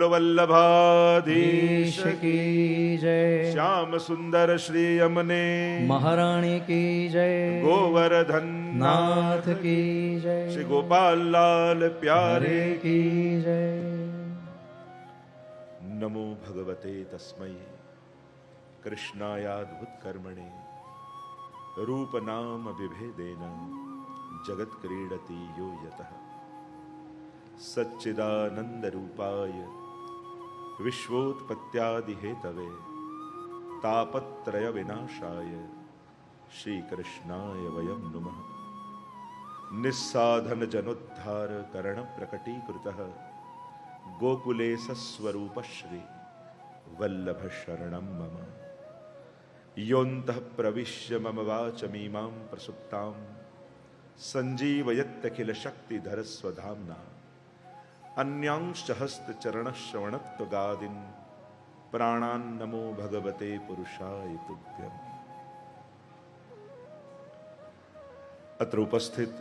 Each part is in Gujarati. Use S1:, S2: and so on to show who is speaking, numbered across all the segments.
S1: બોલો વલ્લભાધીશ
S2: કી જય,
S1: શ્યામ સુંદર શ્રી અમને
S2: મહારાણી કી જય,
S1: ગોવર્ધન
S2: નાથ કી જય,
S1: શ્રી ગોપાલલાલ પ્યારે
S2: હરે કી જય.
S1: નમો ભગવતે તસ્મૈ કૃષ્ણાયાદ્ભુત કર્મણે રૂપ નામ વિભેદેન જગત ક્રીડતી યો યતઃ સચ્ચિદાનંદ રૂપાય વિશ્વોત્પત્યાદિ હેતવે તાપત્રય વિનાશાય શ્રી કૃષ્ણાય વયમ નુમઃ. નિસ્સાધન જનોદ્ધાર કરણ પ્રકટીકૃતઃ ગોકુલે સસ્વરૂપ શ્રી વલ્લભ શરણમ મમ. યોંતઃ પ્રવિશ્ય મમ વાચમીમાં પ્રસુપ્તાં સંજીવયત્યખિલ શક્તિધર સ્વધામ્ના અન્યાંશ્ચ હસ્તચરણશ્રવણત્વગાદીન પ્રાણાન નમો ભગવતે પુરુષાય તુભ્યમ. અત્ર ઉપસ્થિત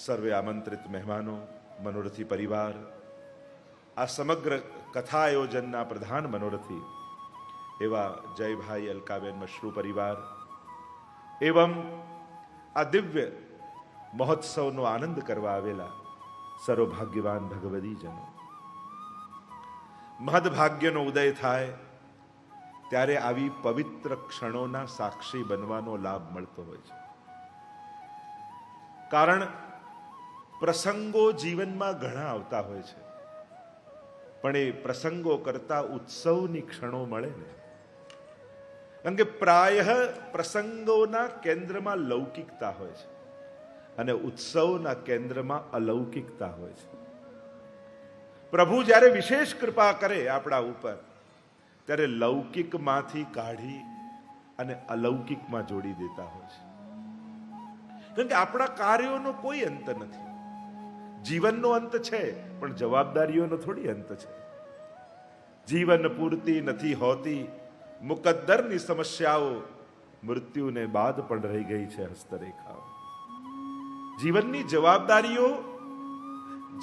S1: સર્વે આમંત્રિત મહેમાનો, મનોરથી પરિવાર, આ સમગ્ર કથા આયોજનના પ્રધાન મનોરથી એવા જયભાઈ અલકાબેન મશરૂ પરિવાર, એવં આ દિવ્ય મહોત્સવનો આનંદ કરવા આવેલા સર્વભાગ્યવાન ભગવદીજનો, મહદભાગ્યનો ઉદય થાય ત્યારે આવી પવિત્ર ક્ષણોના સાક્ષી બનવાનો લાભ મળતો હોય છે. કારણ પ્રસંગો જીવનમાં ઘણા આવતા હોય છે, પણ એ પ્રસંગો કરતા ઉત્સવની ક્ષણો મળે ને, કારણ કે પ્રાય પ્રસંગોના કેન્દ્રમાં લૌકિકતા હોય છે અને ઉત્સવના કેન્દ્રમાં અલૌકિકતા હોય છે. પ્રભુ જ્યારે વિશેષ કૃપા કરે આપણા ઉપર ત્યારે લૌકિકમાંથી કાઢી અને અલૌકિકમાં જોડી દેતા હોય છે. કારણ કે આપણા કાર્યોનો કોઈ અંત નથી. જીવનનો અંત છે પણ જવાબદારીઓનો થોડી અંત છે. જીવન પૂર્તિ નથી હોતી, મુકદ્દરની સમસ્યાઓ મૃત્યુને બાદ પણ રહી ગઈ છે હસ્તરેખાઓ. જીવનની જવાબદારીઓ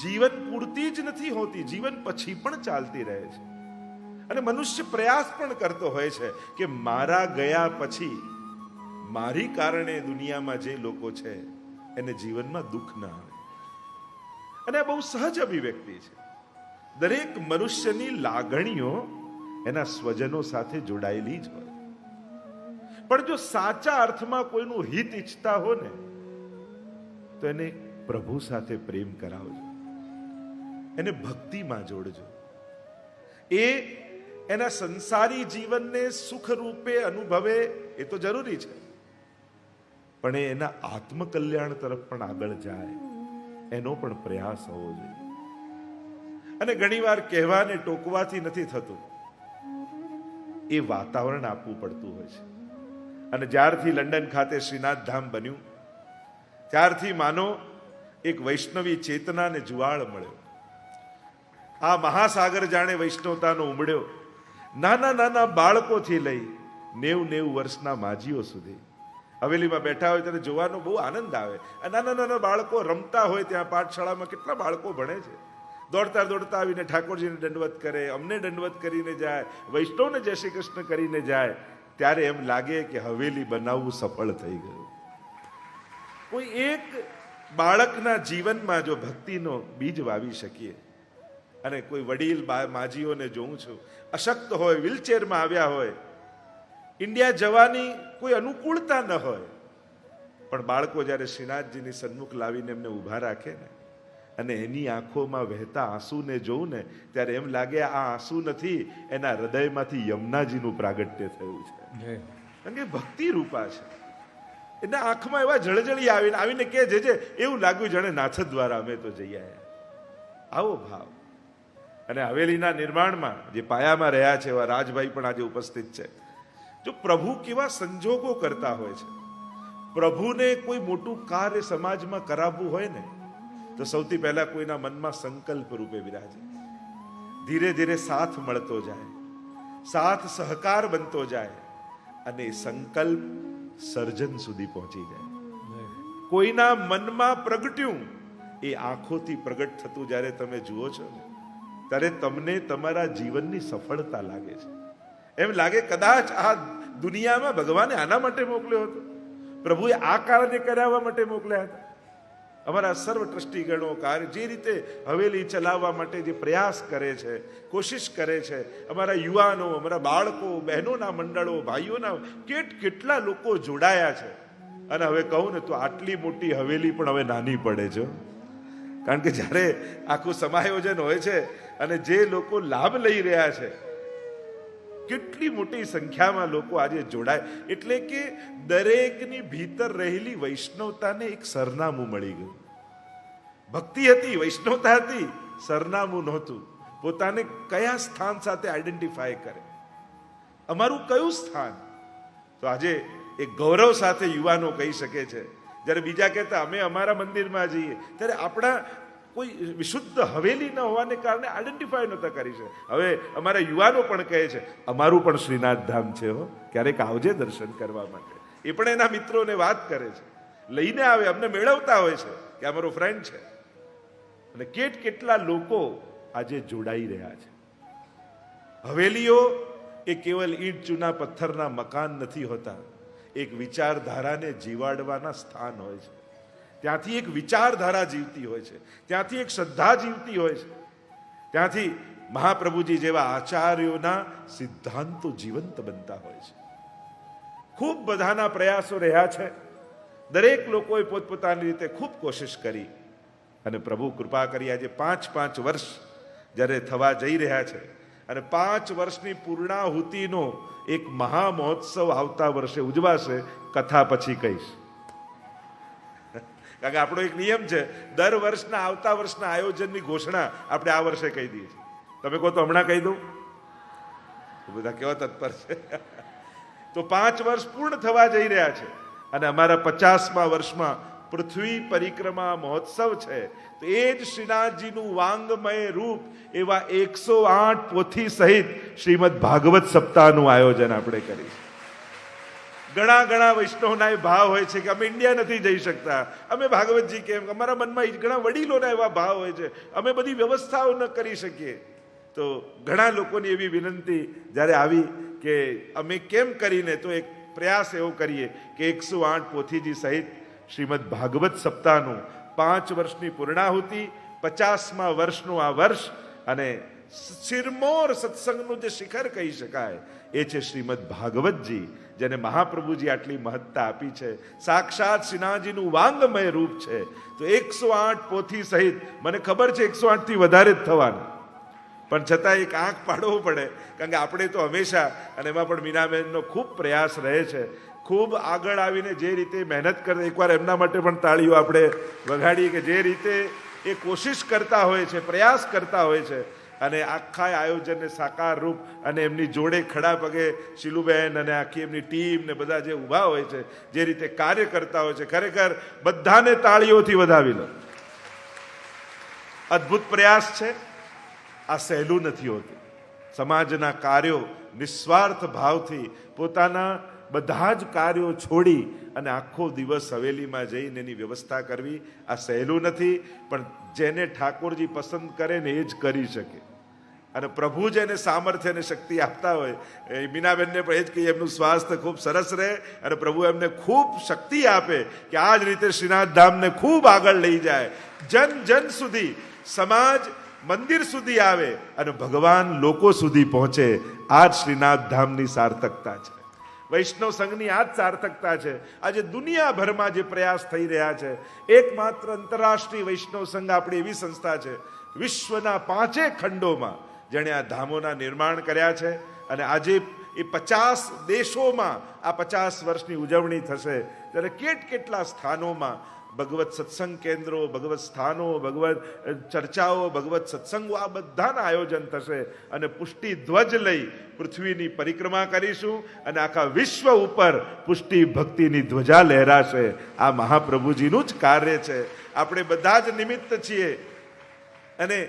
S1: જીવન પૂરતી જ નથી હોતી, જીવન પછી પણ ચાલતી રહે છે. અને મનુષ્ય પ્રયાસ પણ કરતો હોય છે કે મારા ગયા પછી મારી કારણે દુનિયામાં જે લોકો છે એને જીવનમાં દુઃખ ના આવે. અને આ બહુ સહજ અભિવ્યક્તિ છે. દરેક મનુષ્યની લાગણીઓ એના સ્વજનો સાથે જોડાયેલી જ હોય. પણ જો સાચા અર્થમાં કોઈનું હિત ઈચ્છતા હો ને તો એને પ્રભુ સાથે પ્રેમ કરાવજો, એને ભક્તિમાં જોડજો. એ એના સંસારી જીવનને સુખ રૂપે અનુભવે એ તો જરૂરી છે, પણ એ એના આત્મકલ્યાણ તરફ પણ આગળ જાય એનો પણ પ્રયાસ હોવો જોઈએ. અને ઘણીવાર કહેવાને ટોકવાથી નથી થતું, એ વાતાવરણ આપવું પડતું હોય છે. અને જ્યારથી લંડન ખાતે શ્રીનાથ ધામ બન્યું ત્યારથી માનો એક વૈષ્ણવી ચેતનાને જુવાળ મળ્યો. આ મહાસાગર જાણે વૈષ્ણવતાનો ઉમડ્યો. નાના નાના બાળકોથી લઈ 90 વર્ષના માજીઓ સુધી હવેલીમાં બેઠા હોય ત્યારે જોવાનો બહુ આનંદ આવે. નાના નાના બાળકો રમતા હોય, ત્યાં પાઠશાળામાં કેટલા બાળકો ભણે છે, દોડતા દોડતા આવીને ઠાકોરજીને દંડવત કરે, અમને દંડવત કરીને જાય, વૈષ્ણવને જય શ્રી કૃષ્ણ કરીને જાય. ત્યારે એમ લાગે કે હવેલી બનાવવું સફળ થઈ ગયું. કોઈ એક બાળકના જીવનમાં જો ભક્તિનો બીજ વાવી શકીએ, અને કોઈ વડીલ માજીઓને જોઉં છું અશક્ત હોય, વ્હીલચેરમાં આવ્યા હોય, ઇન્ડિયા જવાની કોઈ અનુકૂળતા ન હોય, પણ બાળકો જ્યારે શ્રીનાથજીની સન્મુખ લાવીને એમને ઊભા રાખે ને અને એની આંખોમાં વહેતા આંસુને જોઉં ને ત્યારે એમ લાગે આ આંસુ નથી, એના હૃદયમાંથી યમુનાજીનું પ્રાગટ્ય થયું છે. કારણ કે ભક્તિ રૂપા છે. એના આંખમાં એવા જળજળી આવીને કે જે એવું લાગ્યું જાણે નાથ દ્વારા અમે તો જઈ આવ્યા. આવો ભાવ. અને હવેલીના નિર્માણમાં જે પાયામાં રહ્યા છે એવા રાજભાઈ પણ આજે ઉપસ્થિત છે. જો પ્રભુ કેવા સંજોગો કરતા હોય છે, પ્રભુને કોઈ મોટું કાર્ય સમાજમાં કરાવવું હોય ને તો સૌથી પહેલા કોઈના મનમાં સંકલ્પ રૂપે બિરાજે. ધીરે ધીરે સાથ મળતો જાય, સાથ સહકાર બનતો જાય અને સંકલ્પ સર્જન સુધી પહોંચી જાય. કોઈના મનમાં પ્રગટ્યું એ આંખોથી પ્રગટ થતું જ્યારે તમે જુઓ છો ને ત્યારે તમને તમારા જીવનની સફળતા લાગે છે. એમ લાગે કદાચ આ દુનિયામાં ભગવાને આના માટે મોકલ્યો હતો, પ્રભુએ આ કાર્ય કરાવવા માટે મોકલ્યા હતા. અમારા સર્વ ટ્રસ્ટીગણો કાર્ય જે રીતે હવેલી ચલાવવા માટે જે પ્રયાસ કરે છે, કોશિશ કરે છે, અમારા યુવાનો, અમારા બાળકો, બહેનોના મંડળો, ભાઈઓના કેટલા લોકો જોડાયા છે. અને હવે કહું ને તો આટલી મોટી હવેલી પણ હવે નાની પડે છે, કારણ કે જ્યારે આખું સમાયોજન હોય છે અને જે લોકો લાભ લઈ રહ્યા છે, કેટલી મોટી સંખ્યામાં લોકો આજે જોડાય, એટલે કે દરેકની ભીતર રહેલી વૈષ્ણવતાને એક સરનામું મળી ગયું. ભક્તિ હતી, વૈષ્ણવતા હતી, સરનામું નહોતું. પોતાને કયા સ્થાન સાથે આઈડેન્ટિફાય કરે, અમારું કયું સ્થાન. તો આજે એક ગૌરવ સાથે યુવાનો કહી શકે છે, જ્યારે બીજા કહેતા અમે અમારા મંદિરમાં જઈએ, ત્યારે આપણા કોઈ વિશુદ્ધ હવેલી ન હોવાને કારણે આઈડેન્ટિફાય નહોતા કરી છે. હવે અમારા યુવાનો પણ કહે છે અમારું પણ શ્રીનાથ ધામ છે હો, ક્યારેક આવજે દર્શન કરવા માટે. એ પણ એના મિત્રોને વાત કરે છે, લઈને આવે, અમને મેળવતા હોય છે કે અમારો ફ્રેન્ડ છે. અને કેટલા લોકો આજે જોડાઈ રહ્યા છે. હવેલીઓ એ કેવલ ઈંટ ચૂના પથ્થરના મકાન નથી હોતા, એક વિચારધારાને જીવાડવાના સ્થાન હોય છે. ત્યાંથી એક વિચારધારા જીવતી હોય છે, ત્યાંથી એક શ્રદ્ધા જીવતી હોય છે, ત્યાંથી મહાપ્રભુજી જેવા આચાર્યોના સિદ્ધાંતો જીવંત બનતા હોય છે. ખૂબ બધાના પ્રયાસો રહ્યા છે, દરેક લોકોએ પોતપોતાની રીતે ખૂબ કોશિશ કરી અને પ્રભુ કૃપા કરી આજે 5 વર્ષ જ્યારે થવા જઈ રહ્યા છે અને 5 વર્ષની પૂર્ણાહુતિનો એક મહા મહોત્સવ આવતા વર્ષે ઉજવાશે. કથા પછી કહીશ, કારણ કે આપણો એક નિયમ છે, દર વર્ષના આવતા વર્ષના આયોજનની ઘોષણા આપણે આ વર્ષે કહી દઈએ છીએ. તમે કહો તો હમણાં કહી દઉં, બધા કેવા તત્પર છે. તો 5 વર્ષ પૂર્ણ થવા જઈ રહ્યા છે અને અમારા 50મા વર્ષમાં પૃથ્વી પરિક્રમા મહોત્સવ છે. તો એ જ શ્રીનાથજીનું વાંગમય રૂપ એવા 108 પોથી સહિત શ્રીમદ ભાગવત સપ્તાહનું આયોજન આપણે કરીશું. ઘણા વૈષ્ણવના એ ભાવ હોય છે કે અમે ઇન્ડિયા નથી જઈ શકતા, અમે ભાગવતજી કેમ, અમારા મનમાં ઘણા વડીલોના એવા ભાવ હોય છે, અમે બધી વ્યવસ્થાઓ ન કરી શકીએ. તો ઘણા લોકોની એવી વિનંતી જ્યારે આવી કે અમે કેમ કરીને, તો એક પ્રયાસ એવો કરીએ કે 108 પોથીજી સહિત શ્રીમદ ભાગવત સપ્તાહનું 5 વર્ષની પૂર્ણાહુતિ, 50મા વર્ષનું આ વર્ષ અને શિરમોર સત્સંગનું જે શિખર કહી શકાય એ છે શ્રીમદ ભાગવતજી, જેને મહાપ્રભુજી આટલી મહત્તા આપી છે. સાક્ષાત શ્રીનાથજીનું વાંગમય રૂપ છે. તો 108 પોથી સહિત, મને ખબર છે 108 થી વધારે જ થવાના, પણ છતાં એક આંખ પાડવો પડે, કારણ કે આપણે તો હંમેશા, અને એમાં પણ મીનાબેનનો ખૂબ પ્રયાસ રહે છે, ખૂબ આગળ આવીને જે રીતે મહેનત કરે, એકવાર એમના માટે પણ તાળીઓ આપણે વગાડીએ કે જે રીતે એ કોશિશ કરતા હોય છે, પ્રયાસ કરતા હોય છે અને આખા આયોજનને સાકાર રૂપ, અને એમની જોડે ખડા પગે શીલુબેન અને આખી એમની ટીમ ને બધા જે ઊભા હોય છે, જે રીતે કાર્ય કરતા હોય છે, ખરેખર બધાને તાળીઓથી વધાવી લો. અદ્ભુત પ્રયાસ છે. આ સહેલું નથી હોતું. સમાજના કાર્યો નિસ્વાર્થ ભાવથી પોતાના બધા જ કાર્યો છોડી અને આખો દિવસ હવેલીમાં જઈને એની વ્યવસ્થા કરવી, આ સહેલું નથી. પણ જેને ઠાકોરજી પસંદ કરે ને એ જ કરી શકે. અને પ્રભુ જેને સામર્થ્ય અને શક્તિ આપતા હોય, એ મીનાબેનને પણ એ જ કહીએ એમનું સ્વાસ્થ્ય ખૂબ સરસ રહે અને પ્રભુ એમને ખૂબ શક્તિ આપે કે આ જ રીતે શ્રીનાથ ધામને ખૂબ આગળ લઈ જાય, જન સુધી, સમાજ મંદિર સુધી આવે અને ભગવાન લોકો સુધી પહોંચે. આ જ શ્રીનાથ ધામની સાર્થકતા છે, વૈષ્ણવ સંઘની આ જ સાર્થકતા છે. આજે દુનિયાભરમાં જે પ્રયાસ થઈ રહ્યા છે, એકમાત્ર આંતરરાષ્ટ્રીય વૈષ્ણવ સંઘ આપણી એવી સંસ્થા છે વિશ્વના 5 ખંડોમાં જેણે આ ધામોના નિર્માણ કર્યા છે. અને આજે એ 50 દેશોમાં આ 50 વર્ષની ઉજવણી થશે, ત્યારે કેટલા સ્થાનોમાં ભગવત સત્સંગ કેન્દ્રો, ભગવત સ્થાનો, ભગવત ચર્ચાઓ, ભગવત સત્સંગો, આ બધાના આયોજન થશે. અને પુષ્ટિ ધ્વજ લઈ પૃથ્વીની પરિક્રમા કરીશું અને આખા વિશ્વ ઉપર પુષ્ટિ ભક્તિની ધ્વજા લહેરાશે. આ મહાપ્રભુજીનું જ કાર્ય છે. આપણે બધા જ નિમિત્ત છીએ. અને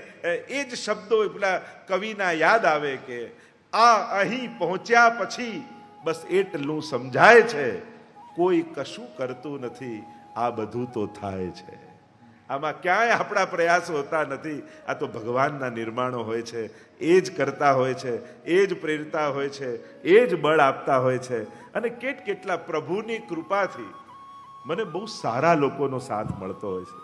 S1: એ જ શબ્દો પેલા કવિના યાદ આવે કે આ અહીં પહોંચ્યા પછી બસ એટલું સમજાય છે, કોઈ કશું કરતું નથી, આ બધું તો થાય છે. આમાં ક્યાંય આપણા પ્રયાસો હોતા નથી. આ તો ભગવાનના નિર્માણો હોય છે, એ જ કરતા હોય છે, એ જ પ્રેરતા હોય છે, એ જ બળ આપતા હોય છે. અને કેટલા પ્રભુની કૃપાથી મને બહુ સારા લોકોનો સાથ મળતો હોય છે.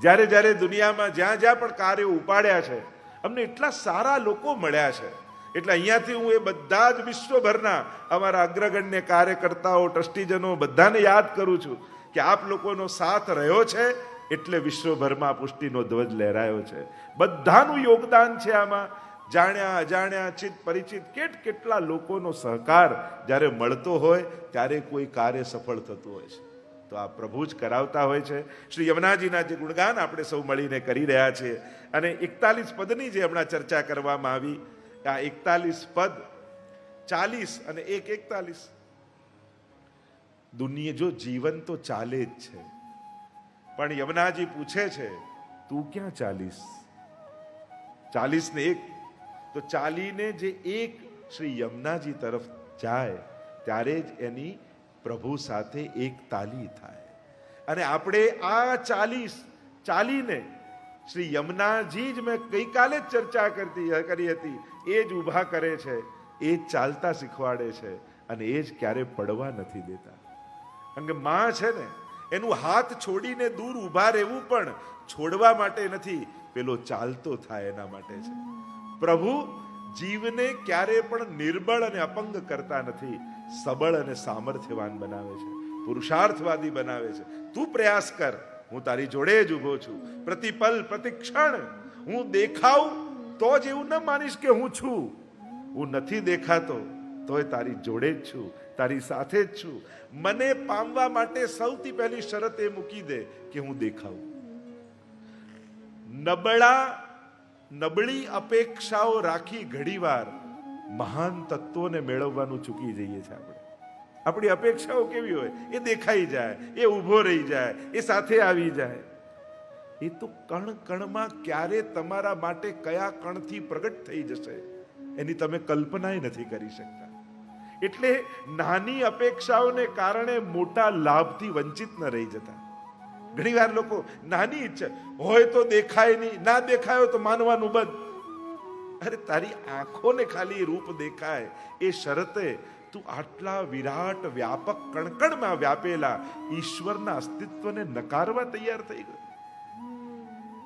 S1: જ્યારે દુનિયામાં જ્યાં પણ કાર્યો ઉપાડ્યા છે, અમને એટલા સારા લોકો મળ્યા છે. એટલે અહીંયાથી હું એ બધા જ વિશ્વભરના અમારા અગ્રગણ્ય કાર્યકર્તાઓ, ટ્રસ્ટીજનો બધાને યાદ કરું છું કે આપ લોકોનો સાથ રહ્યો છે એટલે વિશ્વભરમાં પુષ્ટિનો ધ્વજ લહેરાયો છે. બધાનું યોગદાન છે આમાં. જાણ્યા અજાણ્યા, ચિત પરિચિત, કેટલા લોકોનો સહકાર જ્યારે મળતો હોય ત્યારે કોઈ કાર્ય સફળ થતું હોય છે. તો આ પ્રભુ જ કરાવતા હોય છે. શ્રી યમુનાજીના જે ગુણગાન આપણે સૌ મળીને કરી રહ્યા છીએ, અને 41 પદની જે હમણાં ચર્ચા કરવામાં આવી, આ 41 પદ 40 અને 41. દુનિયા જો જીવન તો ચાલે જ છે, પણ યમુનાજી પૂછે છે તું ક્યાં 40 ને 1, તો ચાલીને જે એક શ્રી યમુનાજી તરફ જાય ત્યારે જ એની પ્રભુ સાથે એક તાલી થાય. અને આપણે આ 40 ચાલીને શ્રી યમુનાજી જ મેં ગઈકાલે જ ચર્ચા કરી હતી, એ જ ઊભા કરે છે, એ જ ચાલતા શીખવાડે છે, અને એ જ ક્યારે પડવા નથી દેતા. કારણ કે માં છે ને, એનું હાથ છોડીને દૂર ઊભા રહેવું પણ છોડવા માટે નથી, પેલો ચાલતો થાય એના માટે છે. પ્રભુ જીવને ક્યારે પણ નિર્બળ અને અપંગ કરતા નથી, સબળ અને સામર્થ્યવાન બનાવે છે, પુરુષાર્થવાદી બનાવે છે. તું પ્રયાસ કર, હું તારી જોડે જ ઊભો છું. પ્રતિપલ પ્રતિક્ષણ હું દેખાઉં તો જ એવું ન માનીશ કે હું છું. હું નથી દેખાતો તોય તારી જોડે જ છું, તારી સાથે જ છું. મને પામવા માટે સૌથી પહેલી શરત એ મૂકી દે કે હું દેખાઉં. નબળી અપેક્ષાઓ રાખી ઘણીવાર મહાન તત્વોને મેળવવાનું ચૂકી જઈએ છીએ આપણે. આપણી અપેક્ષાઓ કેવી હોય? એ દેખાઈ જાય, એ ઊભો રહી જાય, એ સાથે આવી જાય. એ તો કણમાં ક્યારે તમારા માટે કયા કણથી પ્રગટ થઈ જશે એની તમે કલ્પનાય નથી કરી શકતા. એટલે નાની અપેક્ષાઓને કારણે મોટા લાભથી વંચિત ન રહી જતા. ઘણીવાર લોકો નાની ઈચ્છા હોય તો દેખાય નહીં, ના દેખાયો તો માનવાનું બંધ. અરે તારી આંખોને ખાલી રૂપ દેખાય એ શરતે તું આટલા વિરાટ વ્યાપક કણકણમાં વ્યાપેલા ઈશ્વરના અસ્તિત્વને નકારવા તૈયાર થઈ ગયો.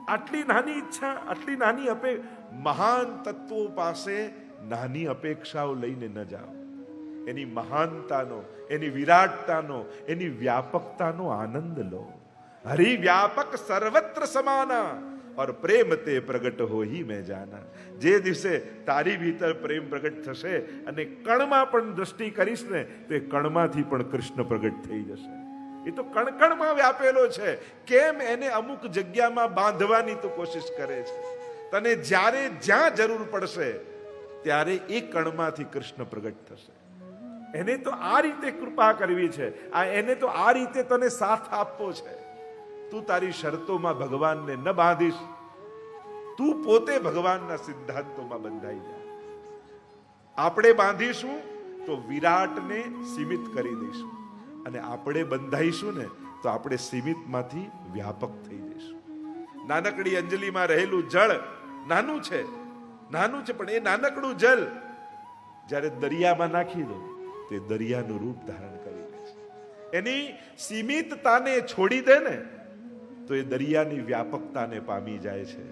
S1: આટલી નાની ઈચ્છા, આટલી નાની મહાન તત્વો પાસે નાની અપેક્ષાઓ લઈને ન જાઓ. એની મહાનતાનો, એની વિરાટતાનો, એની વ્યાપકતાનો આનંદ લો. હરિ વ્યાપક સર્વત્ર સમાના और प्रेम ते प्रगट हो ही मैं जाना. જે દિવસે તારી ભીતર પ્રેમ પ્રગટ થશે અને કણમાં પણ દ્રષ્ટિ કરીશ ને, તો એ કણમાંથી પણ કૃષ્ણ પ્રગટ થઈ જશે. એ તો કણકણમાં વ્યાપેલો છે. કેમ એને અમુક જગ્યામાં બાંધવાની તો કોશિશ કરે છે? તને જ્યારે જ્યાં જરૂર પડશે ત્યારે એ કણમાંથી કૃષ્ણ પ્રગટ થશે. એને તો આ રીતે કૃપા કરવી છે, એને તો આ રીતે તને સાથ આપવો છે. તું તારી શરતોમાં ભગવાનને ન બાંધીશ, તું પોતે ભગવાનના સિદ્ધાંતોમાં બંધાઈ જા. આપણે બાંધીશું તો વિરાટને સીમિત કરી દઈશું, અને આપણે બંધાઈશું ને તો આપણે સીમિતમાંથી વ્યાપક થઈ જઈશું. નાનકડી અંજલિમાં રહેલું જળ નાનું છે, પણ એ નાનકડું જલ જ્યારે દરિયામાં નાખી દો તે દરિયાનું રૂપ ધારણ કરી દે છે. એની સીમિતતાને છોડી દે ને તો એ દરિયાની વ્યાપકતાને પામી જાય છે.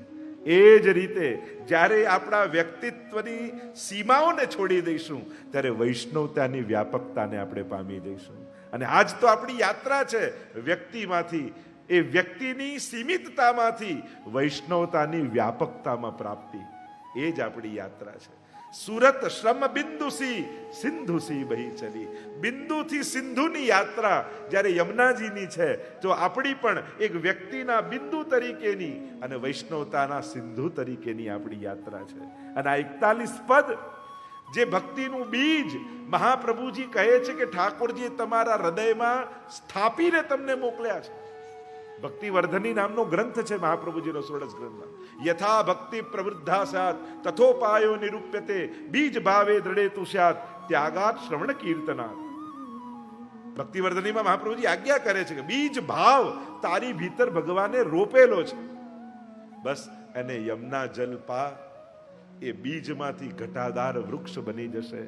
S1: એ જ રીતે જ્યારે આપણા વ્યક્તિત્વની સીમાઓને છોડી દઈશું ત્યારે વૈષ્ણવતાની વ્યાપકતાને આપણે પામી જઈશું. અને આજ તો આપણી યાત્રા છે વ્યક્તિમાંથી, એ વ્યક્તિની સીમિતતામાંથી વૈષ્ણવતાની વ્યાપકતામાં પ્રાપ્તિ. એ જ આપણી યાત્રા છે. સુરત શ્રમ બિંદુસી સિંધુસી બહી ચલી. બિંદુથી સિંધુની યાત્રા જ્યારે યમુનાજીની છે, તો આપણી પણ એક વ્યક્તિના બિંદુ તરીકેની અને વૈષ્ણવતાના સિંધુ તરીકેની આપણી યાત્રા છે. અને આ 41 પદ જે ભક્તિનું બીજ મહાપ્રભુજી કહે છે કે ઠાકોરજીએ તમારા હૃદયમાં સ્થાપીને તમને મોકલ્યા છે. ભક્તિ વર્ધની નામનો ગ્રંથ છે મહાપ્રભુજીનો ષોડશ ગ્રંથમાં. યથા ભક્તિ પ્રવૃદ્ધા સ્યાત તથોપાયો નિરૂપ્યતે બીજ ભાવે દ્રઢે તુ સ્યાત ત્યાગાત શ્રવણ કીર્તનાત. ભક્તિવર્ધનીમાં મહાપ્રભુજી આજ્ઞા કરે છે કે બીજ ભાવ તારી ભીતર ભગવાને રોપેલો છે, બસ એને યમના જલ પા, એ બીજમાંથી ઘટાદાર વૃક્ષ બની જશે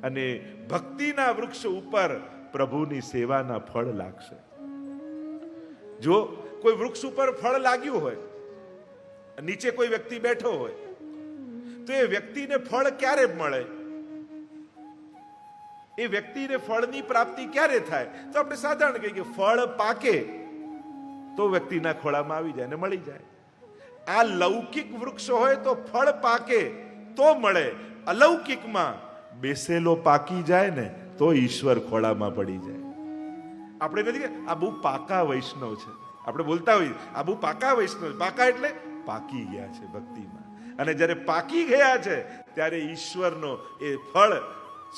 S1: અને ભક્તિના વૃક્ષ ઉપર પ્રભુની સેવાના ફળ લાગશે. જો કોઈ વૃક્ષ ઉપર ફળ લાગ્યું હોય, નીચે કોઈ વ્યક્તિ બેઠો હોય, તો એ વ્યક્તિને ફળ ક્યારે મળે? એ વ્યક્તિને ફળની પ્રાપ્તિ ક્યારે થાય? તો આપણે સાધારણ કહીએ કે ફળ પાકે તો વ્યક્તિના ખોળામાં આવી જાય ને મળી જાય. આ લૌકિક વૃક્ષ હોય તો ફળ પાકે તો મળે, અલૌકિકમાં બેસેલો પાકી જાય ને તો ઈશ્વર ખોળામાં પડી જાય. આપણે નથી કે આ બહુ પાકા વૈષ્ણવ છે, આપણે બોલતા હોઈએ આ બહુ પાકા વૈષ્ણવ. પાકા એટલે પાકી ગયા છે ભક્તિમાં, અને જ્યારે પાકી ગયા છે ત્યારે ઈશ્વરનો એ ફળ,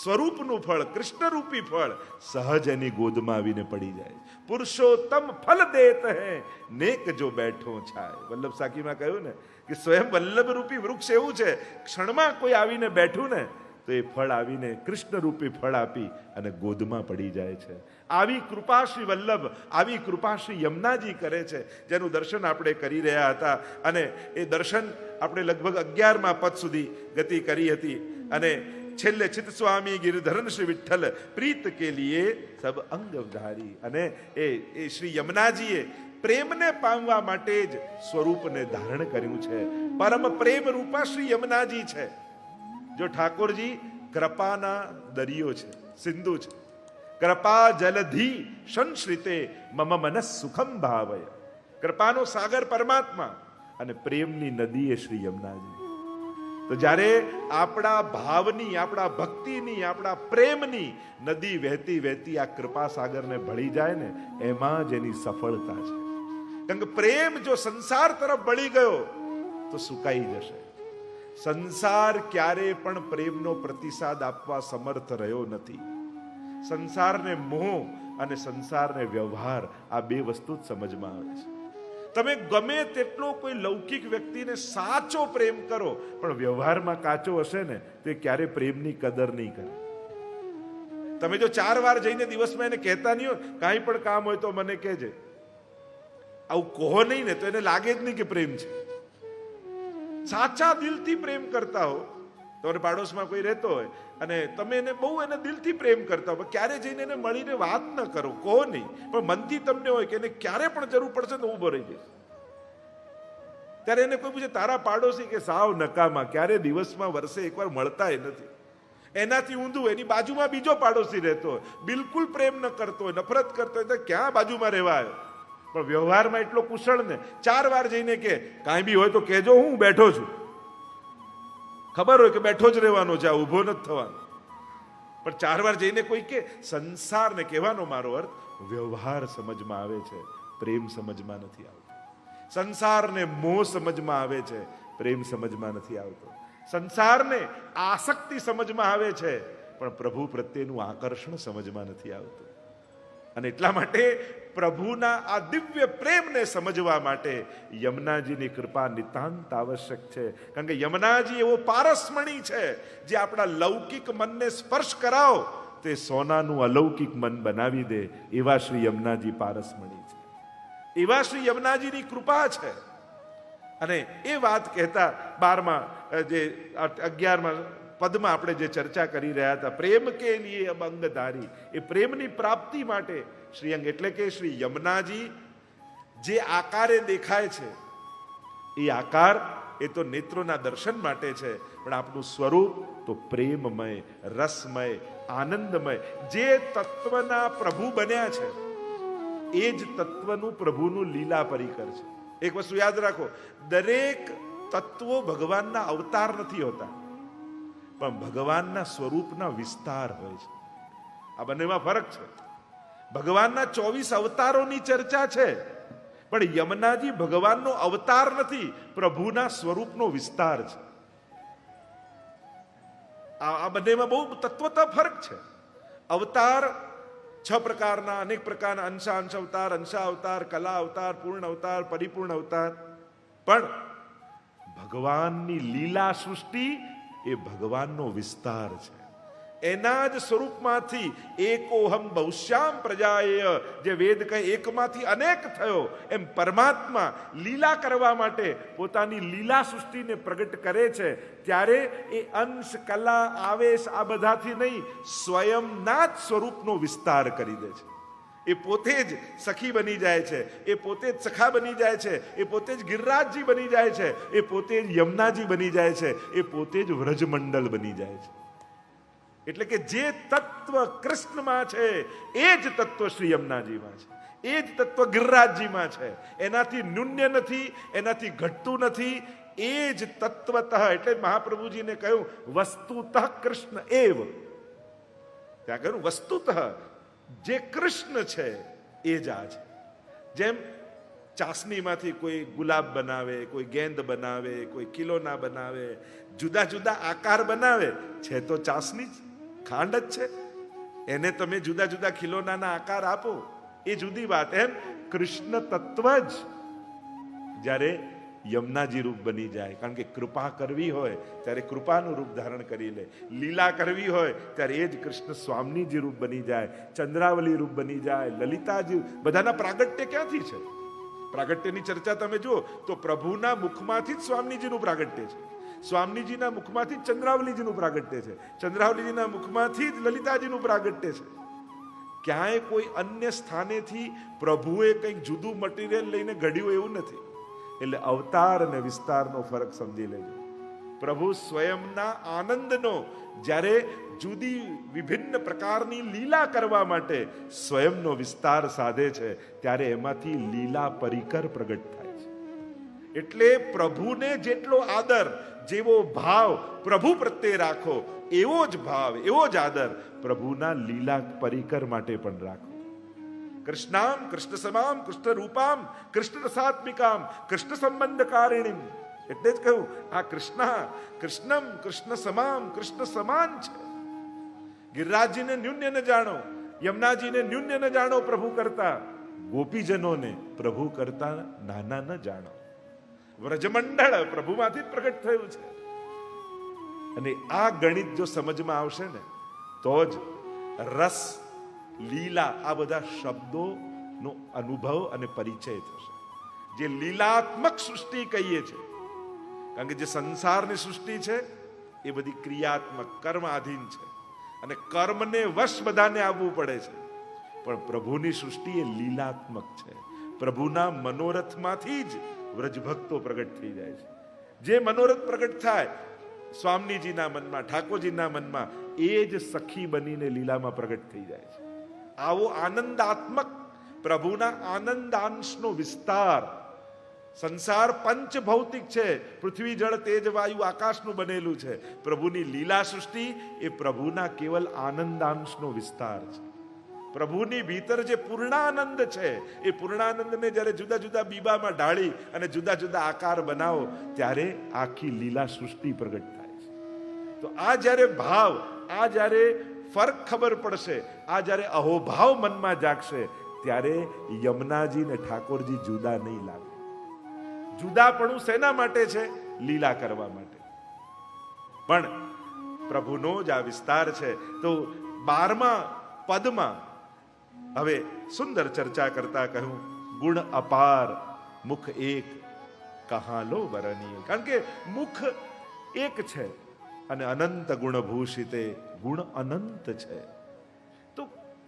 S1: સ્વરૂપનું ફળ, કૃષ્ણરૂપી ફળ સહજ એની ગોદમાં આવીને પડી જાય. પુરુષોત્તમ ફલ દેત હૈ નેક જો બેઠો છાય. વલ્લભ સાખીમાં કહ્યું ને કે સ્વયં વલ્લભ રૂપી વૃક્ષ એવું છે, ક્ષણમાં કોઈ આવીને બેઠું ને તો એ ફળ આવીને કૃષ્ણરૂપી ફળ આપી અને ગોદમાં પડી જાય છે. આવી કૃપા શ્રી વલ્લભ, આવી કૃપા શ્રી યમુનાજી કરે છે, જેનું દર્શન આપણે કરી રહ્યા હતા. અને એ દર્શન આપણે લગભગ 11મા પદ સુધી ગતિ કરી હતી. અને છેલ્લે ચિત્ત સ્વામી ગિરધરન શ્રી વિઠ્ઠલ પ્રીત કે લીએ સબ અંગ ધારી. અને એ શ્રી યમુનાજીએ પ્રેમને પામવા માટે જ સ્વરૂપને ધારણ કર્યું છે. પરમ પ્રેમ રૂપા શ્રી યમુનાજી છે. જો ઠાકોરજી કૃપાના દરિયો છે, સિંધુ છે, કૃપા જલધી સંશ્રિતે મમ મનસ સુખમ ભાવય. કૃપાનો સાગર પરમાત્મા અને પ્રેમની નદી એ શ્રી યમુનાજી. તો જ્યારે આપણા ભાવની, આપણા ભક્તિની, આપણા પ્રેમની નદી વહેતી વહેતી આ કૃપા સાગરને ભળી જાય ને, એમાં જ એની સફળતા છે. કારણ કે પ્રેમ જો સંસાર તરફ બળી ગયો તો સુકાઈ જશે. સંસાર ક્યારે પણ પ્રેમનો પ્રતિસાદ આપવા સમર્થ રહ્યો નથી. સંસારને મોહ અને સંસારને વ્યવહાર, આ બે વસ્તુ જ સમજમાં આવે છે. તમે ગમે તેટલો કોઈ લૌકિક વ્યક્તિને સાચો પ્રેમ કરો, પણ વ્યવહારમાં કાચો હશે ને તો એ ક્યારે પ્રેમની કદર નહીં કરે. તમે જો 4 વાર જઈને દિવસમાં એને કહેતા નહીં હોય કાંઈ પણ કામ હોય તો મને કહેજે, આવું કહો નહીં ને તો એને લાગે જ નહીં કે પ્રેમ છે. સાચા દિલથી પ્રેમ કરતા હો, તમારે પાડોશમાં કોઈ રહેતો હોય અને તમે એને બહુ એને દિલથી પ્રેમ કરતા હો, ક્યારે જઈને એને મળીને વાત ન કરો, કહો નહીં, પણ મનથી તમને હોય કે એને ક્યારે પણ જરૂર પડશે તો ઊભો રહી જઈશ. ત્યારે એને કોઈ પૂછે તારા પાડોશી કે સાવ નકામા, ક્યારે દિવસમાં વર્ષે એકવાર મળતાય નથી. એનાથી ઊંધું એની બાજુમાં બીજો પાડોશી રહેતો હોય, બિલકુલ પ્રેમ ન કરતો હોય, નફરત કરતો હોય, તો ક્યાં બાજુમાં રહેવા આવ્યો? પણ વ્યવહારમાં એટલો કુશળ ને 4 વાર જઈને કે કાંઈ બી હોય તો કહેજો, હું બેઠો છું. ખબર હોય કે બેઠો જ રહેવાનો છે, આ ઊભો નથી થવાનો. પણ 4 વાર જઈને કોઈ કે, સંસારને કહેવાનો મારો અર્થ વ્યવહાર સમજમાં આવે છે, પ્રેમ સમજમાં નથી આવતો. સંસારને મોહ સમજમાં આવે છે, પ્રેમ સમજમાં નથી આવતો. સંસારને આસક્તિ સમજમાં આવે છે, પણ પ્રભુ પ્રત્યેનું આકર્ષણ સમજમાં નથી આવતું. અને એટલા માટે પ્રભુના આ દિવ્ય પ્રેમને સમજવા માટે યમુનાજીની કૃપા નિતાંત આવશ્યક છે. કારણ કે યમુનાજી એવો પારસમણી છે જે આપણા લૌકિક મનને સ્પર્શ કરાવો તે સોનાનું અલૌકિક મન બનાવી દે. એવા શ્રી યમુનાજી પારસમણી છે, એવા શ્રી યમુનાજીની કૃપા છે. અને એ વાત કહેતા 12મા જે 11મા પદમાં આપણે જે ચર્ચા કરી રહ્યા હતા, પ્રેમ કે લીએ અબ અંગધારી, એ પ્રેમની પ્રાપ્તિ માટે શ્રીઅંગ એટલે કે શ્રી યમુનાજી જે આકારે દેખાય છે એ આકાર એ તો નેત્રોના દર્શન માટે છે, પણ આપણું સ્વરૂપ તો પ્રેમમય, રસમય, આનંદમય. જે તત્વના પ્રભુ બન્યા છે એ જ તત્વનું પ્રભુનું લીલા પરિકર છે. એક વસ્તુ યાદ રાખો, દરેક તત્વો ભગવાનના અવતાર નથી હોતા, પણ ભગવાનના સ્વરૂપના વિસ્તાર હોય છે. આ બંનેમાં ફરક છે. ભગવાનના 24 અવતારોની ચર્ચા છે, પણ યમુનાજી ભગવાનનો અવતાર નથી, પ્રભુના સ્વરૂપનો વિસ્તાર છે. આ બંનેમાં બહુ તત્વત ફરક છે. અવતાર 6 પ્રકારના, અનેક પ્રકારના, અંશ અવતાર, અંશા અવતાર, કલા અવતાર, પૂર્ણ અવતાર, પરિપૂર્ણ અવતાર. પણ ભગવાનની લીલા સૃષ્ટિ એ ભગવાનનો વિસ્તાર છે. એના જ સ્વરૂપમાંથી એકોહમ બહુશ્યામ પ્રજાએય, જે વેદ કહે એકમાંથી અનેક થયો, એમ પરમાત્મા લીલા કરવા માટે પોતાની લીલા સૃષ્ટિને પ્રગટ કરે છે. ત્યારે એ અંશ, કલા, આવેશ આ બધાથી નહીં, સ્વયંના જ સ્વરૂપનો વિસ્તાર કરી દે છે. એ પોતે જ સખી બની જાય છે, એ પોતે જ સખા બની જાય છે, એ પોતે જ ગિરિરાજજી બની જાય છે, એ પોતે જ યમુનાજી બની જાય છે, એ પોતે જ વ્રજમંડળ બની જાય છે. એટલે કે જે તત્વ કૃષ્ણમાં છે એ જ તત્વ શ્રી યમુનાજીમાં છે, એ જ તત્વ ગિરિરાજજીમાં છે. એનાથી ન્યૂન્ય નથી, એનાથી ઘટતું નથી, એ જ તત્વતઃ. એટલે મહાપ્રભુજીને કહ્યું વસ્તુતઃ કૃષ્ણ એવ. ત્યાં કહ્યું વસ્તુતઃ જે કૃષ્ણ છે એ જ આ છે. જેમ ચાસણીમાંથી કોઈ ગુલાબ બનાવે, કોઈ ગેંદ બનાવે, કોઈ કિલોના બનાવે, જુદા જુદા આકાર બનાવે, છે તો ચાસણી જ, ખાંડ જ છે. એને તમે જુદા જુદા ખિલોનાના આકાર આપો એ જુદી વાત. એમ કૃષ્ણ તત્વ જ જ્યારે યમુનાજી રૂપ બની જાય, કારણ કે કૃપા કરવી હોય ત્યારે કૃપાનું રૂપ ધારણ કરી લે, લીલા કરવી હોય ત્યારે એ જ કૃષ્ણ સ્વામીજી રૂપ બની જાય, ચંદ્રાવલી રૂપ બની જાય, લલિતાજી. બધાના પ્રાગટ્ય ક્યાંથી છે? પ્રાગટ્યની ચર્ચા તમે જુઓ તો પ્રભુના મુખમાંથી જ સ્વામીજીનું પ્રાગટ્ય છે, સ્વામીજીના મુખમાંથી જ ચંદ્રાવલીજીનું પ્રાગટ્ય છે, ચંદ્રાવલીજીના મુખમાંથી જ લલિતાજીનું પ્રાગટ્ય છે. ક્યાંય કોઈ અન્ય સ્થાનેથી પ્રભુએ કંઈક જુદું મટીરિયલ લઈને ઘડ્યું એવું નથી. એટલે અવતાર અને વિસ્તારનો ફરક સમજી લેજો. પ્રભુ સ્વયંના આનંદનો જ્યારે જુદી વિભિન્ન પ્રકારની લીલા કરવા માટે સ્વયંનો વિસ્તાર સાધે છે ત્યારે એમાંથી લીલા પરિકર પ્રગટ થાય છે. એટલે પ્રભુને જેટલો આદર, જેવો ભાવ પ્રભુ પ્રત્યે રાખો, એવો જ ભાવ, એવો જ આદર પ્રભુના લીલા પરિકર માટે પણ રાખો. કૃષ્ણામ કૃષ્ણ સમામ કૃષ્ણ રૂપામ કૃષ્ણ રસાત્મિકામ કૃષ્ણ સંબંધકારિણીમ. એટલે જ કહ્યું આ કૃષ્ણમ કૃષ્ણ સમામ, કૃષ્ણ સમાન છે. ગિરિરાજજીને ન્યૂન્ય ન જાણો, યમુનાજીને ન્યૂન્ય ન જાણો પ્રભુ કરતા, ગોપીજનોને પ્રભુ કરતા નાના ન જાણો. વ્રજમંડળ પ્રભુમાંથી જ પ્રગટ થયું છે. અને આ ગણિત જો સમજમાં આવશે ને તો જ રસ, લીલા આ બધા શબ્દોનો અનુભવ અને પરિચય થશે. જે લીલાત્મક સૃષ્ટિ કહીએ છીએ, કારણ કે જે સંસારની સૃષ્ટિ છે એ બધી ક્રિયાત્મક, કર્મ આધીન છે અને કર્મને વશ બધાને આવવું પડે છે. પણ પ્રભુની સૃષ્ટિ એ લીલાત્મક છે. પ્રભુના મનોરથમાંથી જ વ્રજભક્તો પ્રગટ થઈ જાય છે. જે મનોરથ પ્રગટ થાય સ્વામીજીના મનમાં, ઠાકોરજીના મનમાં, એ જ સખી બનીને લીલામાં પ્રગટ થઈ જાય છે. આવો આનંદાત્મક પ્રભુના આનંદાંશનો વિસ્તાર. સંસાર પંચ ભૌતિક છે, પૃથ્વી જળ તેજ વાયુ આકાશનું બનેલું છે. પ્રભુની લીલા સૃષ્ટિ એ પ્રભુના કેવલ આનંદાંશનો વિસ્તાર છે. પ્રભુની ભીતર જે પૂર્ણાનંદ છે એ પૂર્ણાનંદને જ્યારે જુદા જુદા બીબામાં ઢાળી અને જુદા જુદા આકાર બનાવો ત્યારે આખી લીલા સૃષ્ટિ પ્રગટ થાય છે. તો આ જ્યારે ભાવ, આ જ્યારે ફરક ખબર પડશે, આ જ્યારે અહોભાવ મનમાં જાગશે ત્યારે યમુનાજી ને ઠાકોરજી જુદા નહીં લાગે. જુદાપણું શેના માટે છે? લીલા કરવા માટે. પણ પ્રભુનો જ આ વિસ્તાર છે. તો 12મા પદમાં હવે સુંદર ચર્ચા કરતા કહ્યું ગુણ અપાર મુખ એક કહા લો વરણીય. કારણ કે મુખ એક છે અને અનંત ગુણભૂષિતે, ગુણ અનંત છે. તો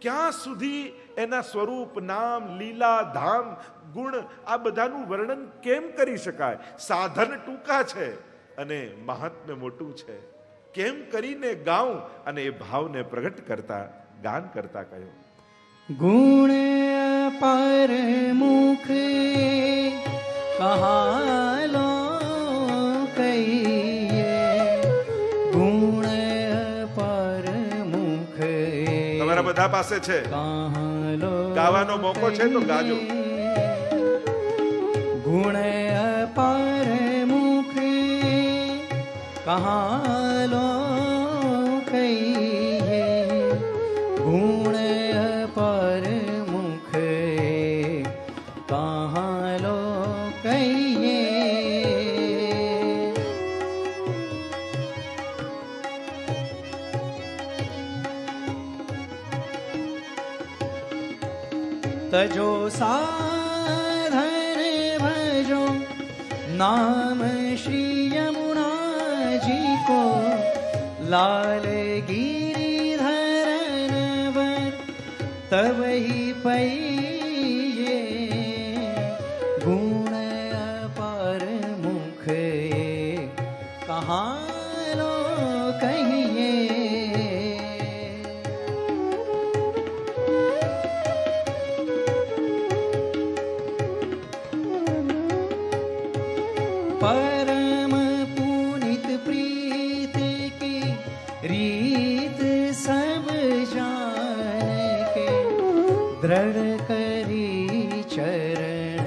S1: ક્યાં સુધી એના સ્વરૂપ, નામ, લીલા, ધામ, ગુણ આ બધાનું વર્ણન કેમ કરી શકાય? સાધન ટૂંકા છે અને મહાત્મ્ય મોટું છે. કેમ કરીને ગાઉં? અને એ ભાવને પ્રગટ કરતા, ગાન કરતા કહ્યું
S2: ગુણ પર મુખ કહા લો કહીએ, ગુણ પર મુખ.
S1: તમારા બધા પાસે છે, ગાવાનો મોકો છે તો ગાજો.
S2: ગુણ પર મુખ કહા લો કહીએ, ગુણ પર મુખ કહા લો કહીએ. तजो साधन भजो नाम श्री यमुना जी को लाल गिरिधरन वर तब ही पइये गुण अपार मुख कहाँ लो कहिए परम पुनित प्रीत की रीत सब जान के दृढ़ करी चरण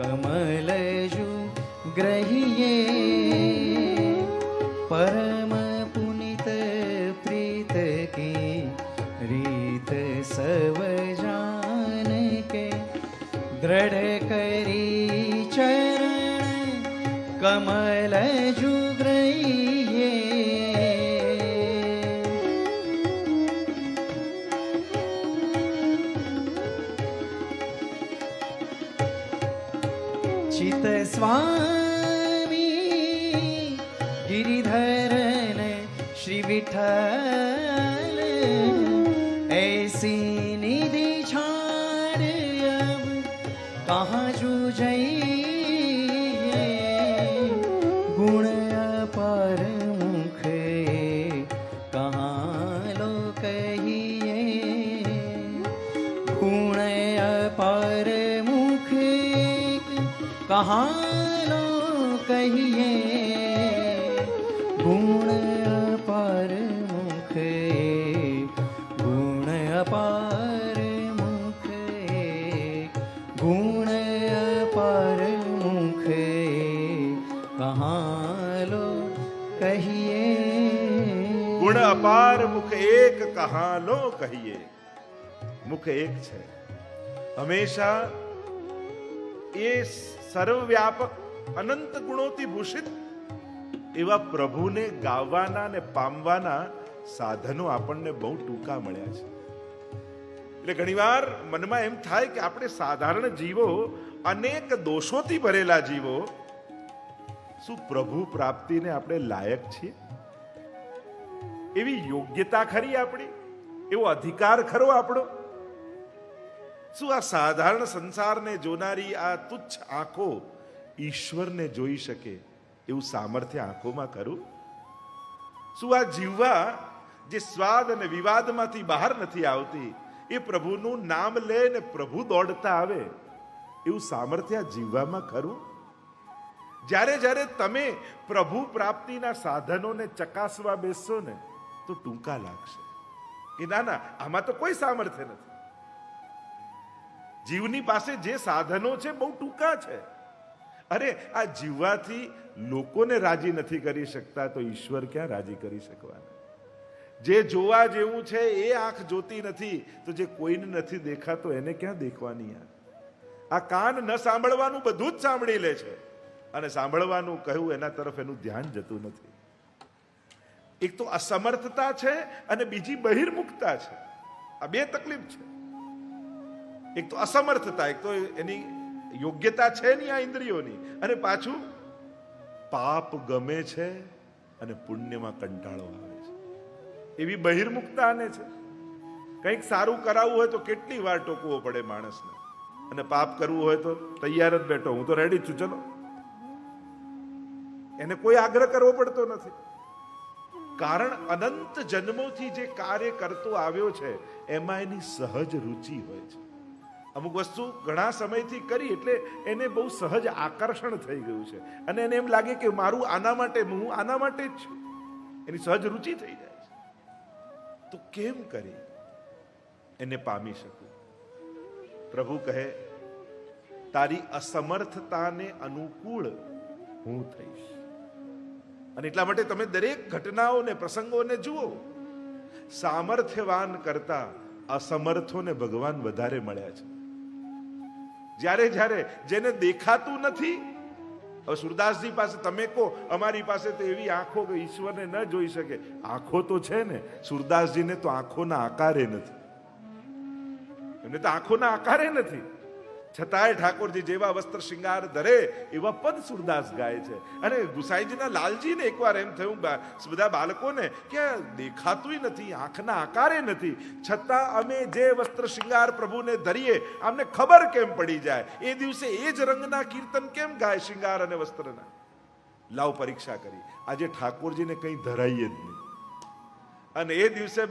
S2: कमल जु ग्रहिए परम पुनित प्रीत की रीत सब जान के दृढ़ करी चरण कमल जुग्रइये चित स्वामी गिरिधरन श्री विठल ऐसी निधि छाड़ अब कहाँ जुझइये गुण अपार मुख कहाँ लो कहिए गुण अपार मुख कहाँ लो कहिए गुण अपार मुख गुण अपार मुख गुण अपार मुख कहाँ लो कहिए
S1: ગુણ અપાર મુખ એક કહાં લો કહીએ. મુખ એક છે હંમેશા એ સર્વવ્યાપક અનંત ગુણોથી ભૂષિત એવા પ્રભુને ગાવાના ને પામવાના સાધનો આપણને બહુ ટૂંકા મળ્યા છે. એટલે ઘણીવાર મનમાં એમ થાય કે આપણે સાધારણ જીવો, અનેક દોષોથી ભરેલા જીવો, શું પ્રભુ પ્રાપ્તિને આપણે લાયક છીએ? એવી યોગ્યતા ખરી આપણી? એવો અધિકાર ખરો આપણો? શું આ સાધારણ સંસારને જોનારી આ તુચ્છ આંખો ઈશ્વરને જોઈ શકે એવું સામર્થ્ય આંખોમાં ખરું? શું આ જીવવા જે સ્વાદ અને વિવાદમાંથી બહાર નથી આવતી, એ પ્રભુનું નામ લે ને પ્રભુ દોડતા આવે એવું સામર્થ્ય જીવવામાં ખરું? જ્યારે જ્યારે તમે પ્રભુ પ્રાપ્તિના સાધનોને ચકાસવા બેસશો ને તો ટૂંકા લાગશે કે ના ના, આમાં તો કોઈ સામર્થ્ય નથી. જીવની પાસે જે સાધનો છે બહુ ટૂંકા છે. અરે આ જીવવાથી લોકોને રાજી નથી કરી શકતા તો ઈશ્વર ક્યાં રાજી કરી શકવાના? જે જોવા જેવું છે એ આંખ જોતી નથી તો જે કોઈને નથી દેખાતો એને ક્યાં દેખવાની? આ કાન ન સાંભળવાનું બધું જ સાંભળી લે છે અને સાંભળવાનું કહ્યું એના તરફ એનું ધ્યાન જતું નથી. એક તો અસમર્થતા છે અને બીજી બહિર્મુખતા છે. આ બે તકલીફ છે. એક તો અસમર્થતા, એક તો એની યોગ્યતા છે નહીં આ ઇન્દ્રિયોની, અને પાછું પાપ ગમે છે અને પુણ્યમાં કંટાળો આવે છે એવી બહિર્મુખતા આને છે. કંઈક સારું કરાવવું હોય તો કેટલી વાર ટોકવો પડે માણસને, અને પાપ કરવું હોય તો તૈયાર જ બેઠો, હું તો રેડી છું, ચલો. એને કોઈ આગ્રહ કરવો પડતો નથી. કારણ અનંત જન્મોથી જે કાર્ય કરતો આવ્યો છે એમાં એની સહજ રુચિ હોય છે. અમુક વસ્તુ ઘણા સમયથી કરી એટલે એને બહુ સહજ આકર્ષણ થઈ ગયું છે અને એને એમ લાગે કે મારું આના માટે, હું આના માટે જ છું. એની સહજ રુચિ થઈ જાય છે. તો કેમ કરી એને પામી શકું? પ્રભુ કહે, તારી અસમર્થતાને અનુકૂળ હું થઈશ. અને એટલા માટે તમે દરેક ઘટનાઓને, પ્રસંગોને જુઓ. સામર્થ્યવાન કરતા અસમર્થોને ભગવાન વધારે મળ્યા છે. જ્યારે જ્યારે જેને દેખાતું નથી, હવે સુરદાસજી પાસે તમે કહો અમારી પાસે તો એવી આંખો કે ઈશ્વરને ન જોઈ શકે. આંખો તો છે ને, સુરદાસજીને તો આંખોના આકારે નથી. એમને તો આંખોના આકારે નથી, છતાંય ઠાકોરજી જેવા વસ્ત્ર શિંગાર ધરે એવા પદ સુરદાસ ગાય છે. અને ગુસાઈજીના લાલજીને એકવાર એમ થયું બધા બાળકોને કે દેખાતુંય નથી, આંખના આકારે નથી, છતાં અમે જે વસ્ત્ર શિંગાર પ્રભુને ધરીએ અમને ખબર કેમ પડી જાય? એ દિવસે એ જ રંગના કીર્તન કેમ ગાય શિંગાર અને વસ્ત્રના? લાવ પરીક્ષા કરી. આજે ઠાકોરજીને કંઈ ધરાઈએ જ નહીં. અને એ દિવસે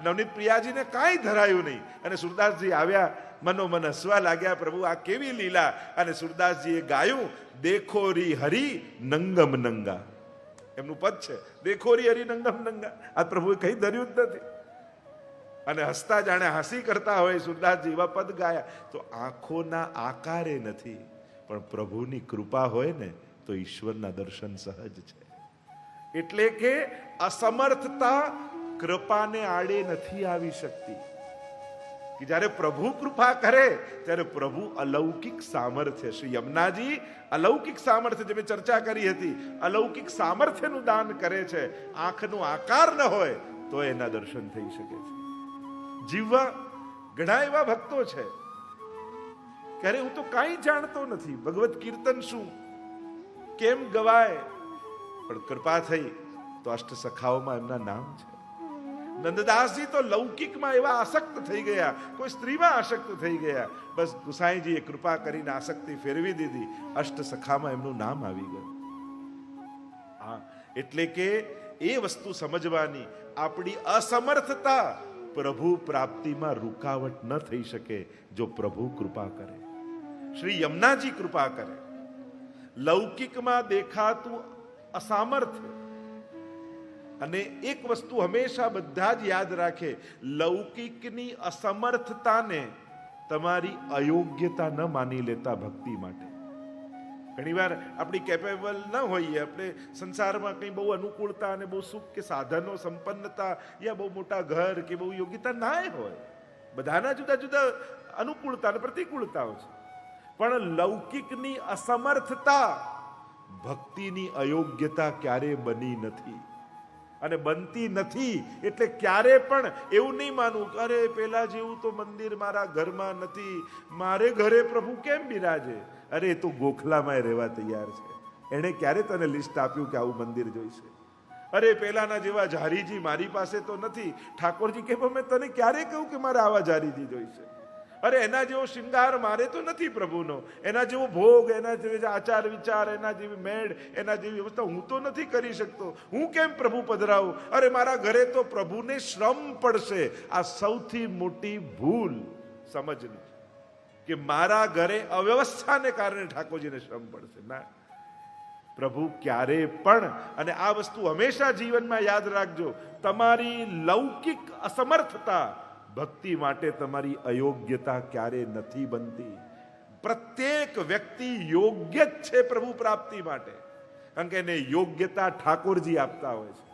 S1: નવનીત પ્રિયાજીને કાંઈ ધરાયું નહીં. અને સુરદાસજી આવ્યા, મનોમન હસવા લાગ્યા, પ્રભુ આ કેવી લીલા. અને સુરદાસજીએ ગાયું, દેખો રી હરી નંગમ નંગા. એમનું પદ છે, દેખો રી હરી નંગમ નંગા. આ પ્રભુએ કંઈ ધર્યું જ નથી. અને હસતા જાણે હાંસી કરતા હોય સુરદાસજી એવા પદ ગાયા. તો આંખોના આકારે નથી, પણ પ્રભુની કૃપા હોય ને તો ઈશ્વરના દર્શન સહજ છે. એટલે કે અસમર્થતા કૃપાને આડે નથી આવી શકતી. કે જ્યારે પ્રભુ કૃપા કરે ત્યારે પ્રભુ અલૌકિક સામર્થ્ય, શ્રી યમુનાજી અલૌકિક સામર્થ્ય, જે મેં ચર્ચા કરી હતી, અલૌકિક સામર્થ્યનું દાન કરે છે. આંખનો આકાર ન હોય તો એના દર્શન થઈ શકે છે. જીવવા ઘણા એવા ભક્તો છે કે અરે હું તો કાંઈ જાણતો નથી, ભગવત કીર્તન શું, કેમ ગવાય, પણ કૃપા થઈ તો અષ્ટ સખાઓમાં એમના નામ છે. નંદદાસજી તો લૌકિકમાં એવા આસક્ત થઈ ગયા, કોઈ સ્ત્રીમાં આસક્ત થઈ ગયા, બસ ગુસાઈજીએ કૃપા કરીને આસક્તિ ફેરવી દીધી, અષ્ટ સખામાં એમનું નામ આવી ગયું. હા, એટલે કે એ વસ્તુ સમજવાની, આપણી અસમર્થતા પ્રભુ પ્રાપ્તિમાં રૂકાવટ ન થઈ શકે જો પ્રભુ કૃપા કરે, શ્રી યમુનાજી કૃપા કરે. લૌકિકમાં દેખાતું અસામર્થ્ય, અને એક વસ્તુ હંમેશા બધા જ યાદ રાખે, લૌકિકની અસમર્થતાને તમારી અયોગ્યતા ન માની લેતા ભક્તિ માટે. ઘણીવાર આપણી કેપેબલ ન હોઈએ, આપણે સંસારમાં કંઈ બહુ અનુકૂળતા અને બહુ સુખ કે સાધનો સંપન્નતા યા બહુ મોટા ઘર કે બહુ યોગ્યતા ના હોય, બધાના જુદા જુદા અનુકૂળતા અને પ્રતિકૂળતાઓ છે. પણ લૌકિકની અસમર્થતા ભક્તિની અયોગ્યતા ક્યારે બની નથી અને બનતી નથી. એટલે ક્યારે પણ એવું નહીં માનવું કે અરે પેલા જેવું તો મંદિર મારા ઘરમાં નથી, મારે ઘરે પ્રભુ કેમ બિરાજે? અરે એ તો ગોખલામાં રહેવા તૈયાર છે. એણે ક્યારે તને લિસ્ટ આપ્યું કે આવું મંદિર જોઈશે? અરે પેલાના જેવા ઝારીજી મારી પાસે તો નથી. ઠાકોરજી કે મેં તને ક્યારે કહ્યું કે મારે આવા ઝારીજી જોઈશે? અરે એના જેવો શિંગાર મારે તો નથી પ્રભુનો, એના જેવો ભોગ, એના જેવો આચાર વિચાર, એના જેવી મેળ, એના જેવી વ્યવસ્થા હું તો નથી કરી શકતો, હું કેમ પ્રભુ પધરાવું? અરે મારા ઘરે તો પ્રભુને શ્રમ પડશે. આ સૌથી મોટી ભૂલ સમજની, કે મારા ઘરે અવ્યવસ્થાને કારણે ઠાકોરજીને શ્રમ પડશે. ના, પ્રભુ ક્યારે પણ, અને આ વસ્તુ હંમેશા જીવનમાં યાદ રાખજો, તમારી લૌકિક અસમર્થતા ભક્તિ માટે તમારી અયોગ્યતા ક્યારે નથી બનતી. પ્રત્યેક વ્યક્તિ યોગ્ય જ છે પ્રભુ પ્રાપ્તિ માટે, કારણ કે એને યોગ્યતા ઠાકોરજી આપતા હોય છે.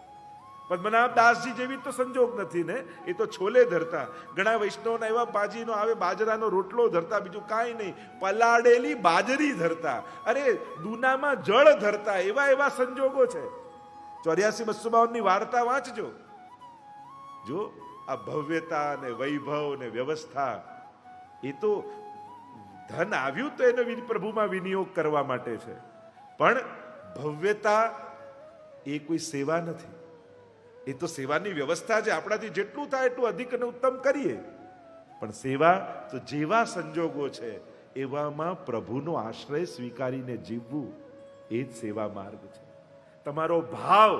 S1: પદ્મનાભ દાસજી જેવી તો સંજોગ નથી ને, એ તો છોલે ધરતા. ઘણા વૈષ્ણવના એવા બાજીનો આવે, બાજરાનો રોટલો ધરતા, બીજું કાંઈ નહીં, પલાળેલી બાજરી ધરતા, અરે દૂનામાં જળ ધરતા. એવા એવા સંજોગો છે. 84-252 ની વાર્તા વાંચજો. જો આ ભવ્યતા ને વૈભવ ને વ્યવસ્થા, એ તો ધન આવ્યું તો એને પ્રભુમાં વિનિયોગ કરવા માટે છે, પણ ભવ્યતા એ કોઈ સેવા નથી. એ તો સેવાની વ્યવસ્થા છે. આપણાથી જેટલું થાય એટલું અધિક અને ઉત્તમ કરીએ, પણ સેવા તો જેવા સંજોગો છે એવામાં પ્રભુનો આશ્રય સ્વીકારીને જીવવું, એ જ સેવા માર્ગ છે. તમારો ભાવ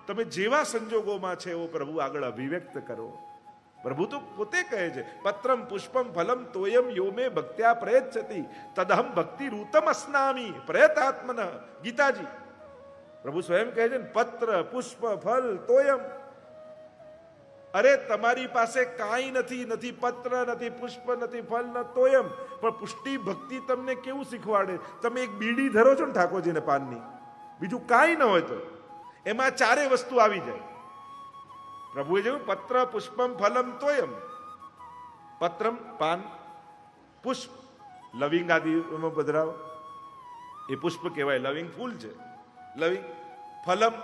S1: તમે જેવા સંજોગોમાં છે એવો પ્રભુ આગળ અભિવ્યક્ત કરો. પ્રભુ તો પોતે કહે છે, પત્રમ પુષ્પમ ફલમ તોયમ યો મે ભક્ત્યા પ્રયચ્છતિ તદહમ ભક્તિ રૂતમ અસ્નામી પ્રયતાત્મન. ગીતાજી પ્રભુ સ્વયં કહે છે ને, પત્ર પુષ્પ ફલ તોયમ. અરે તમારી પાસે કાંઈ નથી, નથી પત્ર, નથી પુષ્પ, નથી ફલ, ન તોયમ, પણ પુષ્ટિ ભક્તિ તમને કેવું શીખવાડે? તમે એક બીડી ધરો છો ને ઠાકોરજીને પાનની, બીજું કાંઈ ન હોય તો એમાં ચારે વસ્તુ આવી જાય. પ્રભુએ જેવું પત્ર પુષ્પમ ફલમ તોયમ, પત્રમ પાન, પુષ્પ લવિંગ આદિ પધરાવો, એ પુષ્પ કહેવાય, લવિંગ ફૂલ છે. લવિંગ ફલમ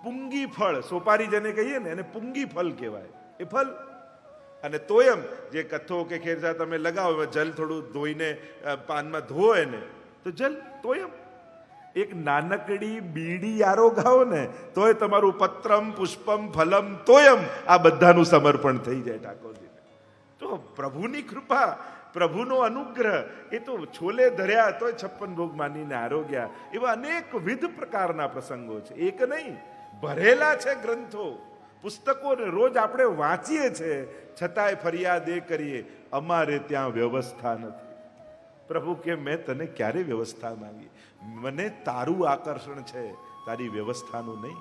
S1: પુંગી ફળ, સોપારી જેને કહીએ ને એને પુંગી ફલ કહેવાય, એ ફલ. અને તોયમ જે કથ્થો કે ખેરસા તમે લગાવો, જલ થોડું ધોઈને પાનમાં ધોવો એને, તો જલ તોયમ. એક નાનકડી બીડી આરોગાવો ને તોય તમારું પત્રમ પુષ્પમ ફલમ તોયમ આ બધાનું સમર્પણ થઈ જાય ઠાકોરજીને. તો પ્રભુની કૃપા, પ્રભુનો અનુગ્રહ, એ તો છોલે ધર્યા તોય 56 ભોગ માનીને આરોગ્યા. એવા અનેકવિધ પ્રકારના પ્રસંગો છે, એક નહીં, ભરેલા છે ગ્રંથો, પુસ્તકોને રોજ આપણે વાંચીએ છીએ, છતાંય ફરિયાદ એ કરીએ અમારે ત્યાં વ્યવસ્થા નથી. પ્રભુ કે મેં તને ક્યારે વ્યવસ્થા માંગી? મને તારું આકર્ષણ છે, તારી વ્યવસ્થાનું નહીં.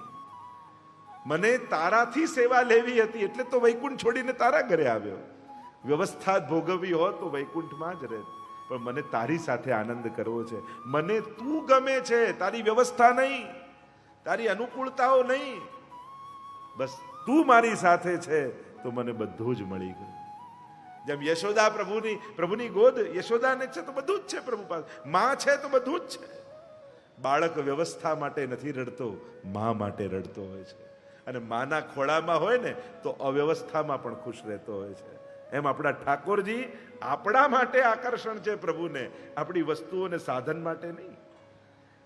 S1: મને તારાથી સેવા લેવી હતી એટલે તો વૈકુંઠ છોડીને તારા ઘરે આવ્યો. વ્યવસ્થા ભોગવવી હોત તો વૈકુંઠમાં જ રહે, પણ મને તારી સાથે આનંદ કરવો છે. મને તું ગમે છે, તારી વ્યવસ્થા નહીં, તારી અનુકૂળતાઓ નહીં. બસ તું મારી સાથે છે તો મને બધું જ મળી ગયું. જેમ યશોદા પ્રભુની ગોદ, યશોદાને છે તો બધું જ છે પ્રભુ પાસે, માં છે તો બધું જ છે. બાળક વ્યવસ્થા માટે નથી રડતો, માં માટે રડતો હોય છે. અને માના ખોળામાં હોય ને તો અવ્યવસ્થામાં પણ ખુશ રહેતો હોય છે. એમ આપણા ઠાકોરજી આપણા માટે આકર્ષણ છે પ્રભુને, આપણી વસ્તુઓને સાધન માટે નહીં.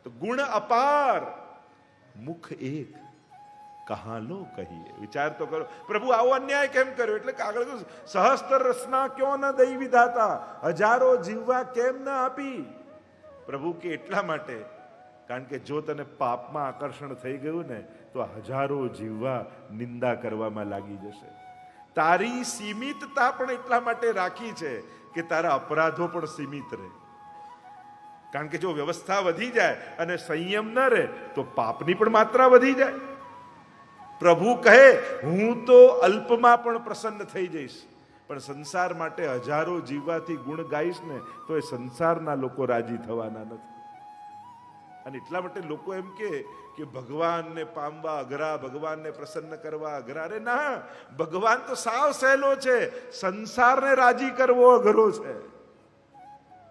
S1: તો ગુણ અપાર મુખ એક કહા લો કહીએ. વિચાર તો કરો, પ્રભુ આવો અન્યાય કેમ કર્યો? એટલે આગળ સહસ્ત્ર રસના ક્યો ન દઈ વિધાતા, હજારો જીવવા કેમ ન આપી? પ્રભુ કે એટલા માટે, કારણ કે જો તને પાપમાં આકર્ષણ થઈ ગયું ને તો હજારો જીવવા નિંદા કરવામાં લાગી જશે. તારી સીમિતતા પણ એટલા માટે રાખી છે કે તારા અપરાધો પણ સીમિત રહે. કારણ કે જો વ્યવસ્થા વધી જાય અને સંયમ ન રહે તો પાપની પણ માત્રા વધી જાય. પ્રભુ કહે હું તો અલ્પમાં પણ પ્રસન્ન થઈ જઈશ, પણ સંસાર માટે હજારો જીવવાથી ગુણ ગાઈશ ને તો એ સંસારના લોકો રાજી થવાના નથી. અને એટલા માટે લોકો એમ કે ભગવાનને પામવા અઘરા, ભગવાનને પ્રસન્ન કરવા અઘરા. અરે ના, ભગવાન તો સાવ સહેલો છે, સંસારને રાજી કરવો અઘરો છે.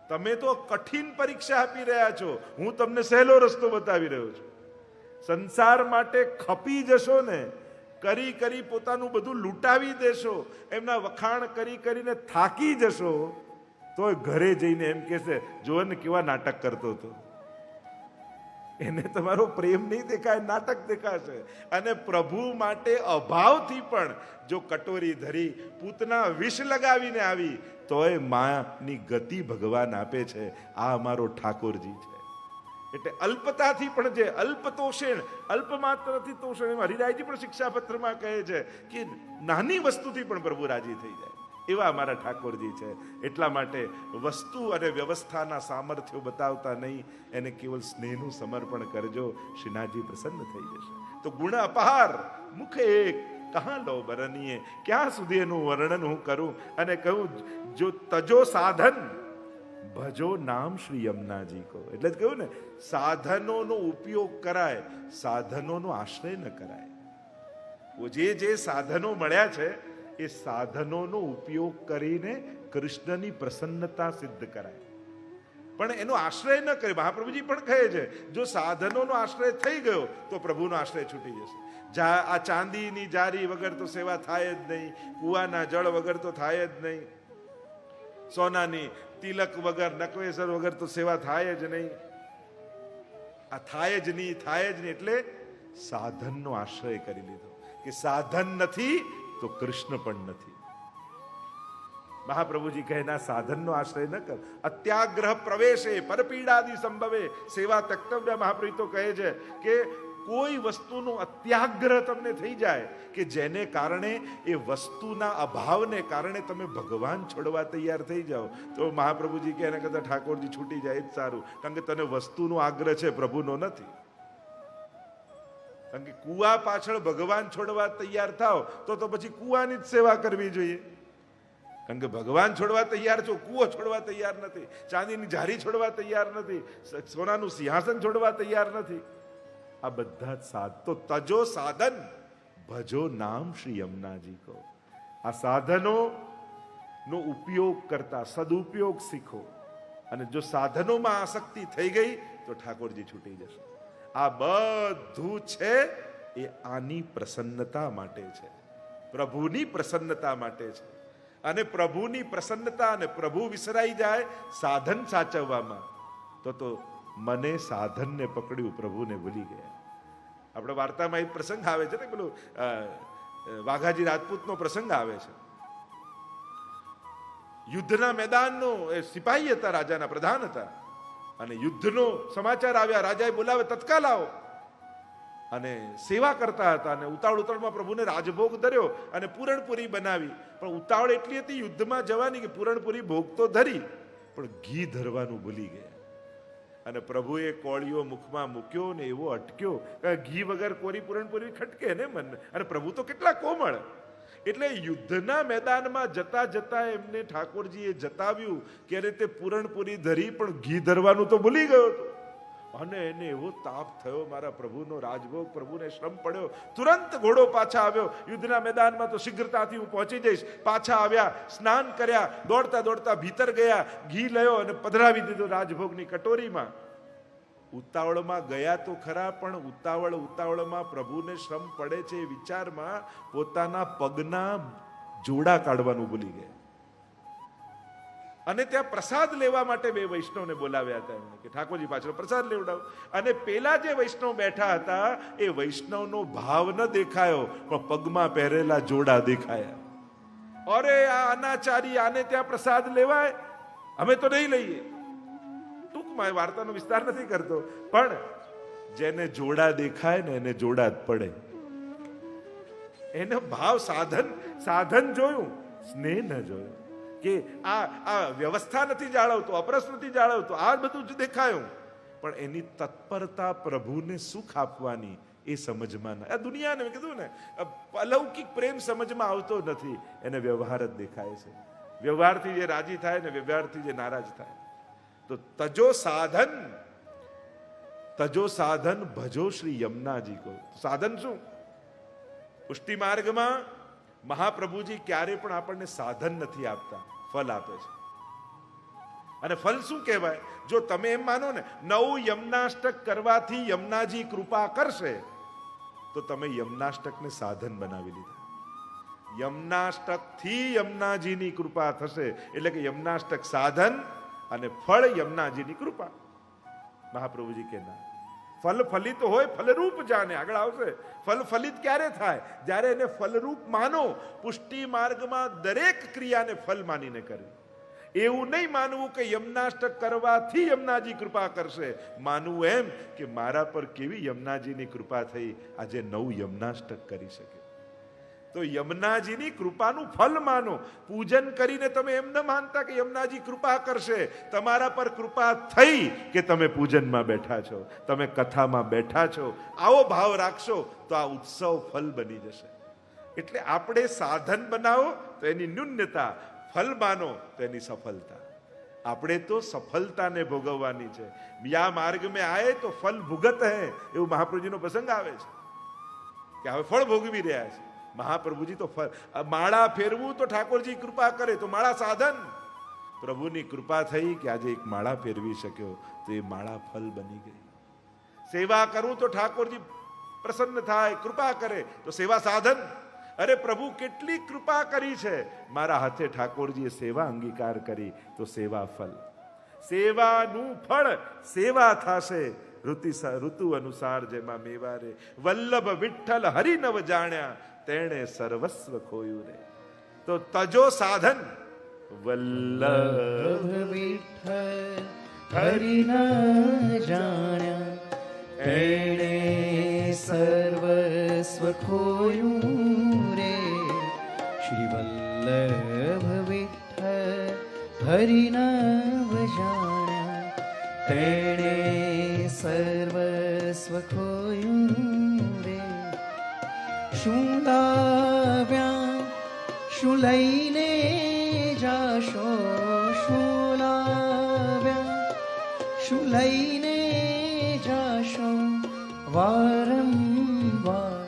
S1: તમે તો કઠિન પરીક્ષા આપી રહ્યા છો, હું તમને સહેલો રસ્તો બતાવી રહ્યો છું. સંસાર માટે ખપી જશો ને, કરી પોતાનું બધું લૂંટાવી દેશો, એમના વખાણ કરીને થાકી જશો, તો ઘરે જઈને એમ કહેશે જો ને કેવા નાટક કરતો હતો. એને તમારો પ્રેમ નહીં દેખાય, નાટક દેખાશે. અને પ્રભુ માટે અભાવથી પણ જો કટોરી ધરી પૂતના વિષ લગાવીને આવી તોય માની ગતિ ભગવાન આપે છે. આ અમારો ઠાકોરજી છે. એટલે અલ્પતાથી પણ જે અલ્પતોષણ, અલ્પ માત્રથી તોષણ, એમ હરિરાયજી પણ શિક્ષાપત્રમાં કહે છે કે નાની વસ્તુથી પણ પ્રભુ રાજી થઈ જાય, એવા અમારા ઠાકોરજી છે. એટલા માટે વસ્તુ અને વ્યવસ્થાના સામર્થ્યો બતાવતા નહીં, એને કેવલ સ્નેહનું સમર્પણ કરજો, શ્રીનાથજી પ્રસન્ન થઈ જશે. તો ગુણ અપાર મુખ એક કહા લો બરનીએ. ક્યાં સુધી એનું વર્ણન હું કરું? અને કહું જો તજો સાધન ભજો નામ શ્રી યમુનાજી કો. એટલે જ કહ્યું ને, સાધનોનો ઉપયોગ કરાય, સાધનોનો આશ્રય ન કરાય. જે સાધનો મળ્યા છે એ સાધનોનો ઉપયોગ કરીને કૃષ્ણની પ્રસન્નતા સિદ્ધ કરાય, પણ એનો આશ્રય ન કરે. મહાપ્રભુજી પણ કહે છે જો સાધનોનો આશ્રય થઈ ગયો તો પ્રભુનો આશ્રય છૂટી જશે. આ ચાંદીની જારી વગર તો સેવા થાય જ નહીં, કુવાના જળ વગર તો થાય જ નહીં, સોનાની તિલક વગર, નકવેસર વગર તો સેવા થાય જ નહીં. આ થાય જ નહીં. એટલે સાધનનો આશ્રય કરી લીધો કે સાધન નથી તો કૃષ્ણ પણ નથી. મહાપ્રભુજી કહે ના, સાધનનો આશ્રય ન કર. અત્યાગ્રહ પ્રવેશે પરપીડાદિ સંભવે સેવા તક્તવ્ય. મહાપ્રભુ તો કહે છે કે કોઈ વસ્તુનો અત્યાગ્રહ તમને થઈ જાય કે જેને કારણે એ વસ્તુના અભાવને કારણે તમે ભગવાન છોડવા તૈયાર થઈ જાઓ, તો મહાપ્રભુજી કે એના કરતા ઠાકોરજી છૂટી જાય જ સારું. કારણ કે તને વસ્તુનો આગ્રહ છે, પ્રભુનો નથી. કારણ કે કુવા પાછળ ભગવાન છોડવા તૈયાર થાવ તો પછી કુવાની જ સેવા કરવી જોઈએ. કારણ કે ભગવાન છોડવા તૈયાર છો, કુવો છોડવા તૈયાર નથી, ચાંદીની જારી છોડવા તૈયાર નથી, સોનાનું સિંહાસન છોડવા તૈયાર નથી. આ બધા જ તો તજો સાધન ભજો નામ શ્રી યમુનાજી કો. આ સાધનો નો ઉપયોગ કરતા સદુપયોગ શીખો. અને જો સાધનોમાં આસક્તિ થઈ ગઈ તો ઠાકોરજી છૂટી જશે. આ બધું છે એ આની પ્રસન્નતા માટે છે, પ્રભુની પ્રસન્નતા માટે છે. અને પ્રભુની પ્રસન્નતા અને પ્રભુ વિસરાઈ જાય સાધન સાચવવામાં, તો મને સાધનને પકડ્યું, પ્રભુને ભૂલી ગયા. આપણે વાર્તામાં એક પ્રસંગ આવે છે ને, પેલું વાઘાજી રાજપૂતનો પ્રસંગ આવે છે. યુદ્ધના મેદાનનો એ સિપાહી હતા, રાજાના પ્રધાન હતા, અને યુદ્ધનો સમાચાર આવ્યા. રાજાએ બોલાવે, તત્કાલ આવો. અને સેવા કરતા હતા અને ઉતાવળમાં પ્રભુને રાજભોગ ધર્યો અને પૂરણપુરી બનાવી. પણ ઉતાવળ એટલી હતી યુદ્ધમાં જવાની કે પૂરણપુરી ભોગ તો ધરી, પણ ઘી ધરવાનું ભૂલી ગયા. અને પ્રભુએ કોળીઓ મુખમાં મૂક્યો ને એવો અટક્યો, ઘી વગર કોરી પૂરણપુરી ખટકે ને મન. અને પ્રભુ તો કેટલા કોમળ. એટલે યુદ્ધના મેદાનમાં જતા જતા એમને ઠાકોરજીએ જતાવ્યું કે અરે તે પૂરણપુરી ધરી પણ ઘી ધરવાનું તો ભૂલી ગયો હતો. અને એને એવો તાપ થયો, મારા પ્રભુનો રાજભોગ, પ્રભુને શ્રમ પડ્યો. તુરંત ઘોડો પાછા આવ્યો. યુદ્ધના મેદાનમાં તો શીઘ્રતાથી હું પહોંચી જઈશ. પાછા આવ્યા, સ્નાન કર્યા, દોડતા દોડતા ભીતર ગયા, ઘી લયો અને પધરાવી દીધો રાજભોગની કટોરીમાં. ઉતાવળમાં ગયા તો ખરા, પણ ઉતાવળમાં પ્રભુને શ્રમ પડે છે એ વિચારમાં પોતાના પગના જોડા કાઢવાનું ભૂલી ગયા. અને ત્યાં પ્રસાદ લેવા માટે બે વૈષ્ણવને બોલાવ્યા હતા એમને, કે ઠાકોરજી પાછળ પ્રસાદ લેવડાવો. અને પેલા જે વૈષ્ણવ બેઠા હતા એ વૈષ્ણવનો ભાવ ન દેખાયો, પણ પગમાં પહેરેલા જોડા દેખાયા. અરે આ અનાચારી, આને ત્યાં પ્રસાદ લેવાય, અમે તો નહીં લઈએ. ટૂંકમાં વાર્તાનો વિસ્તાર નથી કરતો, પણ જેને જોડા દેખાય ને એને જોડા જ પડે. એનો ભાવ સાધન જોયું, સ્નેહ ન જોયું. કે આ વ્યવસ્થા નથી જાળવતો, અપરસ નથી જાળવતો, આ બધું જ દેખાયું, પણ એની તત્પરતા પ્રભુને સુખ આપવાની એ સમજમાં ના. આ દુનિયાને મેં કીધું ને, અલૌકિક પ્રેમ સમજમાં આવતો નથી, એને વ્યવહાર જ દેખાય છે. વ્યવહારથી જે રાજી થાય ને વ્યવહારથી જે નારાજ થાય. તો તજો સાધન ભજો શ્રી યમુનાજી કો. સાધન શું? પુષ્ટિ માર્ગમાં મહાપ્રભુજી ક્યારે પણ આપણને સાધન નથી આપતા, ફલ આપે છે. અને ફલ શું કહેવાય? જો તમે એમ માનો ને 9 યમનાષ્ટક કરવાથી યમુનાજી કૃપા કરશે, તો તમે યમનાષ્ટકને સાધન બનાવી લીધા. યમનાષ્ટકથી યમુનાજીની કૃપા થશે, એટલે કે યમનાષ્ટક સાધન અને ફળ યમુનાજીની કૃપા. મહાપ્રભુજી કે ના, ફલ ફલિત હોય, ફલરૂપ જાને. આગળ આવશે. ફલ ફલિત ક્યારે થાય? જ્યારે એને ફલરૂપ માનો. પુષ્ટિ માર્ગમાં દરેક ક્રિયાને ફલ માનીને કરવી. એવું નહીં માનવું કે યમુનાષ્ટક કરવાથી યમુનાજી કૃપા કરશે. માનવું એમ કે મારા પર કેવી યમુનાજીની કૃપા થઈ, આજે 9 યમુનાષ્ટક કરી શકે. તો યમુનાજીની કૃપાનું ફલ માનો. પૂજન કરીને તમે એમ ન માનતા કે યમુનાજી કૃપા કરશે. તમારા પર કૃપા થઈ કે તમે પૂજનમાં બેઠા છો, તમે કથામાં બેઠા છો. આવો ભાવ રાખશો તો આ ઉત્સવ ફલ બની જશે. એટલે આપણે સાધન બનાવો તો એની ન્યૂનતા, ફલ માનો તો એની સફળતા. આપણે તો સફળતાને ભોગવવાની છે. યા માર્ગ મેં આયે તો ફલ ભુગત હૈ, એવું મહાપ્રભુજીનો પ્રસંગ આવે છે કે હવે ફળ ભોગવી રહ્યા છે. મહાપ્રભુજી તો માળા ફેરવું તો ઠાકોરજી કૃપા કરે, તો માળા સાધન. પ્રભુની કૃપા થઈ કે આજે એક માળા ફેરવી શક્યો, તો એ માળા ફલ બની ગઈ. સેવા કરું તો ઠાકોરજી પ્રસન્ન થાય, કૃપા કરે, તો સેવા સાધન. અરે પ્રભુ કેટલી કૃપા કરી છે, મારા હાથે ઠાકોરજીએ સેવા અંગીકાર કરી, તો સેવા ફલ. સેવાનું ફળ સેવા થશે. ઋતુ અનુસાર જેમાં મેવા રે. વલ્લભ વિઠ્ઠલ હરિનવ જાણ્યા, તેણે સર્વસ્વ ખોયું રે. તો તજો સાધન. વલ્લભ
S2: વિઠ્ઠલ હરિના જાણ્યા, તેણે સર્વસ્વ ખોયું રે. શ્રી વલ્લભ વિઠ્ઠલ હરિના જાણ્યા, તેણે સર્વસ્વ ખોયું રે. શું લાવ્યા, શું લઈને જાશો? શું લાવ્યા, શું લઈને જાશો? વારંવાર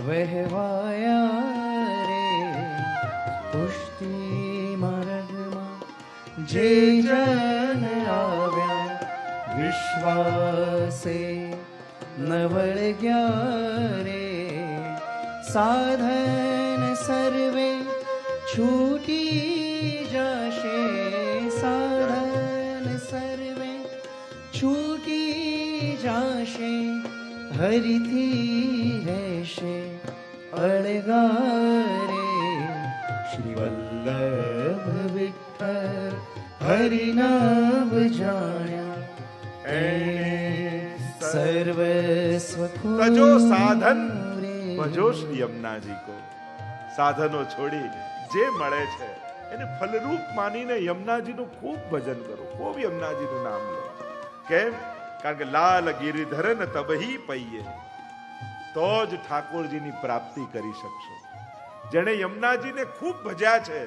S2: વહેવાયા રે. પુષ્ટિ માર્ગમાં જે જન આવ્યા, વિશ્વાસે નવળ ગયા રે. સાધન સર્વે છૂટી જશે સાધન સર્વે, છૂટી જશે હરિથી રહેશે અળગારે. શ્રી વલ્લભ વિઠ્ઠલ હરિનામ જાણ્યા એણે સર્વસ્વ
S1: તજો સાધન
S2: રે.
S1: ભજો શ્રી યમુનાજી કો. સાધનો છોડી જે મળે છે એને ફલરૂપ માનીને યમુનાજીનું ખૂબ ભજન કરો, ખૂબ યમુનાજીનું નામ લો. કેમ? કારણ કે લાલ ગિરિધરન તબહી પૈયે, તો જ ઠાકોરજીની પ્રાપ્તિ કરી શકશો. જેણે યમુનાજીને ખૂબ ભજ્યા છે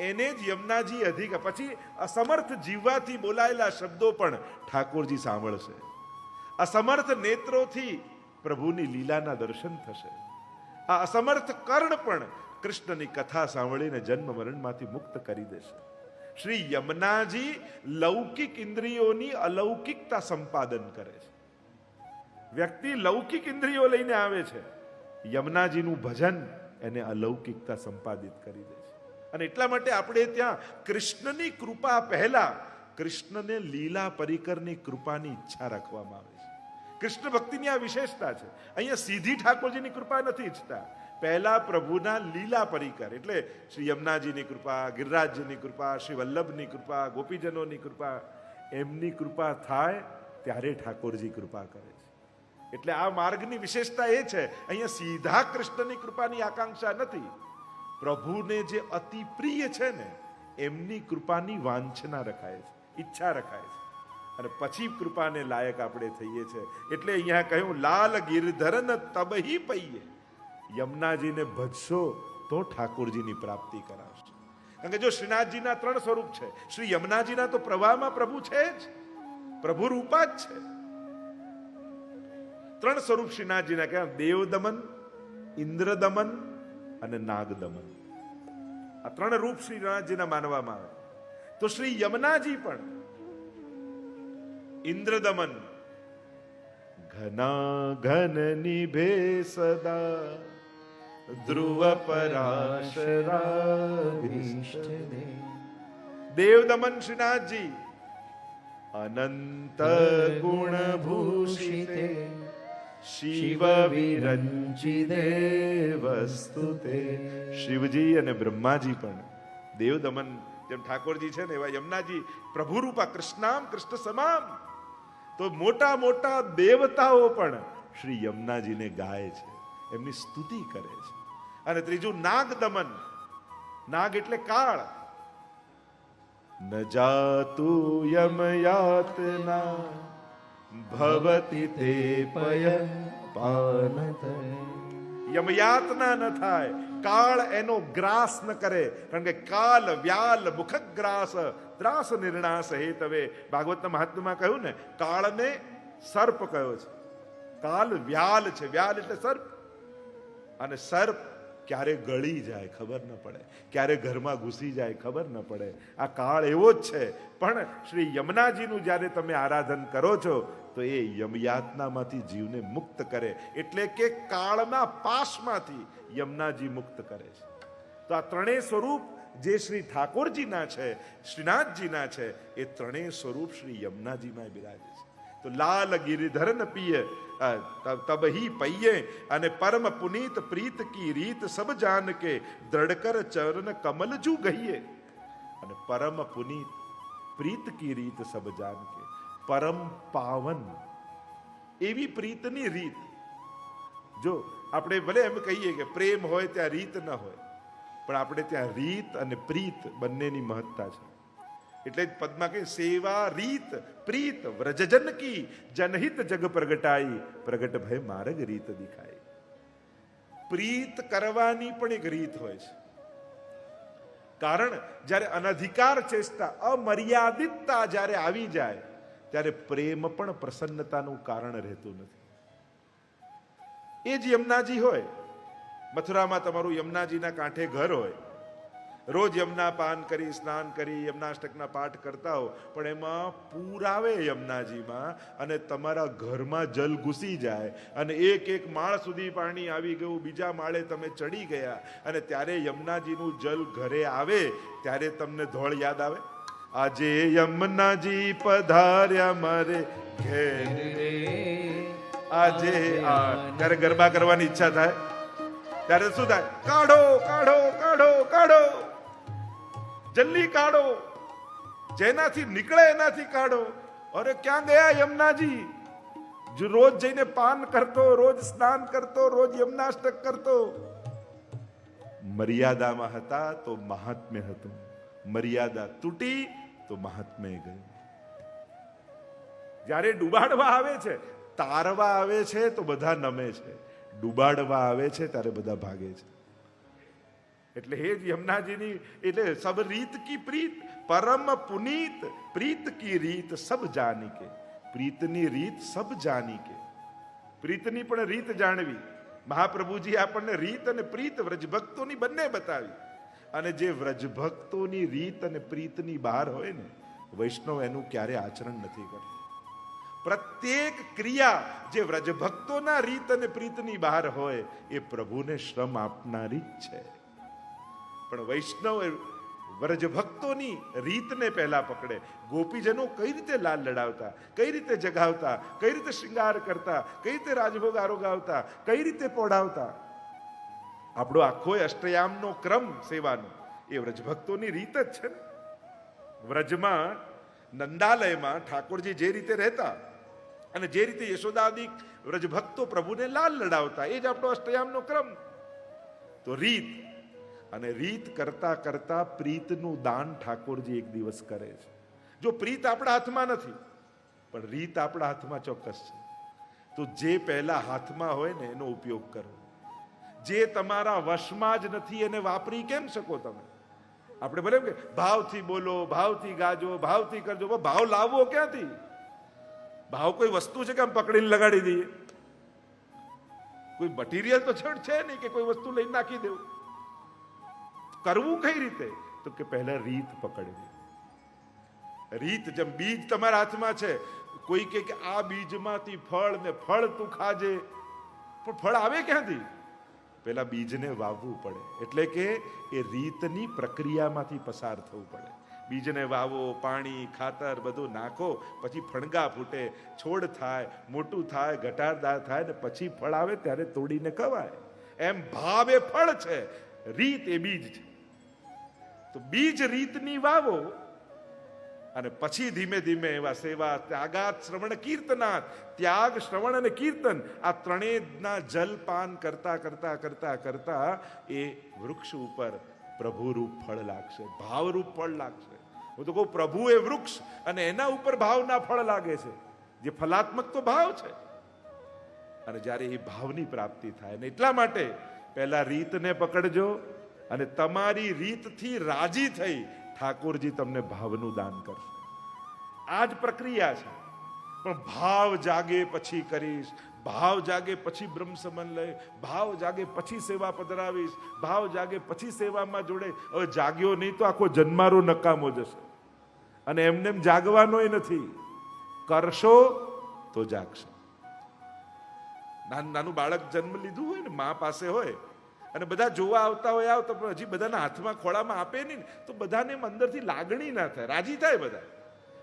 S1: એને જ યમુનાજી અધિક. પછી અસમર્થ જીવવાથી બોલાયેલા શબ્દો પણ ઠાકોરજી સાંભળશે. અસમર્થ નેત્રોથી પ્રભુની લીલાના દર્શન થશે. આ અસમર્થ કર્ણ પણ કૃષ્ણની કથા સાંભળીને જન્મ મરણમાંથી મુક્ત કરી દેશે. શ્રી યમુનાજી લૌકિક ઇન્દ્રિયોની અલૌકિકતા સંપાદન કરે છે. વ્યક્તિ લૌકિક ઇન્દ્રિયો લઈને આવે છે, યમુનાજીનું ભજન એને અલૌકિકતા સંપાદિત કરી દે છે. અને એટલા માટે આપણે ત્યાં કૃષ્ણની કૃપા પહેલા કૃષ્ણને લીલા પરિકરની કૃપાની ઈચ્છા રાખવામાં આવે છે. કૃષ્ણ ભક્તિની આ વિશેષતા છે. અહીંયા સીધી ઠાકોરજીની કૃપા નથી ઈચ્છતા, પહેલા પ્રભુના લીલા પરિકર એટલે શ્રી યમુનાજીની કૃપા, ગિરિરાજજીની કૃપા, શ્રી વલ્લભની કૃપા, ગોપીજનોની કૃપા, એમની કૃપા થાય ત્યારે ઠાકોરજી કૃપા કરે છે. એટલે આ માર્ગની વિશેષતા એ છે, અહીંયા સીધા કૃષ્ણની કૃપાની આકાંક્ષા નથી. પ્રભુને જે અતિ પ્રિય છે ને એમની કૃપાની વાંછના રખાય છે, ઈચ્છા રખાય છે, અને પછી કૃપાને લાયક આપણે થઈએ છીએ. એટલે અહીંયા કહ્યું લાલ ગિરધરન તબહી પૈયે. યમુનાજીને ભજશો તો ઠાકોરજીની પ્રાપ્તિ કરાવશો. કારણ કે જો શ્રીનાથજીના 3 સ્વરૂપ છે, શ્રી યમુનાજીના તો પ્રવાહમાં પ્રભુ છે જ, પ્રભુ રૂપા જ છે. 3 સ્વરૂપ શ્રીનાથજીના કહેવાય, દેવદમન, ઇન્દ્રદમન અને નાગદમન. આ 3 રૂપ શ્રીનાથજીના માનવામાં આવે. તો શ્રી યમુનાજી પણ ઇન્દ્રદમન, ઘના ઘન નિભે સદા ધ્રુવ પરાશરાભીષ્ટદે. દેવદમન શ્રીનાથજી અનંત ગુણ ભૂષિતે શિવ વિરંચિતે વસ્તુતે. શિવજી અને બ્રહ્માજી પણ દેવદમન જેમ ઠાકોરજી છે ને એવા યમુનાજી પ્રભુ રૂપા કૃષ્ણામ કૃષ્ણ સમામ. તો મોટા મોટા દેવતાઓ પણ શ્રી યમુનાજીને ગાય છે, એમની સ્તુતિ કરે છે. અને ત્રીજું નાગદમન. નાગ એટલે કાળ. ન જાતુ યમ યાતના ભવતિ તે પય પાનત. યમયાતના ન થાય, કાળ એનો ગ્રાસ ન કરે. કારણ કે કાલ વ્યાલ મુખગ્રાસ ત્રાસ નિર્ણાસ હેતવે. ભાગવતના મહાત્મ્યમાં કહ્યું ને, કાળને સર્પ કહ્યો છે. કાલ વ્યાલ છે, વ્યાલ એટલે સર્પ. અને સર્પ ક્યારે ગળી જાય ખબર ન પડે, ક્યારે ઘરમાં ઘૂસી જાય ખબર ન પડે. આ કાળ એવો જ છે. પણ શ્રી યમુનાજીનું જ્યારે તમે આરાધન કરો છો તો એ યમયાતનામાંથી જીવને મુક્ત કરે. એટલે કે કાળના પાશમાંથી યમુનાજી મુક્ત કરે છે. તો આ 3 સ્વરૂપ જે શ્રી ઠાકોરજીના છે, શ્રીનાથજીના છે, એ 3 સ્વરૂપ શ્રી યમુનાજીમાં બિરાજે છે. તો લાલ ગિરિધરન પિય તબહી પૈયે અને પરમ પુનીત પ્રીત કી રીત સબ જાન કે દ્રઢકર ચરણ કમલ જુ ગહીએ. અને પરમ પુનીત પ્રીત કી રીત સબ જાન કે, પરમ પાવન એવી પ્રીતની રીત. જો આપણે ભલે એમ કહીએ કે પ્રેમ હોય ત્યાં રીત ન હોય, પણ આપણે ત્યાં રીત અને પ્રીત બંનેની મહત્તા છે. એટલે જ પદ્મા કહે સેવા રીત પ્રીત વ્રજજન કી જનહિત જગ પ્રગટાઈ પ્રગટ ભય માર્ગ રીત દિખાય. પ્રીત કરવાની પણ એક રીત હોય છે. કારણ જ્યારે અનધિકાર ચેષ્ટા અમર્યાદિતતા જ્યારે આવી જાય ત્યારે પ્રેમ પણ પ્રસન્નતાનું કારણ રહેતું નથી. એ જ યમુનાજી હોય, મથુરામાં તમારું યમુનાજીના કાંઠે ઘર હોય રોજ યમુના પાન કરી, સ્નાન કરી, યમુનાષ્ટકના પાઠ કરતા હો, પણ એમાં પૂર આવે યમુનાજીમાં અને તમારા ઘરમાં જલ ઘૂસી જાય અને એક માળ સુધી પાણી આવી ગયું, બીજા માળે તમે ચડી ગયા અને ત્યારે યમુનાજીનું જલ ઘરે આવે ત્યારે તમને ધોળ યાદ આવે? આજે યમુનાજી પધાર્યા મારે ઘેર રે, આજે ત્યારે ગરબા કરવાની ઈચ્છા થાય. ત્યારે શું થાય? કાઢો કાઢો કાઢો કાઢો, જલ્દી કાઢો, જેનાથી નીકળે એનાથી કાઢો. અરે ક્યાં ગયા યમુનાજી? જો રોજ જઈને પાન કરતો, રોજ સ્નાન કરતો, રોજ યમુનાષ્ટક કરતો. મર્યાદામાં હતા તો મહાત્મ્ય હતું, મર્યાદા તૂટી તો મહાત્મ્ય ગયું. જ્યારે ડુબાડવા આવે છે, તારવા આવે છે તો બધા નમે છે, ડુબાડવા આવે છે ત્યારે બધા ભાગે છે. એટલે એ જ યમુનાજીની, એટલે સબ રીત કી પ્રીત, પરમ પુનીત, પ્રીત કી રીત સબ જાની કે. પ્રીતની રીત સબ જાની કે. પ્રીતની પણ રીત જાણવી. મહાપ્રભુજી આપણને રીત અને પ્રીત વ્રજભક્તોની બંને બતાવી. અને જે વ્રજભક્તોની રીત અને પ્રીતની બહાર હોય ને, વૈષ્ણવ એનું ક્યારે આચરણ નથી કરતો. પ્રત્યેક ક્રિયા જે વ્રજભક્તોના રીત અને પ્રીતની બહાર હોય એ પ્રભુને શ્રમ આપનારી જ છે. પણ વૈષ્ણવ વ્રજભક્તોની રીતને પહેલા પકડે. ગોપીજનો કઈ રીતે લાલ લડાવતા, કઈ રીતે જગાવતા, કઈ રીતે શૃંગાર કરતા, કઈ રીતે રાજભોગ આરોગાવતા, કઈ રીતે પોઢાવતા, આપણો આખો અષ્ટયામનો ક્રમ સેવાનો એ વ્રજભક્તોની રીત જ છે. વ્રજમાં નંદાલયમાં ઠાકોરજી જે રીતે રહેતા અને જે રીતે યશોદાદિક વ્રજભક્તો પ્રભુને લાલ લડાવતા, એ જ આપણો અષ્ટયામનો ક્રમ. તો રીત, અને રીત કરતા કરતા પ્રીતનું દાન ઠાકોરજી એક દિવસ કરે છે. જો પ્રીત આપણા હાથમાં નથી પણ રીત આપણા હાથમાં ચોક્કસ છે, તો જે પહેલા હાથમાં હોય ને એનો ઉપયોગ કરો. જે તમારા વશમાં જ નથી એને વાપરી કેમ શકો તમે? આપણે ભલે કે ભાવથી બોલો, ભાવથી ગાજો, ભાવથી કરજો, ભાવ લાવવો ક્યાંથી? ભાવ કોઈ વસ્તુ છે કે આમ પકડીને લગાડી દઈએ? કોઈ મટીરિયલ તો છે નહીં કે કોઈ વસ્તુ લઈને નાખી દેવું. કરવું કઈ રીતે? તો કે પહેલા રીત પકડવી. રીત, જેમ બીજ તમારા હાથમાં છે, કોઈ કે આ બીજમાંથી ફળ ને ફળ તું ખાજે, પણ ફળ આવે ક્યાંથી? પેલા બીજને વાવવું પડે. એટલે કે એ રીતની પ્રક્રિયામાંથી પસાર થવું પડે. બીજને વાવો, પાણી, ખાતર બધું નાખો, પછી ફણગા ફૂટે, છોડ થાય, મોટું થાય, ઘટારદાર થાય ને પછી ફળ આવે ત્યારે તોડીને ખવાય. એમ ભાવ એ ફળ છે, રીત એ બીજ છે. તો બીજ રીતની વાવો અને પછી ધીમે ધીમે એવા સેવા, ત્યાગાત, શ્રવણ, કીર્તનાત, ત્યાગ, શ્રવણ અને કીર્તન, આ ત્રણેયના જલપાન કરતા કરતા કરતા કરતા એ વૃક્ષ ઉપર પ્રભુરૂપ ફળ લાગશે, ભાવરૂપ ફળ લાગશે. હું તો કહું પ્રભુ એ વૃક્ષ અને એના ઉપર ભાવના ફળ લાગે છે, જે ફલાત્મક તો ભાવ છે. અને જ્યારે એ ભાવની પ્રાપ્તિ થાય ને, એટલા માટે પહેલા રીતને પકડજો અને તમારી રીતથી રાજી થઈ ઠાકોરજી તમને ભાવનું દાન કરશે. આ જ પ્રક્રિયા છે. પણ ભાવ જાગે પછી કરીશ, ભાવ જાગે પછી બ્રહ્મ સમન લઈ, ભાવ જાગે પછી સેવા પધરાવીશ, ભાવ જાગે પછી સેવામાં જોડે. હવે જાગ્યો નહીં તો આખો જન્મારો નકામો જશે. અને એમને એમ જાગવાનોય નથી, કરશો તો જાગશે. નાનું બાળક જન્મ લીધું હોય ને, મા પાસે હોય અને બધા જોવા આવતા હોય, આવતા પણ હજી બધાના હાથમાં ખોળામાં આપે નહીં તો બધાને અંદરથી લાગણી ના થાય, રાજી થાય બધા.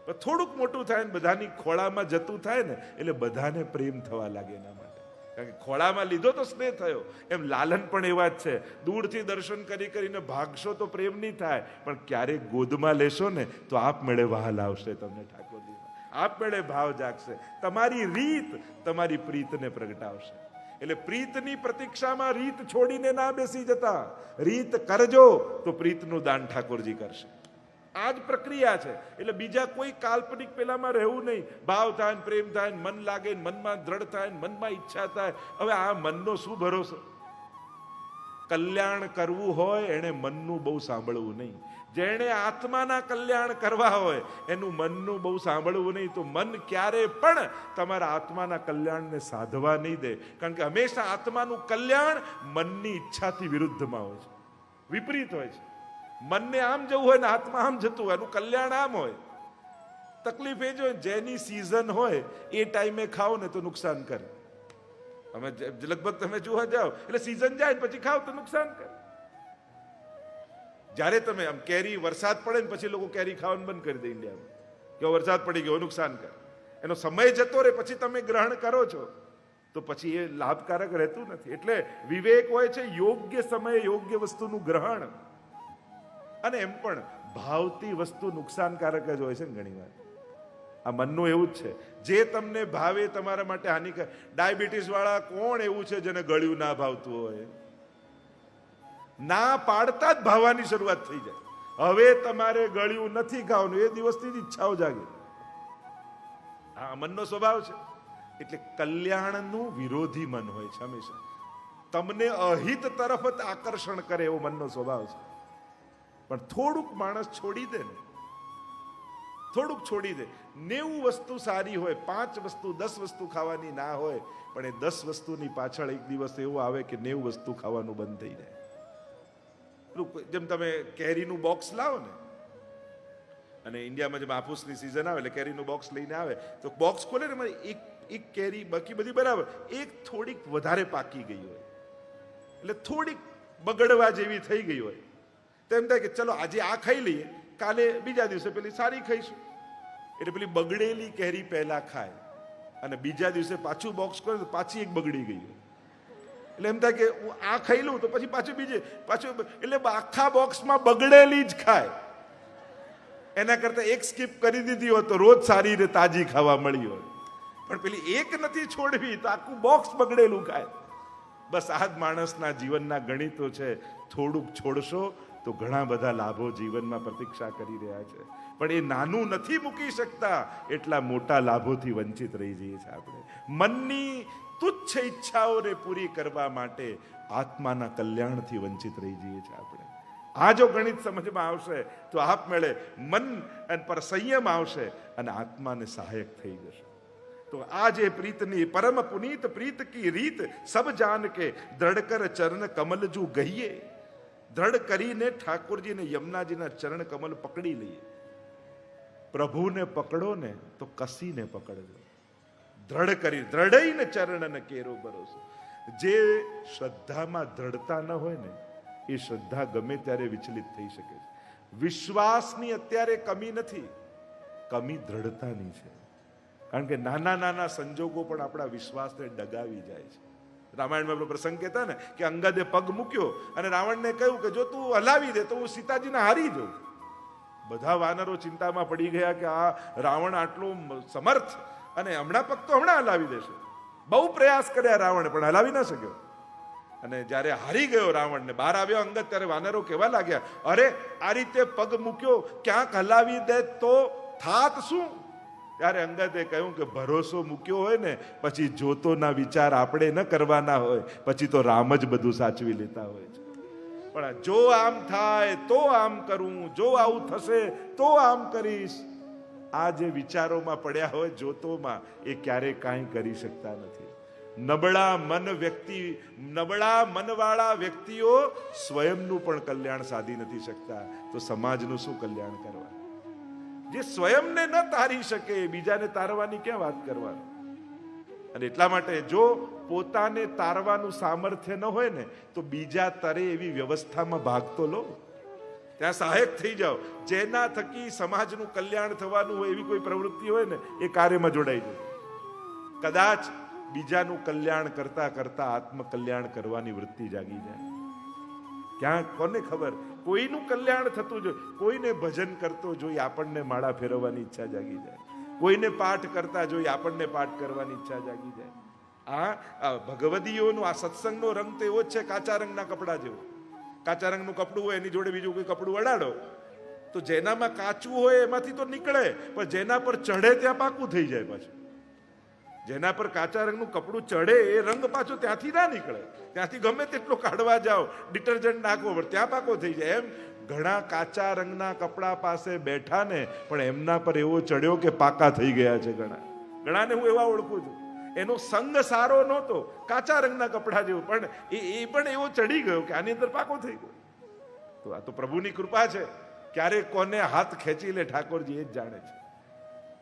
S1: પણ થોડુંક મોટું થાય ને બધાની ખોળામાં જતું થાય ને એટલે બધાને પ્રેમ થવા લાગે. એના માટે, કારણ કે ખોળામાં લીધો તો સ્નેહ થયો. એમ લાલન પણ એવા જ છે. દૂરથી દર્શન કરી કરીને ભાગશો તો પ્રેમ નહીં થાય, પણ ક્યારેક ગોદમાં લેશો ને તો આપમેળે વહાલ આવશે તમને ઠાકોરજીમાં, આપમેળે ભાવ જાગશે. તમારી રીત તમારી પ્રીતને પ્રગટાવશે. એટલે પ્રીતની પ્રતીક્ષામાં રીત છોડીને ના બેસી જતા. રીત કરજો તો પ્રીતનું દાન ઠાકોરજી કરશે. આ જ પ્રક્રિયા છે. એટલે બીજા કોઈ કાલ્પનિક પેલામાં રહેવું નહીં. ભાવ થાય ને પ્રેમ થાય ને મન લાગે ને મનમાં દ્રઢ થાય ને મનમાં ઈચ્છા થાય. હવે આ મનનો શું ભરોસો? કલ્યાણ કરવું હોય એને મનનું બહુ સાંભળવું નહીં. જેણે આત્માના કલ્યાણ કરવા હોય એનું મનનું બહુ સાંભળવું નહીં. તો મન ક્યારે પણ તમારા આત્માના કલ્યાણને સાધવા નહીં દે. કારણ કે હંમેશા આત્માનું કલ્યાણ મનની ઈચ્છાથી વિરુદ્ધમાં હોય છે, વિપરીત હોય છે. મનને આમ જવું હોય ને આત્મા આમ જતું હોય, એનું કલ્યાણ આમ હોય. તકલીફ એ જ હોય, જેની સિઝન હોય એ ટાઈમે ખાઓ ને તો નુકસાન કરે. અમે લગભગ તમે જોવા જાઓ એટલે સિઝન જાય પછી ખાઓ તો નુકસાન કરે. જ્યારે તમે આમ કેરી વરસાદ પડે ને પછી લોકો કેરી ખાવાનું બંધ કરી દે ઇન્ડિયામાં, કે વરસાદ પડી ગયો નુકસાન કરે. એનો સમય જતો રહે પછી તમે ગ્રહણ કરો છો તો પછી એ લાભકારક રહેતું નથી. એટલે વિવેક હોય છે યોગ્ય સમયે યોગ્ય વસ્તુનું ગ્રહણ. અને એમ પણ ભાવતી વસ્તુ નુકસાનકારક જ હોય છે ને ઘણી વાર. આ મનનું એવું જ છે, જે તમને ભાવે તમારા માટે હાનિકારક. ડાયાબિટીસ વાળા કોણ એવું છે જેને ગળ્યું ના ભાવતું હોય? ના પાડતા જ ભાવવાની શરૂઆત થઈ જાય. હવે તમારે ગળ્યું નથી ખાવાનું, એ દિવસથી જ ઈચ્છાઓ જાગે. હા, મનનો સ્વભાવ છે. એટલે કલ્યાણનું વિરોધી મન હોય છે હંમેશા. તમને અહિત તરફ જ આકર્ષણ કરે એવો મનનો સ્વભાવ છે. પણ થોડુંક માણસ છોડી દે ને, થોડુંક છોડી દે. 90 વસ્તુ સારી હોય, 5 વસ્તુ 10 વસ્તુ ખાવાની ના હોય, પણ એ 10 વસ્તુની પાછળ એક દિવસ એવો આવે કે 90 વસ્તુ ખાવાનું બંધ થઈ જાય. જેમ તમે કેરીનું બોક્સ લાવો ને, અને ઇન્ડિયામાં જેમ હાફૂસની સિઝન આવે એટલે કેરીનું બોક્સ લઈને આવે તો બોક્સ ખોલે ને એક કેરી, બાકી બધી બરાબર, એક થોડીક વધારે પાકી ગઈ હોય એટલે થોડીક બગડવા જેવી થઈ ગઈ હોય તો એમ થાય કે ચલો આજે આ ખાઈ લઈએ, કાલે બીજા દિવસે પેલી સારી ખાઈશું. એટલે પેલી બગડેલી કેરી પહેલા ખાય અને બીજા દિવસે પાછું બોક્સ કરે તો પાછી એક બગડી ગઈ હોય. એટલે એમ થાય કે હું આ ખાઈ લઉં તો પછી પાછું એટલે આખા બોક્સમાં બગડેલી જ ખાય. એના કરતા એક સ્કીપ કરી દીધી હોય તો રોજ સારી રીતે તાજી ખાવા મળી હોય. પણ પેલી એક નથી છોડવી તો આખું બોક્સ બગડેલું ખાય. બસ આ જ માણસના જીવનના ગણિતો છે. થોડુંક છોડશો તો ઘણા બધા લાભો જીવનમાં પ્રતીક્ષા કરી રહ્યા છે. પણ એ નાનું નથી મૂકી શકતા એટલા મોટા લાભોથી વંચિત રહી જઈએ છીએ આપણે. મનની તુચ્છ ઈચ્છાઓને પૂરી કરવા માટે આત્માના કલ્યાણથી વંચિત રહી જઈએ છીએ આપણે. આ જો ગણિત સમજમાં આવશે તો આપમેળે મન પર સંયમ આવશે અને આત્માને સહાયક થઈ જશે. તો આ જે પ્રીતની પરમ પુનીત પ્રીત કી રીત સબ જાન કે દ્રઢ કર ચરણ કમલ જુ ગહીએ. દ્રઢ કરીને ઠાકોરજીને યમુનાજીના ચરણ કમલ પકડી લઈએ. પ્રભુને પકડો ને તો કસીને પકડજો. દ્રઢ કરી દ્રઢઈને ચરણને કેરો ભરોસો. જે શ્રદ્ધામાં દ્રઢતા ન હોય ને એ શ્રદ્ધા ગમે ત્યારે વિચલિત થઈ શકે છે. વિશ્વાસની અત્યારે કમી નથી, કમી દ્રઢતાની છે. કારણ કે નાના નાના સંજોગો પણ આપણા વિશ્વાસને ડગાવી જાય છે. રામાયણમાં આપણો પ્રસંગ કહેતા ને કે અંગદે પગ મૂક્યો અને રાવણને કહ્યું કે જો તું હલાવી દે તો હું સીતાજીને હારી જાઉં. બધા વાનરો ચિંતામાં પડી ગયા કે આ રાવણ આટલો સમર્થ અને હમણાં પગ તો હમણાં હલાવી દેશે. બહુ પ્રયાસ કર્યા રાવણે પણ હલાવી ના શક્યો. અને જ્યારે હારી ગયો રાવણને બહાર આવ્યો અંગદ ત્યારે વાનરો કહેવા લાગ્યા, અરે આ રીતે પગ મૂક્યો ક્યાંક હલાવી દે તો થાત શું? ત્યારે અંગદે કહ્યું કે ભરોસો મૂક્યો હોય ને પછી જોતોના વિચાર આપણે ન કરવાના હોય, પછી તો રામ જ બધું સાચવી લેતા હોય છે. પણ જો આમ થાય તો આમ કરું, જો આવું થશે તો આમ કરીશ, આ જે વિચારોમાં પડ્યા હોય જોતોમાં એ ક્યારેય કાંઈ કરી શકતા નથી. નબળા મનવાળા વ્યક્તિઓ સ્વયંનું પણ કલ્યાણ સાધી નથી શકતા તો સમાજનું શું કલ્યાણ કરવા? જે સ્વયંને ન તારી શકે બીજાને તારવાની ક્યાં વાત કરવાની? અને એટલા માટે જો પોતાને તારવાનું સામર્થ્ય ન હોય ને તો બીજા તરે એવી વ્યવસ્થામાં ભાગ તો લો, ત્યાં સહાયક થઈ જાઓ. જેના થકી સમાજનું કલ્યાણ થવાનું હોય એવી કોઈ પ્રવૃત્તિ હોય ને એ કાર્યમાં જોડાઈ જાય. કદાચ બીજાનું કલ્યાણ કરતા કરતા આત્મકલ્યાણ કરવાની વૃત્તિ જાગી જાય. ક્યાં કોને ખબર, કોઈનું કલ્યાણ થતું જોઈએ, કોઈને ભજન કરતો જોઈ આપણને માળા ફેરવવાની ઈચ્છા જાગી જાય, કોઈને પાઠ કરતા જોઈ આપણને પાઠ કરવાની ઈચ્છા જાગી જાય. આ ભગવદીઓનું આ સત્સંગનો રંગ તો એવો જ છે કાચા રંગના કપડા જેવો. કાચા રંગનું કપડું હોય એની જોડે બીજું કોઈ કપડું અડાડો તો જેનામાં કાચું હોય એમાંથી તો નીકળે, પણ જેના પર ચઢે ત્યાં પાકું થઈ જાય. પાછું જેના પર કાચા રંગનું કપડું ચડે એ રંગ પાછો ત્યાંથી ના નીકળે, ત્યાંથી ગમે તેટલો કાઢવા જાઓ, ડિટર્જન્ટ નાખવો પડે ત્યાં પાકો થઈ જાય. એમ ઘણા કાચા રંગના કપડા પાસે બેઠા ને પણ એમના પર એવો ચડ્યો કે પાકા થઈ ગયા છે. ઘણાને હું એવા ઓળખું છું, એનો સંગ સારો નહોતો, કાચા રંગના કપડા જેવો, પણ એ પણ એવો ચડી ગયો કે આની અંદર પાકો થઈ ગયો. તો આ તો પ્રભુની કૃપા છે. ક્યારે કોને હાથ ખેંચી લે ઠાકોરજી એ જ જાણે છે.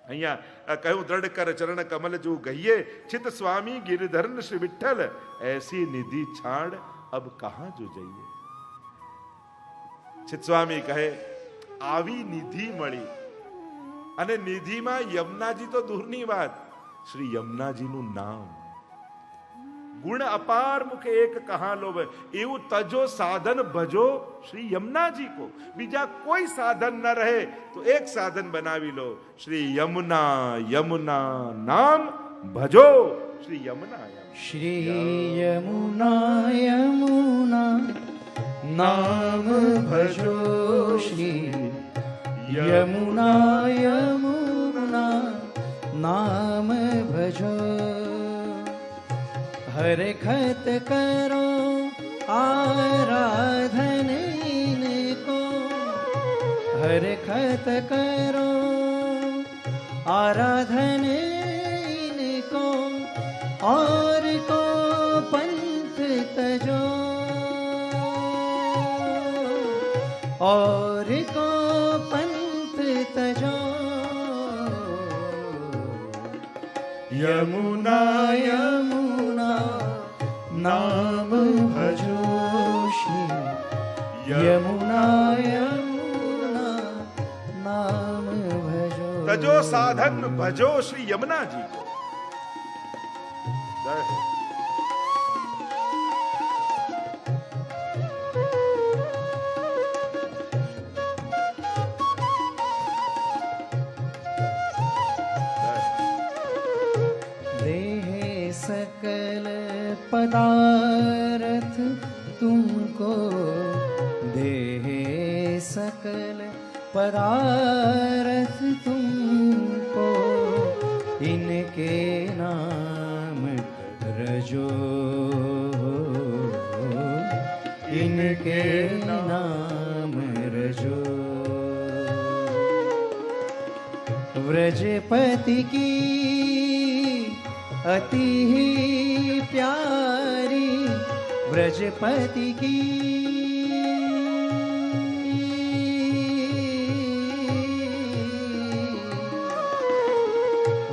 S1: અહીંયા કહ્યું દ્રઢ કર ચરણ કમલ જો ગઈએ ચિત સ્વામી ગિરધરન શ્રી વિઠ્ઠલ એસી નિધિ છાડ અબ કહા જો જઈએ. ચિત સ્વામી કહે આવી નિધિ મળી, અને નિધિમાં યમુનાજી તો દૂરની વાત, શ્રી યમુનાજીનું નામ. ગુણ અપાર મુખે એક કહા લો, એવું તજો સાધન ભજો શ્રી યમુનાજી કો. બીજા કોઈ સાધન ન રહે તો એક સાધન બનાવી લો, શ્રી યમુના યમુના નામ ભજો. શ્રી યમુના
S2: શ્રી યમુના યમુના નામ ભજો, શ્રી યમુના યમુના નામ ભજો. हरखत करो आराधन इनको, हरखत करो आराधन इनको, और को पंथ तजो, और को पंथ तजो. यमुना यमुना नाम भजो, श्री यमुना यमुना नाम भजो.
S1: તજો સાધન ભજો શ્રી યમુનાજી કો. જય હો.
S2: सकल पदार्थ तुमको, देहे सकल पदार्थ तुमको, इनके नाम रजो, इनके नाम रजो. व्रजपति की अति ही प्यारी, व्रजपति की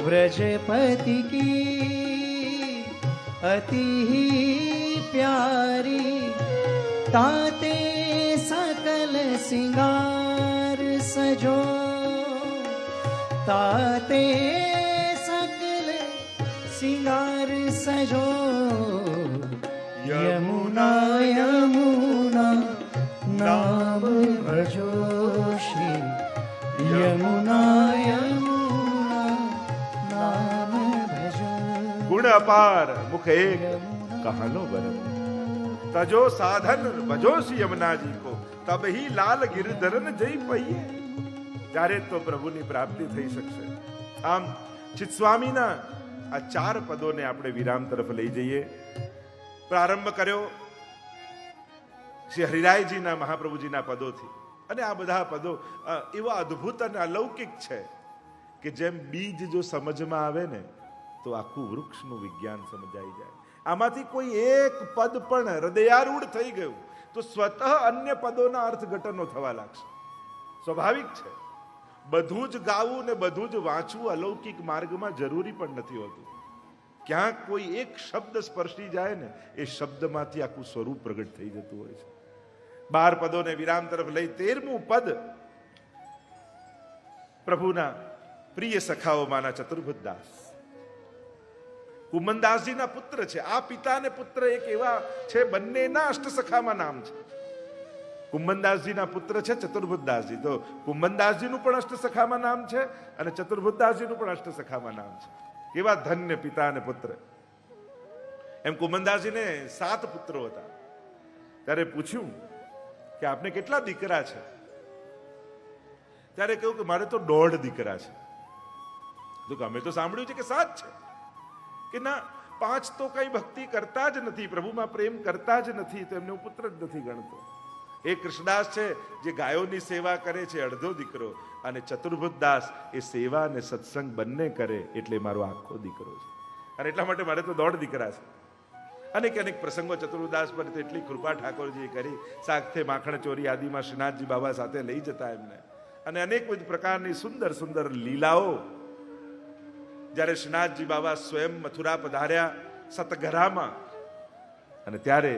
S2: व्रजपति की अति ही प्यारी, ताते सकल सिंगार सजो, ताते सिंगार सजो. यमुना यमुना नाम भजो, श्री यमुना यमुना नाम भजो.
S1: ગુણ અપાર મુખ એક કહાનો બરમ, તજો સાધન ભજો શ્રી યમુનાજી કો, તબ હી લાલ ગિરધરન જઈ પઈએ. ત્યારે તો પ્રભુની પ્રાપ્તિ થઈ શકશે. આમ ચિત્સ્વામીના આ ચાર પદોને આપણે વિરામ તરફ લઈ જઈએ. પ્રારંભ કર્યો શ્રી હરિરાયજીના મહાપ્રભુજીના પદોથી, અને આ બધા પદો એવા અદ્ભુત અને અલૌકિક છે કે જેમ બીજ જો સમજમાં આવે ને તો આખું વૃક્ષનું વિજ્ઞાન સમજાઈ જાય. આમાંથી કોઈ એક પદ પણ હૃદયારૂઢ થઈ ગયું તો સ્વતઃ અન્ય પદોના અર્થઘટનો થવા લાગશે. સ્વાભાવિક છે. બધું જ ગાવું ને બધું જ વાંચવું અલૌકિક માર્ગમાં જરૂરી પણ નથી હોતું. ક્યાંક કોઈ એક શબ્દ સ્પર્શી જાય ને એ શબ્દમાંથી આખું સ્વરૂપ પ્રગટ થઈ જતું હોય છે. 12 પદોને વિરામ તરફ લઈ 13મું પદ પ્રભુના પ્રિય સખાઓમાંના ચતુર્ભુજદાસ કુમનદાસજીના પુત્ર છે. આ પિતા અને પુત્ર એક એવા છે, બંનેના અષ્ટસખામાં નામ છે. કુંભનદાસજીના પુત્ર છે ચતુર્ભુજદાસજી, તો કુંભનદાસજીનું પણ અષ્ટસખામાં નામ છે અને ચતુર્ભુજદાસજીનું પણ અષ્ટસખામાં નામ છે. કેવા ધન્ય પિતા અને પુત્ર. એમ કુંભનદાસજીને 7 પુત્રો હતા. ત્યારે પૂછ્યું કે આપને કેટલા દીકરા છે? ત્યારે કહ્યું કે મારે તો 1.5 દીકરા છે. તો અમે તો સાંભળ્યું છે કે 7 છે. કે ના, 5 તો કઈ ભક્તિ કરતા જ નથી, પ્રભુમાં પ્રેમ કરતા જ નથી, તો એમને હું પુત્ર જ નથી ગણતો. એક કૃષ્ણદાસ છે જે ગાયોની સેવા કરે છે, અડધો દીકરો, અને ચતુર્ભુજદાસ એ સેવા અને સત્સંગ બંને કરે એટલે મારો આખો દીકરો છે. અને એટલા માટે મારે તો 1.5 દીકરા છે. અનેક અનેક પ્રસંગો ચતુર્દાસ પર તો એટલી કૃપા ઠાકોરજીએ કરી. શાકથે માખણ ચોરી આદિમાં શ્રીનાથજી બાબા સાથે લઈ જતા એમને, અને અનેકવિધ પ્રકારની સુંદર સુંદર લીલાઓ. જ્યારે શ્રીનાથજી બાબા સ્વયં મથુરા પધાર્યા સતગરામાં, અને ત્યારે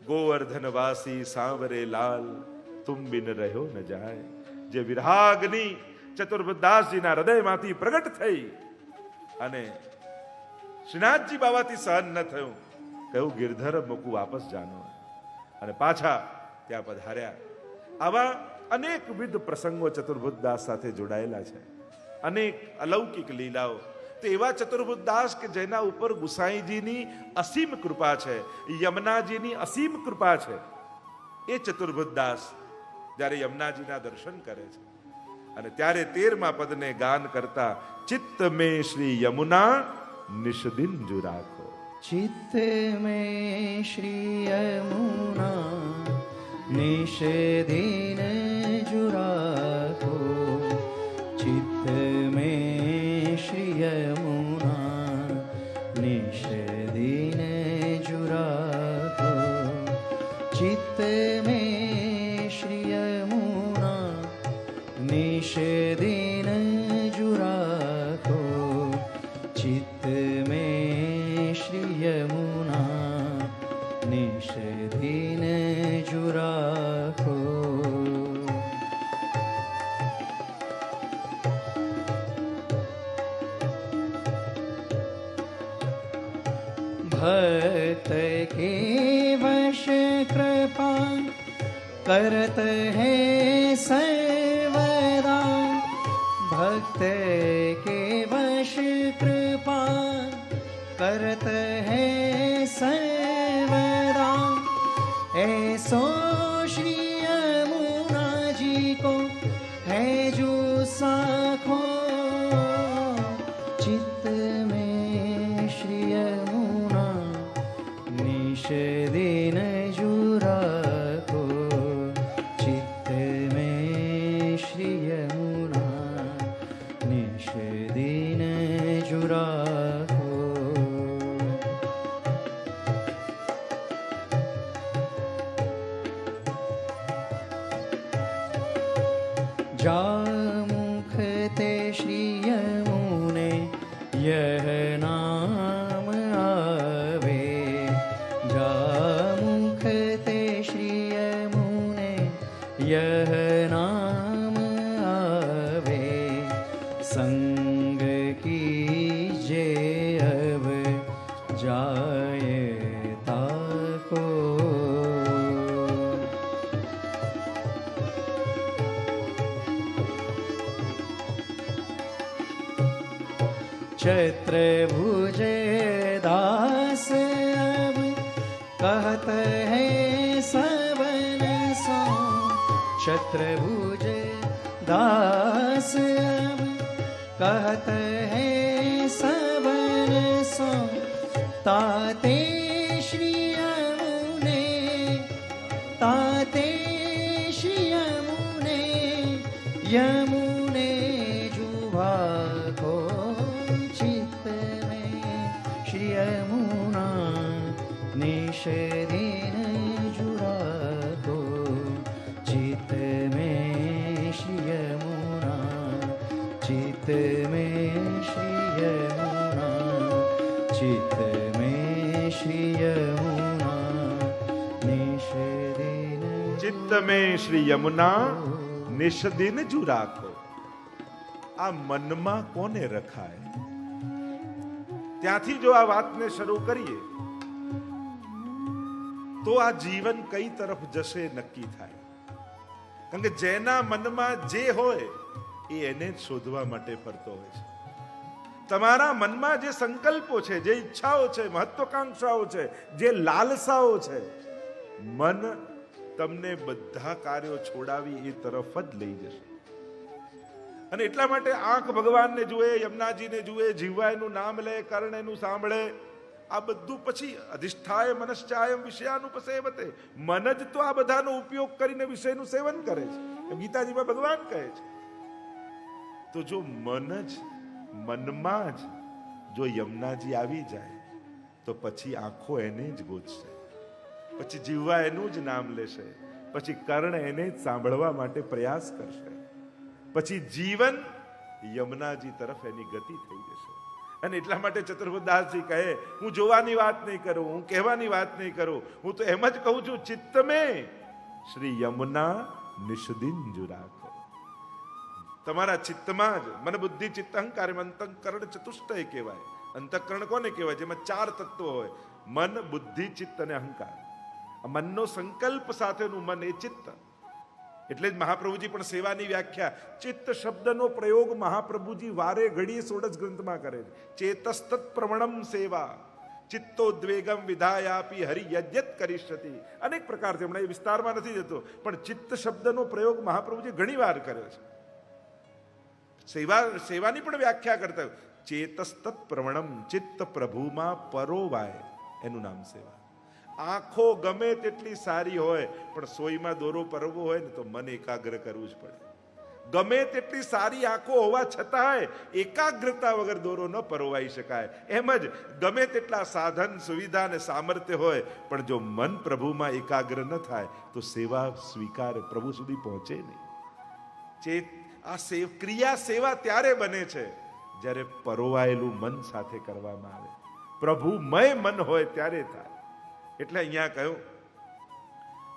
S1: ગોવર્ધનવાસી સાંવરે લાલ તુમ બિન રહ્યો ન જાય, જે વિરાગની ચતુર્દાસજીના હૃદયમાંથી પ્રગટ થઈ અને શ્રીનાથજી બાબાથી સહન ન થયું, કહ્યું ગિરધર મૂકું વાપસ જાનો, અને પાછા ત્યાં પધાર્યા. આવા અનેકવિધ પ્રસંગો ચતુર્ભુજદાસ સાથે જોડાયેલા છે, અનેક અલૌકિક લીલાઓ. તો એવા ચતુર્ભુજદાસ કે જેના ઉપર ગુસાઈજીની અસીમ કૃપા છે, યમુનાજીની અસીમ કૃપા છે, એ ચતુર્ભુજદાસ જ્યારે યમુનાજીના દર્શન કરે છે, અને ત્યારે 13મા પદને ગાન કરતા ચિત્ત મેં શ્રી યમુના નિષદિન જો રાખો.
S2: चित्त में श्री यमुना निषदिन जो राखो, चित्त में श्री यमुना निषदिन जो राखो, चित्त में श्री यमुना निषदिन जो राखो, चित्त में श्री यमुना निषदिन जो राखो. भक्त के वश कृपा करत है सर्वदा, भक्त के वश कृपा करत है सर्वदा, ऐसो श्री यमुना जी को है जो साखो, चित्त में श्री यमुना निषदिन जो राखो, चित्त में श्री यमुना निषदिन जो राखो. जा मुख ते श्री यमुने यह नाम आवे, जा मुख ते श्री यमुने यह नाम आवे, संग कीजे अब जाए ताको. चतुर्भुज दास अब कहत है सबन सो, चतुर्भुज दास अब कहत है सबन सो, ताते श्री यमुने, ताते श्री यमुने, यमुने जुभा को, चित्त में श्री यमुना निषदिन जो राखो, चित्त में श्री यमुना, चित्त में श्री यमुना, चित्त में श्री यमुना निषदिन.
S1: ચિત્ત में શ્રી યમુના નિષદિન જો રાખો. આ મનમાં કોને રખાય? ત્યાંથી જો આ વાતને શરૂ કરીએ તો આ જીવન કઈ તરફ જશે નક્કી થાય. કારણ કે જેના મનમાં જે હોય એ એને જ શોધવા માટે ફરતો હોય છે. તમારા મનમાં જે સંકલ્પો છે, જે ઈચ્છાઓ છે, મહત્વાકાંક્ષાઓ છે, જે લાલસાઓ છે, મન તમને બધા કાર્યો છોડાવી એ તરફ જ લઈ જશે. અને એટલા માટે આંખ ભગવાનને જુએ, યમુનાજીને જુએ, જીવવા એનું નામ લે, કર્ણ એનું સાંભળે, આ બધું પછી અધિષ્ઠાય મનશ્ચાયમ વિષયાનુપસેવતે, મન જ તો આ બધાનો ઉપયોગ કરીને વિષયનું સેવન કરે છે. ગીતાજીમાં ભગવાન કહે છે. તો જો મન જ મનમાં જ જો યમુનાજી આવી જાય તો પછી આંખો એને જ ગોતશે, પછી જીવવા એનું જ નામ લેશે, પછી કર્ણ એને જ સાંભળવા માટે પ્રયાસ કરશે, પછી જીવન યમુનાજી તરફ એની ગતિ થઈ જશે. અને એટલા માટે ચતુર્બુદાસજી કહે, હું જોવાની વાત નહીં કરું, હું કહેવાની વાત નહીં કરું, હું તો એમ જ કહું છું, ચિત્ત મેં શ્રી યમુના નિષદિંજુ રાખો. તમારા ચિત્તમાં જ મન બુદ્ધિ ચિત્ત અહંકાર અંતઃકરણ ચતુષ્ટય કહેવાય. અંતઃકરણ કોને કહેવાય? જેમાં 4 તત્વો હોય, મન બુદ્ધિ ચિત્ત અને અહંકાર. આ મનનો સંકલ્પ સાથેનું મન એ ચિત્ત. એટલે જ મહાપ્રભુજી પણ સેવાની વ્યાખ્યા, ચિત્ત શબ્દનો પ્રયોગ મહાપ્રભુજી વારે ઘડીએ 16 ગ્રંથમાં કરે છે. ચેતસ્તત પ્રવણમ સેવા ચિત્તોદ્વેગમ વિધાયાપી હરિયજ્ઞત કરીષ્યતિ. અનેક પ્રકારથી, હમણાં એ વિસ્તારમાં નથી જતો, પણ ચિત્ત શબ્દનો પ્રયોગ મહાપ્રભુજી ઘણી વાર કર્યો છે. સેવાની પણ વ્યાખ્યા કરતા, ચેતસ્તત પ્રવણમ, ચિત્ત પ્રભુમાં પરોવાય, એનું નામ સેવા. આંખો ગમે તેટલી સારી હોય, પણ સોયમાં દોરો પરવો હોય ને તો મન એકાગ્ર કરવું જ પડે. ગમે તેટલી સારી આંખો હોવા છતાંય એકાગ્રતા વગર દોરો ન પરોવાઈ શકાય. એમ જ ગમે તેટલા સાધન સુવિધા અને સામર્થ્ય હોય, પણ જો મન પ્રભુમાં એકાગ્ર ન થાય તો સેવા સ્વીકાર પ્રભુ સુધી પહોંચે નહીં. આ ક્રિયા સેવા ત્યારે બને છે જ્યારે પરોવાયેલું મન સાથે કરવામાં આવે, પ્રભુમય મન હોય ત્યારે થાય. એટલે અહીંયા કહ્યું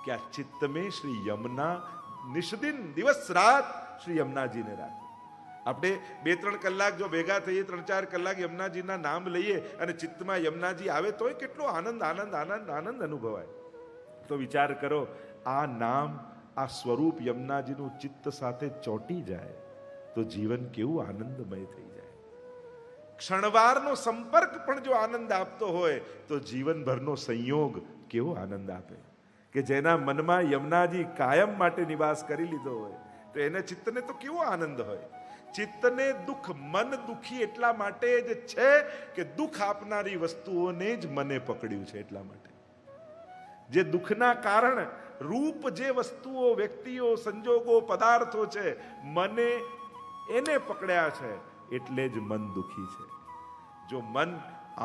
S1: કે આ ચિત્તમે શ્રી યમુના નિષદિન, દિવસ રાત શ્રી યમુનાજીને રાખો. આપણે 2-3 કલાક જો ભેગા થઈએ, 3-4 કલાક યમુનાજીના નામ લઈએ અને ચિત્તમાં યમુનાજી આવે તોય કેટલો આનંદ આનંદ આનંદ આનંદ અનુભવાય. તો વિચાર કરો, આ નામ, આ સ્વરૂપ યમુનાજીનું ચિત્ત સાથે ચોંટી જાય તો જીવન કેવું આનંદમય થઈ જાય. ક્ષણવારનો સંપર્ક પણ જો આનંદ આપતો હોય તો જીવનભરનો સંયોગ કેવો આનંદ આપે. કે જેના મનમાં યમુનાજી કાયમ માટે નિવાસ કરી લીધો હોય તો એના ચિત્તને તો કેવો આનંદ હોય. ચિત્તને દુઃખ, મન દુઃખી એટલા માટે જ છે કે દુઃખ આપનારી વસ્તુઓને જ મને પકડ્યું છે. એટલા માટે જે દુઃખના કારણ રૂપ જે વસ્તુઓ, વ્યક્તિઓ, સંજોગો, પદાર્થો છે, મને એને પકડ્યા છે, એટલે જ મન દુઃખી છે. જો મન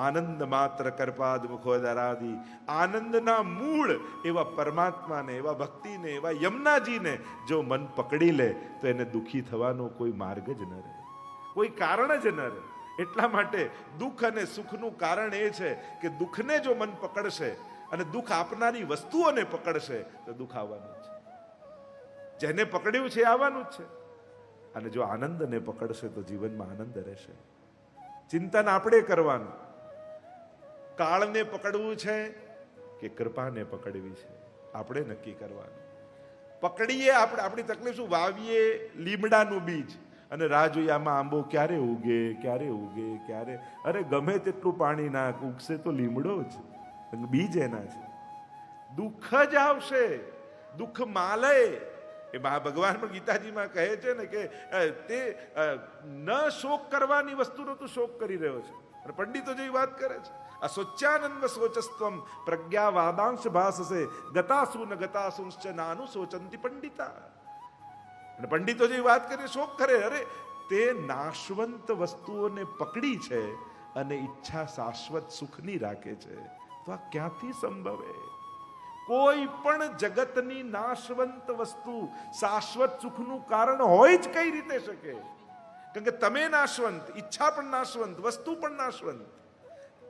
S1: આનંદ માત્ર કરપાદ મુખોદરાદી, આનંદના મૂળ એવા પરમાત્માને, એવા ભક્તિને, એવા યમુનાજીને જો મન પકડી લે તો એને દુઃખી થવાનો કોઈ માર્ગ જ ન રહે, કોઈ કારણ જ ન રહે. એટલા માટે દુઃખ અને સુખનું કારણ એ છે કે દુઃખને જો મન પકડશે અને દુઃખ આપનારી વસ્તુઓને પકડશે તો દુઃખ આવવાનું છે. જેને પકડ્યું છે આવવાનું જ છે. અને જો આનંદને પકડશે તો જીવનમાં આનંદ રહેશે. ચિંતન આપણે કરવાનું, કાળને પકડવું છે કે કૃપાને પકડવી છે, આપણે નક્કી કરવાનું. પકડીએ આપણે, આપણી તકલીફ શું, વાવીએ લીમડાનું બીજ અને રાહ જોઈએ આમાં આંબો ક્યારે ઉગે, ક્યારે ઉગે, ક્યારે, અરે ગમે તેટલું પાણી નાખ, ઉગશે તો લીમડો જ, બીજ એના છે. દુઃખ જ આવશે, દુઃખ માલય. એ ભગવાન પણ ગીતાજીમાં કહે છે ને કે તે ન શોક કરવાની વસ્તુનો તું શોક કરી રહ્યો છે. અને પંડિતો જેવી વાત કરે છે, અસોચ્યાનંદ સોચસ્ત્વમ પ્રજ્ઞા વાદાંશ ભાસસે ગતાસુ ન ગતાસુંશ્ચ નાનુ સોચંતી પંડિતા. અને પંડિતો જેવી વાત કરે, શોક કરે. અરે તે નાશવંત વસ્તુઓને પકડી છે અને ઈચ્છા શાશ્વત સુખની રાખે છે, તો આ ક્યાંથી સંભવે? કોઈ પણ જગતની નાશવંત વસ્તુ શાશ્વત સુખનું કારણ હોય જ કઈ રીતે શકે? કારણ કે તમે નાશવંત, ઈચ્છા પણ નાશવંત, વસ્તુ પણ નાશવંત.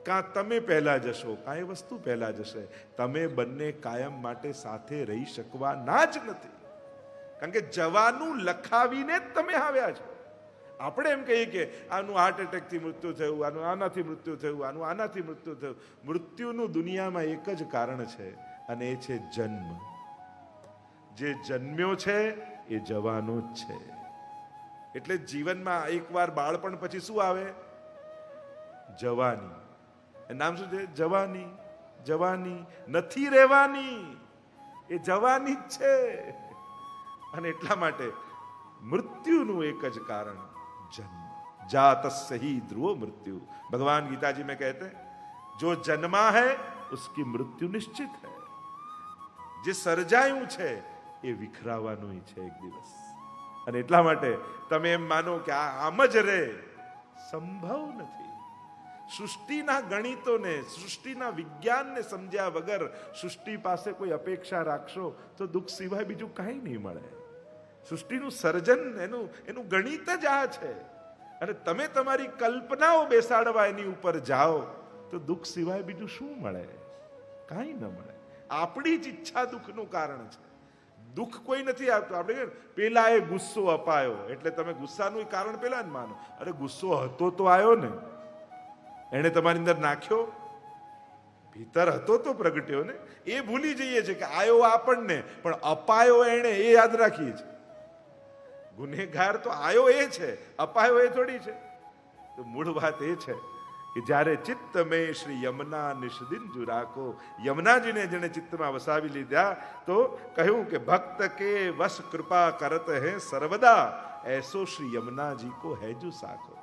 S1: કાં તમે પહેલા જશો, કાં એ વસ્તુ પહેલા જશે. તમે બંને કાયમ માટે સાથે રહી શકવાના જ નથી. કારણ કે જવાનું લખાવીને જ તમે આવ્યા છો. આપણે એમ કહીએ કે આનું હાર્ટ એટેકથી મૃત્યુ થયું, આનું આનાથી મૃત્યુ થયું, આનું આનાથી મૃત્યુ થયું. મૃત્યુનું દુનિયામાં એક જ કારણ છે અને એ છે જન્મ. જે જન્મ્યો છે એ જવાનો જ છે. એટલે જીવનમાં એકવાર બાળપણ પછી શું આવે? જવાની. એ નામ શું છે? જવાની. જવાની નથી રહેવાની, એ જવાની જ છે. અને એટલા માટે મૃત્યુનું એક જ કારણ જન્મ. जातस्य ही ध्रुव मृत्यु. भगवान गीता जी में कहते हैं जो जन्मा है उसकी मृत्यु निश्चित है. જે સર્જાયું છે એ વિખરાવાનું છે એક દિવસ. અને એટલા માટે તમે એમ માનો કે આ આમ જ રહે, સંભવ નથી. સૃષ્ટિના ગણિતોને, સૃષ્ટિના વિજ્ઞાનને સમજ્યા વગર સૃષ્ટિ પાસે કોઈ અપેક્ષા રાખશો તો દુઃખ સિવાય બીજું કાંઈ નહીં મળે. સૃષ્ટિનું સર્જન એનું ગણિત જ આ છે. અને તમે તમારી કલ્પનાઓ બેસાડવા એની ઉપર જાઓ તો દુઃખ સિવાય બીજું શું મળે? કાંઈ ન મળે. આપણી જ ઈચ્છા દુઃખનું કારણ છે. દુઃખ કોઈ નથી આવતું. આપણે પેલા એ ગુસ્સો અપાયો એટલે તમે ગુસ્સાનું કારણ પેલા જ માનો. અરે ગુસ્સો હતો તો આવ્યો ને, એને તમારી અંદર નાખ્યો, ભીતર હતો તો પ્રગટ્યો ને. એ ભૂલી જઈએ છે કે આયો આપણને, પણ અપાયો એને, એ યાદ રાખીએ છીએ. ગુનેગાર તો આયો એ છે, અપાયો એ થોડી છે. તો મૂળ વાત એ છે કે જ્યારે ચિત્ત મેં શ્રી યમુના નિષદિંજુ રાખો, યમુનાજીને જેને ચિત્તમાં વસાવી લીધા તો કહ્યું કે ભક્ત કે વશ કૃપા કરત હે સર્વદા, એસો શ્રી યમુનાજી કો હેજુ સાખો.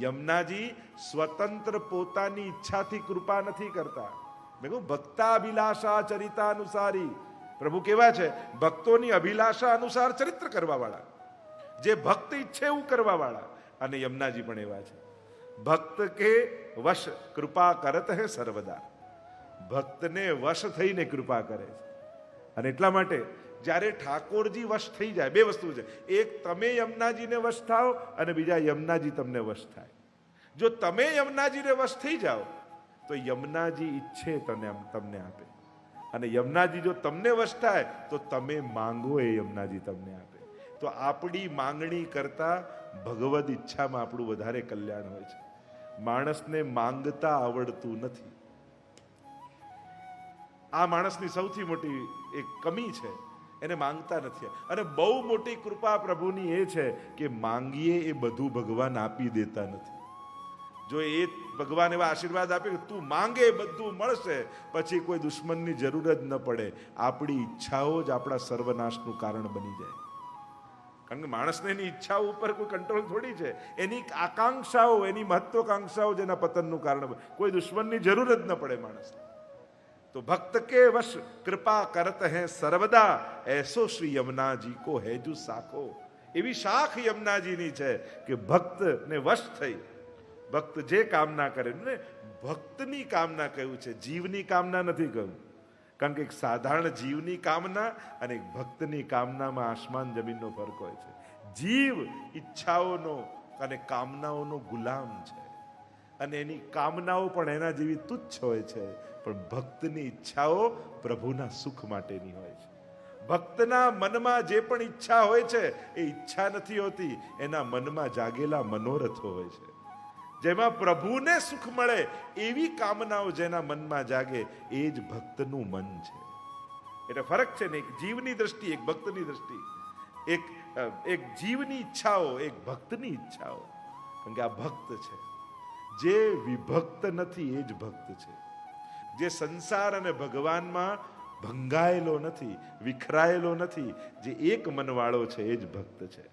S1: યમુનાજી સ્વતંત્ર પોતાની ઈચ્છાથી કૃપા નથી કરતા. મેં કહ્યું ભક્તાભિલાષા ચરિતાનુસારી. પ્રભુ કેવા છે? ભક્તોની અભિલાષા અનુસાર ચરિત્ર કરવા વાળા, જે ભક્ત ઈચ્છે એવું કરવા વાળા. અને યમુનાજી પણ એવા છે. ભક્ત કે વશ કૃપા કરત હે સર્વદા. ભક્તને વશ થઈને કૃપા કરે છે. અને એટલા માટે જ્યારે ઠાકોરજી વશ થઈ જાય, બે વસ્તુ છે. એક તમે યમુનાજીને વશ થાઓ અને બીજા યમુનાજી તમને વશ થાય. જો તમે યમુનાજીને વશ થઈ જાઓ તો યમુનાજી ઈચ્છે તમને આપે. અને યમુનાજી જો તમને વશ થાય તો તમે માંગો એ યમુનાજી તમને આપે. તો આપણી માંગણી કરતા ભગવદ ઈચ્છામાં આપણું વધારે કલ્યાણ હોય છે. માણસને માંગતા આવડતું નથી. આ માણસની સૌથી મોટી એક કમી છે, એને માંગતા નથી. અને બહુ મોટી કૃપા પ્રભુની એ છે કે માંગીએ એ બધું ભગવાન આપી દેતા નથી. જો એ ભગવાન એવા આશીર્વાદ આપે કે તું માંગે બધું મળશે, પછી કોઈ દુશ્મનની જરૂર જ ન પડે. આપણી ઈચ્છાઓ જ આપણા સર્વનાશનું કારણ બની જાય. કારણ કે માણસને એની ઈચ્છાઓ ઉપર કોઈ કંટ્રોલ થોડી છે. એની આકાંક્ષાઓ, એની મહત્વાકાંક્ષાઓ જેના પતનનું કારણ. કોઈ દુશ્મનની જરૂર જ ન પડે માણસને. તો ભક્ત કે વશ કૃપા કરત હે સર્વદા, એસો શ્રી યમુનાજી કો હેજુ સાખો. એવી શાખ યમુનાજીની છે કે ભક્તને વશ થઈ ભક્ત જે કામના કરે ને, ભક્તની કામના કહ્યું છે, જીવની કામના નથી કહ્યું. કારણ કે એક સાધારણ જીવની કામના અને એક ભક્તની કામનામાં આસમાન જમીનનો ફરક હોય છે. જીવ ઈચ્છાઓનો અને કામનાઓનો ગુલામ છે અને એની કામનાઓ પણ એના જેવી તુચ્છ હોય છે. પણ ભક્તની ઈચ્છાઓ પ્રભુના સુખ માટેની હોય છે. ભક્તના મનમાં જે પણ ઈચ્છા હોય છે એ ઈચ્છા નથી હોતી, એના મનમાં જાગેલા મનોરથો હોય છે. જેમાં પ્રભુને સુખ મળે એવી કામનાઓ જેના મનમાં જાગે એ જ ભક્તનું મન છે. એટલે ફરક છે ને, એક જીવની દ્રષ્ટિ, એક ભક્તની દ્રષ્ટિ. એક જીવની ઈચ્છાઓ, એક ભક્તની ઈચ્છાઓ. કારણ કે આ ભક્ત છે. જે વિભક્ત નથી એ જ ભક્ત છે. જે સંસાર અને ભગવાનમાં ભંગાયેલો નથી, વિખરાયેલો નથી, જે એક મનવાળો છે એ જ ભક્ત છે.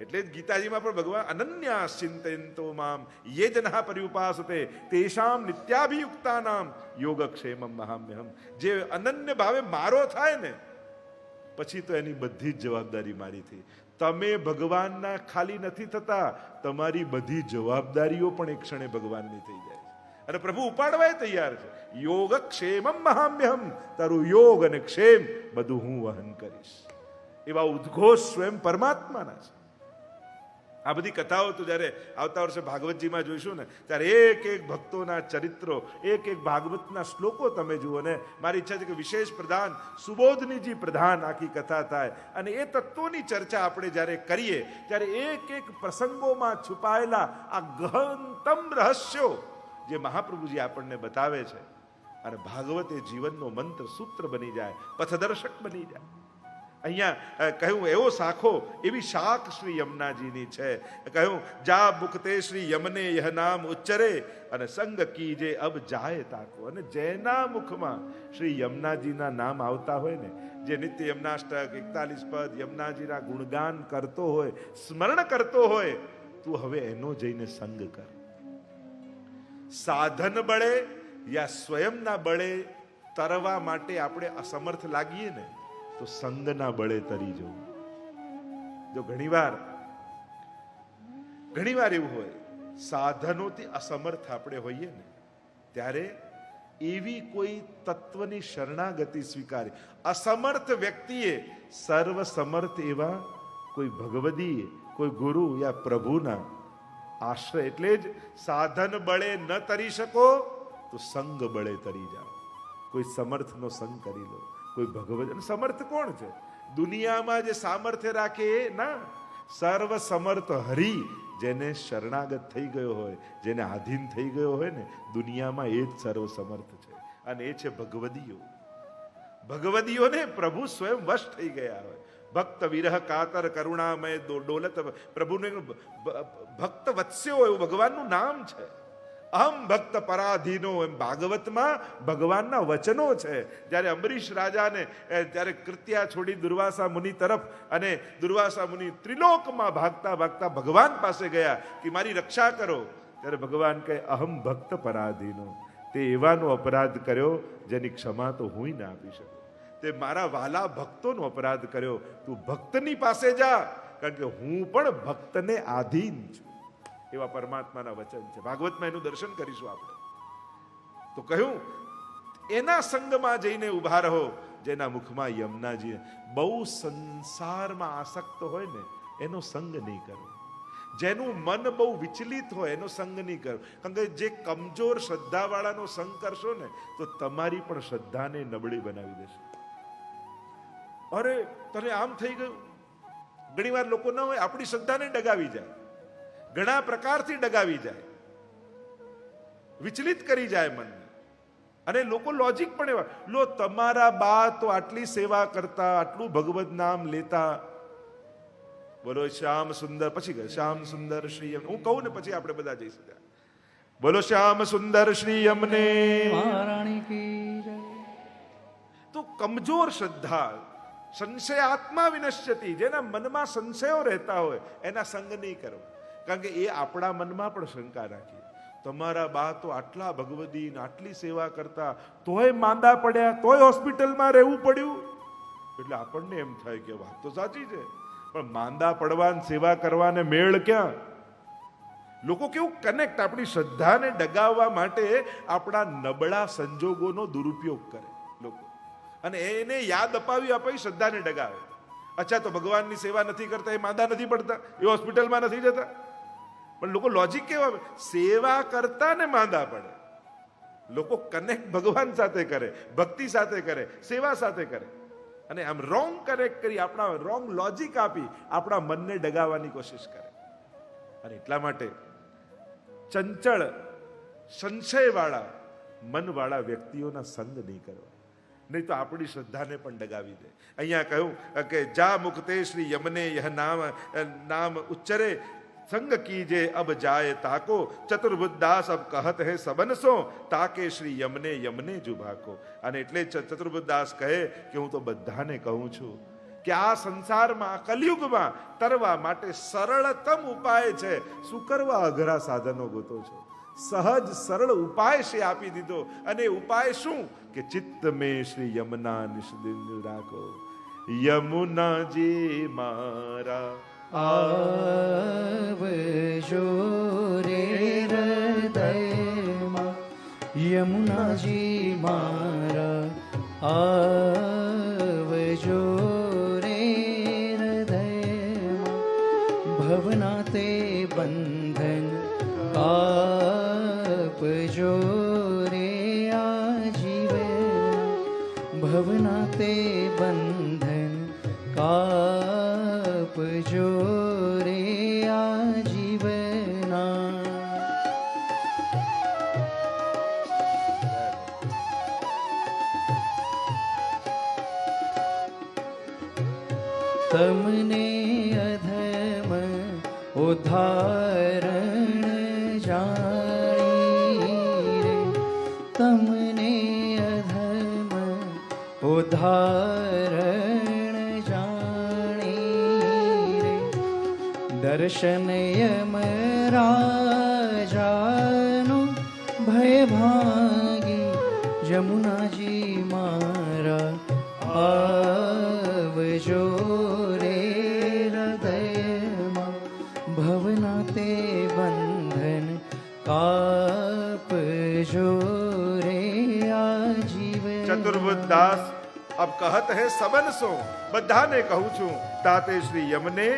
S1: એટલે જ ગીતાજીમાં પણ ભગવાન અનન્યા ચિંતયંતો મામ યે જનઃ પર્યુપાસતે તેષામ નિત્યાભિયુક્તાનામ યોગક્ષેમમ મહામ્યહમ. જે અનન્ય ભાવે મારો થાય ને, પછી તો એની બધી જ જવાબદારી મારી થઈ. તમે ભગવાનના ખાલી નથી થતા, તમારી બધી જવાબદારીઓ પણ એક ક્ષણે ભગવાનની થઈ જાય છે. અને પ્રભુ ઉપાડવાય તૈયાર છે. યોગક્ષેમમ મહામ્યહમ, તારું યોગ અને ક્ષેમ બધું હું વહન કરીશ. એવા ઉદ્ઘોષ સ્વયં પરમાત્માના છે. આ બધી કથાઓ તો જ્યારે આવતા વર્ષે ભાગવતજીમાં જોઈશું ને, ત્યારે એક એક ભક્તોના ચરિત્રો, એક એક ભાગવતના શ્લોકો તમે જુઓ ને. મારી ઈચ્છા છે કે વિશેષ પ્રધાન સુબોધનીજી પ્રધાન આખી કથા થાય અને એ તત્વોની ચર્ચા આપણે જ્યારે કરીએ ત્યારે એક એક પ્રસંગોમાં છુપાયેલા આ ગહનતમ રહસ્યો જે મહાપ્રભુજી આપણને બતાવે છે, અને ભાગવત એ જીવનનો મંત્ર સૂત્ર બની જાય, પથદર્શક બની જાય. અહીંયા કહ્યું એવો શાખો, એવી શાખ શ્રી યમુનાજીની છે. કહ્યું જા મુખતે શ્રી યમને યહ નામ ઉચ્ચરે અને સંગ કીજે અબ જાય તાકો. અને જેના મુખમાં શ્રી યમુનાજીના નામ આવતા હોય ને, જે નિત્ય યમનાષ્ટક 41 પદ યમુનાજીના ગુણગાન કરતો હોય, સ્મરણ કરતો હોય, તું હવે એનો જઈને સંગ કર. સાધન બળે યા સ્વયંના બળે તરવા માટે આપણે અસમર્થ લાગીએ ને, તો સંગના બળે તરી જવું. જો ઘણીવાર એવું હોય સાધનોથી અસમર્થ આપણે હોઈએ ને ત્યારે એવી કોઈ તત્વની શરણાગતિ સ્વીકારે. અસમર્થ વ્યક્તિએ સર્વ સમર્થ એવા કોઈ ભગવદી, કોઈ ગુરુ યા પ્રભુના આશ્રય. એટલે જ સાધન બળે ન તરી શકો તો સંગ બળે તરી જાઓ. કોઈ સમર્થનો સંગ કરી લો, કોઈ ભગવદ. સમર્થ કોણ છે દુનિયામાં જે સામર્થ્ય રાખે એ ના, સર્વ સમર્થ હરિ જેને શરણાગત થઈ ગયો હોય, જેને આધીન થઈ ગયો હોય ને દુનિયામાં એ જ સર્વ સમર્થ છે. અને એ છે ભગવદીઓ. ભગવદીઓને પ્રભુ સ્વયં વશ થઈ ગયા હોય. ભક્ત વિરહ કાતર કરુણામય ડોલત. પ્રભુને ભક્ત વત્સ્યો એવું ભગવાનનું નામ છે. અહમ ભક્ત પરાધીનો એમ ભાગવતમાં ભગવાનના વચનો છે. જ્યારે અંબરીશ રાજાને ત્યારે કૃત્યા છોડી દુર્વાસા મુનિ તરફ, અને દુર્વાસા મુનિ ત્રિલોકમાં ભાગતા ભાગતા ભગવાન પાસે ગયા કે મારી રક્ષા કરો, ત્યારે ભગવાન કહે અહમ ભક્ત પરાધીનો. તે એવાનો અપરાધ કર્યો જેની ક્ષમા તો હું ના આપી શકું. તે મારા વાલા ભક્તોનો અપરાધ કર્યો. તું ભક્તની પાસે જા, કારણ કે હું પણ ભક્તને આધીન છું. એવા પરમાત્માના વચન છે. ભાગવતમાં એનું દર્શન કરીશું આપણે. તો કહ્યું એના સંગમાં જઈને ઉભા રહો જેના મુખમાં યમુનાજી. બહુ સંસારમાં આસક્ત હોય ને એનો સંગ નહીં કરો. જેનું મન બહુ વિચલિત હોય એનો સંગ નહીં કરો. કારણ કે જે કમજોર શ્રદ્ધાવાળાનો સંગ કરશો ને તો તમારી પણ શ્રદ્ધાને નબળી બનાવી દેશે. અરે તને આમ થઈ ગયું. ઘણી વાર લોકો ના હોય આપણી શ્રદ્ધાને ડગાવી જાય, ઘણા પ્રકારથી ડગાવી જાય, વિચલિત કરી જાય મનને. અને લોકો લોજિક પણ એવા, લો તમારા બા તો આટલી સેવા કરતા, આટલું ભગવદ નામ લેતા, બોલો શ્યામ સુંદર, પછી કહે શ્યામ સુંદર શ્રી. હું કહું ને પછી આપણે બધા જઈ શક્યા. બોલો શ્યામ સુંદર શ્રી અમને
S2: મહારાણી કી જય.
S1: તો કમજોર શ્રદ્ધા, સંશય આત્મા વિનશ્યતિ, જેના મનમાં સંશયો રહેતા હોય એના સંગ નહીં કરો. કારણ કે એ આપણા મનમાં પણ શંકા રાખી. તમારા બા તો આટલા ભગવદી આટલી સેવા કરતા, તોય માંદા પડ્યા, તોય હોસ્પિટલમાં રહેવું પડ્યું. એટલે આપણને એમ થાય કે વાત તો સાચી છે, પણ માંદા પડવાને સેવા કરવાને મેળ ક્યાં? લોકો કેવું કનેક્ટ, આપણી શ્રદ્ધાને ડગાવવા માટે આપણા નબળા સંજોગોનો દુરુપયોગ કરે લોકો, અને એને યાદ અપાવી શ્રદ્ધાને ડગાવે. અચ્છા તો ભગવાનની સેવા નથી કરતા, એ માંદા નથી પડતા, એ હોસ્પિટલમાં નથી જતા. પણ લોકો લોજિક કેવા, સેવા કરતા ને માંદા પડે. લોકો કનેક્ટ ભગવાન સાથે કરે, ભક્તિ સાથે કરે, સેવા સાથે કરે, અને આમ રોંગ કનેક્ટ કરી, આપણા રોંગ લોજિક આપી આપણા મનને ડગાવવાની કોશિશ કરે. અને એટલા માટે ચંચળ સંશયવાળા મનવાળા વ્યક્તિઓના સંગ નહીં કરવા, નહીં તો આપણી શ્રદ્ધાને પણ ડગાવી દે. અહીંયા કહ્યું કે જા મુક્તે શ્રી યમને યહ નામ ઉચ્ચરે સંગ કીજે અબ જાય તાકો. ચતુર્બુદ્ધાસ અબ કહત હે સબનસો તાકે શ્રી યમને યમને જુભાકો. અને એટલે ચતુર્બુદ્ધાસ કહે કે હું તો બધાને કહું છું કે આ સંસારમાં કલયુગમાં તરવા માટે સરળતમ ઉપાય છે. શું કરવા અઘરા સાધનો ગોતો છો? સહજ સરળ ઉપાય છે આપી દીધો. અને ઉપાય શું? કે ચિત્ત મેં શ્રી યમુના નિષદિન રાખો. યમુનાજી મારા
S2: આવજો રે હૃદયમાં, યમુનાજી મારા આવજો રે હૃદયમાં. ભવના તે બંધન કાપજો રે આજીવન. ભવના તે બંધન કાપજો રે આજીવના. તમને અધમ ઉદાહરણ જાણી રે, તમને અધમ ઉદાહરણ જાણી રે. દર્શન યમ રાજાનું ભય ભાગી, યમુનાજી મારા આવજો રે હૃદયમાં. ભવના તે બંધ બંધન કાપજો રે આજીવન।
S1: ચતુર્બુદ્ધ દાસ अब कहत है सबन सो, બધાને કહું છું તાતે શ્રી યમને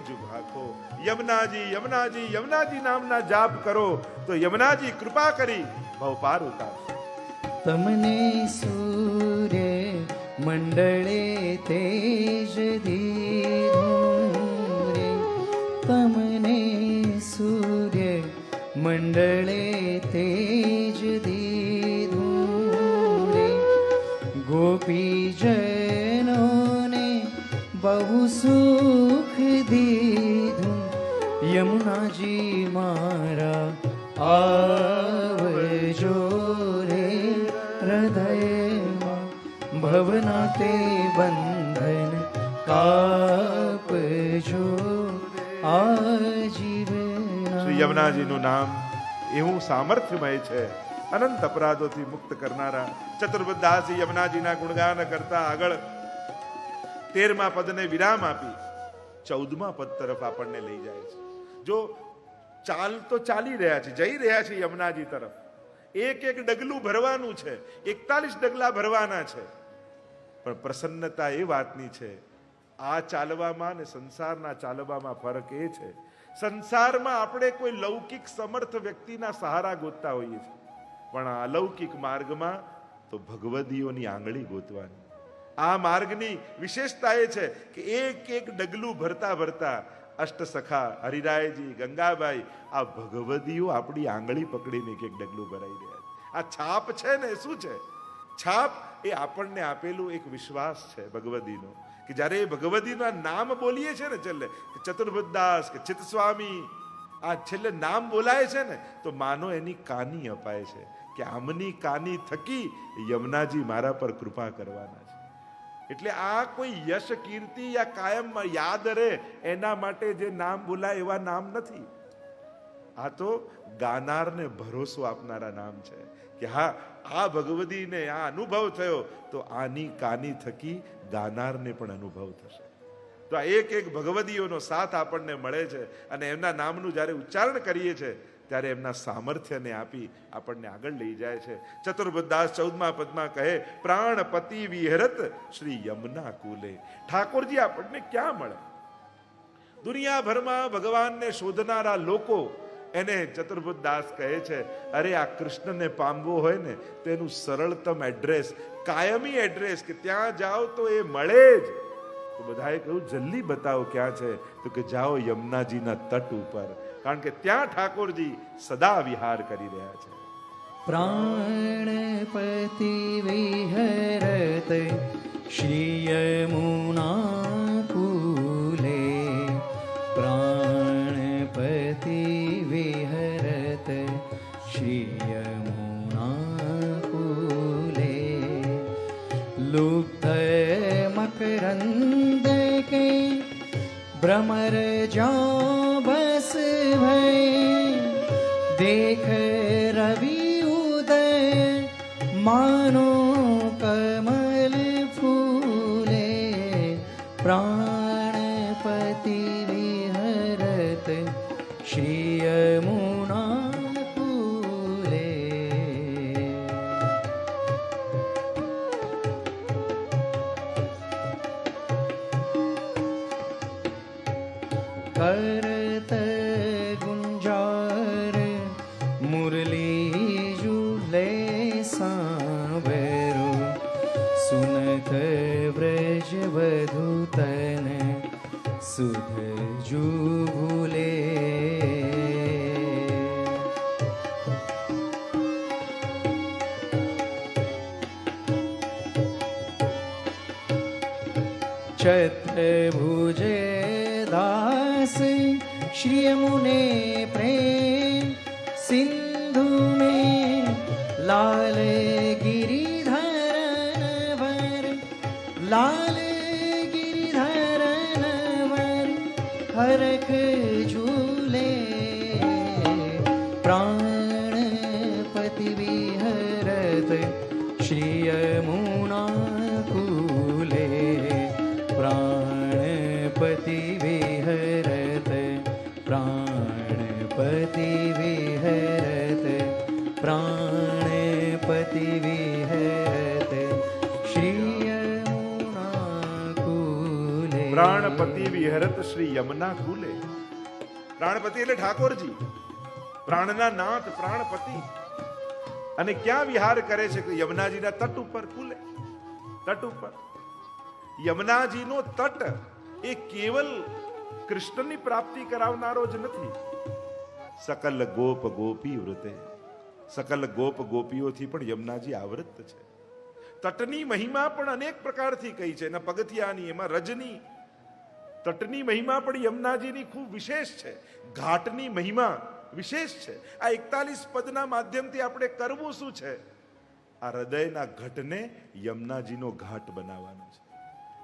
S1: જુભાખો। યમુનાજી યમુનાજી યમુનાજી નામના જાપ કરો તો યમુનાજી કૃપા કરી ભવપાર ઉતારશે।
S2: તમને સૂર્ય મંડળે તેજ દીધું રે, તમને સૂર્ય મંડળે તેજ દીધું રે, ગોપીજનોને બહુ સુખ દીધું, યમુનાજી મારા આવજો રે હૃદયમાં, ભવના તે બંધન કાપજો આજીવન।
S1: શ્રી યમુનાજીનું નામ એવું સામર્થ્યમય છે, અનંત અપરાધોથી મુક્ત કરનારા। ચતુર્બુદ્ધ દાસ યમુનાજીના ગુણગાન કરતા આગળ 13મા પદને વિરામ આપી 14મા પદ તરફ આપણને લઈ જાય છે। જો ચાલ તો ચાલી રહ્યા છે, જઈ રહ્યા છે યમુનાજી તરફ, એક એક ડગલું ભરવાનું છે, 41 ડગલા ભરવાના છે, પણ પ્રસન્નતા એ વાતની છે, આ ચાલવામાં ને સંસારના ચાલવામાં ફરક એ છે, સંસારમાં આપણે કોઈ લૌકિક સમર્થ વ્યક્તિના સહારા ગોતતા હોઈએ છીએ, પણ આ અલૌકિક માર્ગમાં તો ભગવદીઓની આંગળી ગોતવાની। આ માર્ગની વિશેષતા એ છે કે એક એક ડગલું ભરતા ભરતા અષ્ટસખા હરિરાયજી, ગંગાબાઈ, આ ભગવદીઓ આપણી આંગળી પકડીને એક એક ડગલું ભરાઈ રહ્યા છે। આ છાપ છે ને, શું છે છાપ? એ આપણને આપેલું એક વિશ્વાસ છે ભગવદીનો, કે જ્યારે એ ભગવદીના નામ બોલીએ છે ને, છેલ્લે ચતુર્બુદ્ધ દાસ કે ચિત્તસ્વામી, આ છેલ્લે નામ બોલાય છે ને, તો માનો એની કાની અપાય છે કે આમની કાની થકી યમુનાજી મારા પર કૃપા કરવાના છે। એટલે આ કોઈ યશ કીર્તિ યા કાયમ યાદ રહે એના માટે જે નામ બોલાય એવા નામ નથી, આ તો ગાનારને ભરોસો આપનારા નામ છે કે હા, આ ભગવદીને આ અનુભવ થયો તો આની કાની થકી ગાનારને પણ અનુભવ થશે। તો આ એક એક ભગવદીઓનો સાથ આપણને મળે છે, અને એમના નામનું જ્યારે ઉચ્ચારણ કરીએ છીએ ત્યારે એમના સામર્થ્યને આપી આપણને આગળ લઈ જાય છે। ચતુર્બુદ્ધ દાસ 14મા પદમાં કહે, પ્રાણપતિ વિહરત શ્રી યમુના કુલે। ઠાકોરજી આપણને ક્યાં મળે? દુનિયાભરમાં ભગવાનને શોધનારા લોકો એને ચતુર્બુદ્ધ દાસ કહે છે, અરે આ કૃષ્ણને પામવો હોય ને તો એનું સરળતમ એડ્રેસ, કાયમી એડ્રેસ, કે ત્યાં જાઓ તો એ મળે જ। તો બધાએ કહ્યું, જલ્દી બતાવો ક્યાં છે? તો કે જાઓ યમુનાજીના તટ ઉપર, કારણ કે ત્યાં ઠાકોરજી સદા વિહાર કરી રહ્યા છે।
S2: પ્રાણપતિ વિહરત શ્રી યમુના કુલે, પ્રાણપતિ વિહરત શ્રી યમુના કુલે, લુપ્ત મકરંદ के भ्रमर जाओ बस भय, देख रवि उदय मानो कमल फूले, प्राणपति विहरत श्री यमुना कूले। करत गुंजार मुरली झूले सांवरो, सुनत ब्रज वधुतन सुध जूले। चतुर्भुज दास श्री यमुने प्रेम सिंधु में, लाल गिरिधरन वर, लाल गिरिधरन वर हरख झूले, प्राणपति विहरत श्री यमुना कूले, प्राणपति विहरत प्राणपति
S1: પ્રાણપતિ વિહરત શ્રી યમુના કુલે. પ્રાણપતિ એટલે ઠાકોરજી, પ્રાણના નાથ પ્રાણપતિ. અને ક્યાં વિહાર કરે છે? યમુનાજીના તટ ઉપર, કુલે, તટ ઉપર. યમુનાજીનો તટ એ કેવલ કૃષ્ણની પ્રાપ્તિ કરાવનારો જ નથી. સકલ ગોપ ગોપી વૃતે, સકલ ગોપ ગોપીઓથી પણ યમુનાજી આવૃત છે. તટની મહિમા પણ અનેક પ્રકારથી કહી છે. એના પગથિયાની, એમાં રજની. તટની મહિમા પણ યમુનાજીની ખૂબ વિશેષ છે. ઘાટની મહિમા વિશેષ છે. આ 41 પદના માધ્યમથી આપણે કરવું શું છે? આ હૃદયના ઘટને યમુનાજીનો ઘાટ બનાવવાનો છે,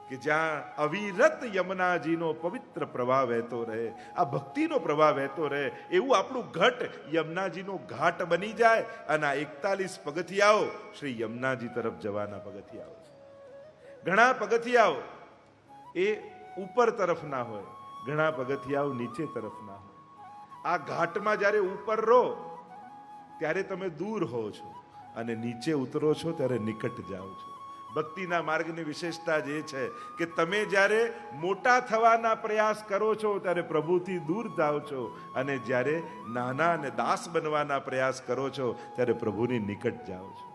S1: કે જ્યાં અવિરત યમુનાજીનો પવિત્ર પ્રવાહ વહેતો રહે, આ ભક્તિનો પ્રવાહ વહેતો રહે. એવું આપણું ઘટ યમુનાજીનો ઘાટ બની જાય. અને આ 41 પગથિયાઓ શ્રી યમુનાજી તરફ જવાના પગથિયાઓ છે. ઘણા પગથિયાઓ એ ઉપર તરફના હોય, ઘણા પગથિયાઓ નીચે તરફના હોય. આ ઘાટમાં જ્યારે ઉપર રહો ત્યારે તમે દૂર હો છો, અને નીચે ઉતરો છો ત્યારે નિકટ જાઓ છો. ભક્તિના માર્ગની વિશેષતા જ એ છે કે તમે જ્યારે મોટા થવાના પ્રયાસ કરો છો ત્યારે પ્રભુથી દૂર જાઓ છો, અને જ્યારે નાના અને દાસ બનવાના પ્રયાસ કરો છો ત્યારે પ્રભુની નિકટ જાઓ છો.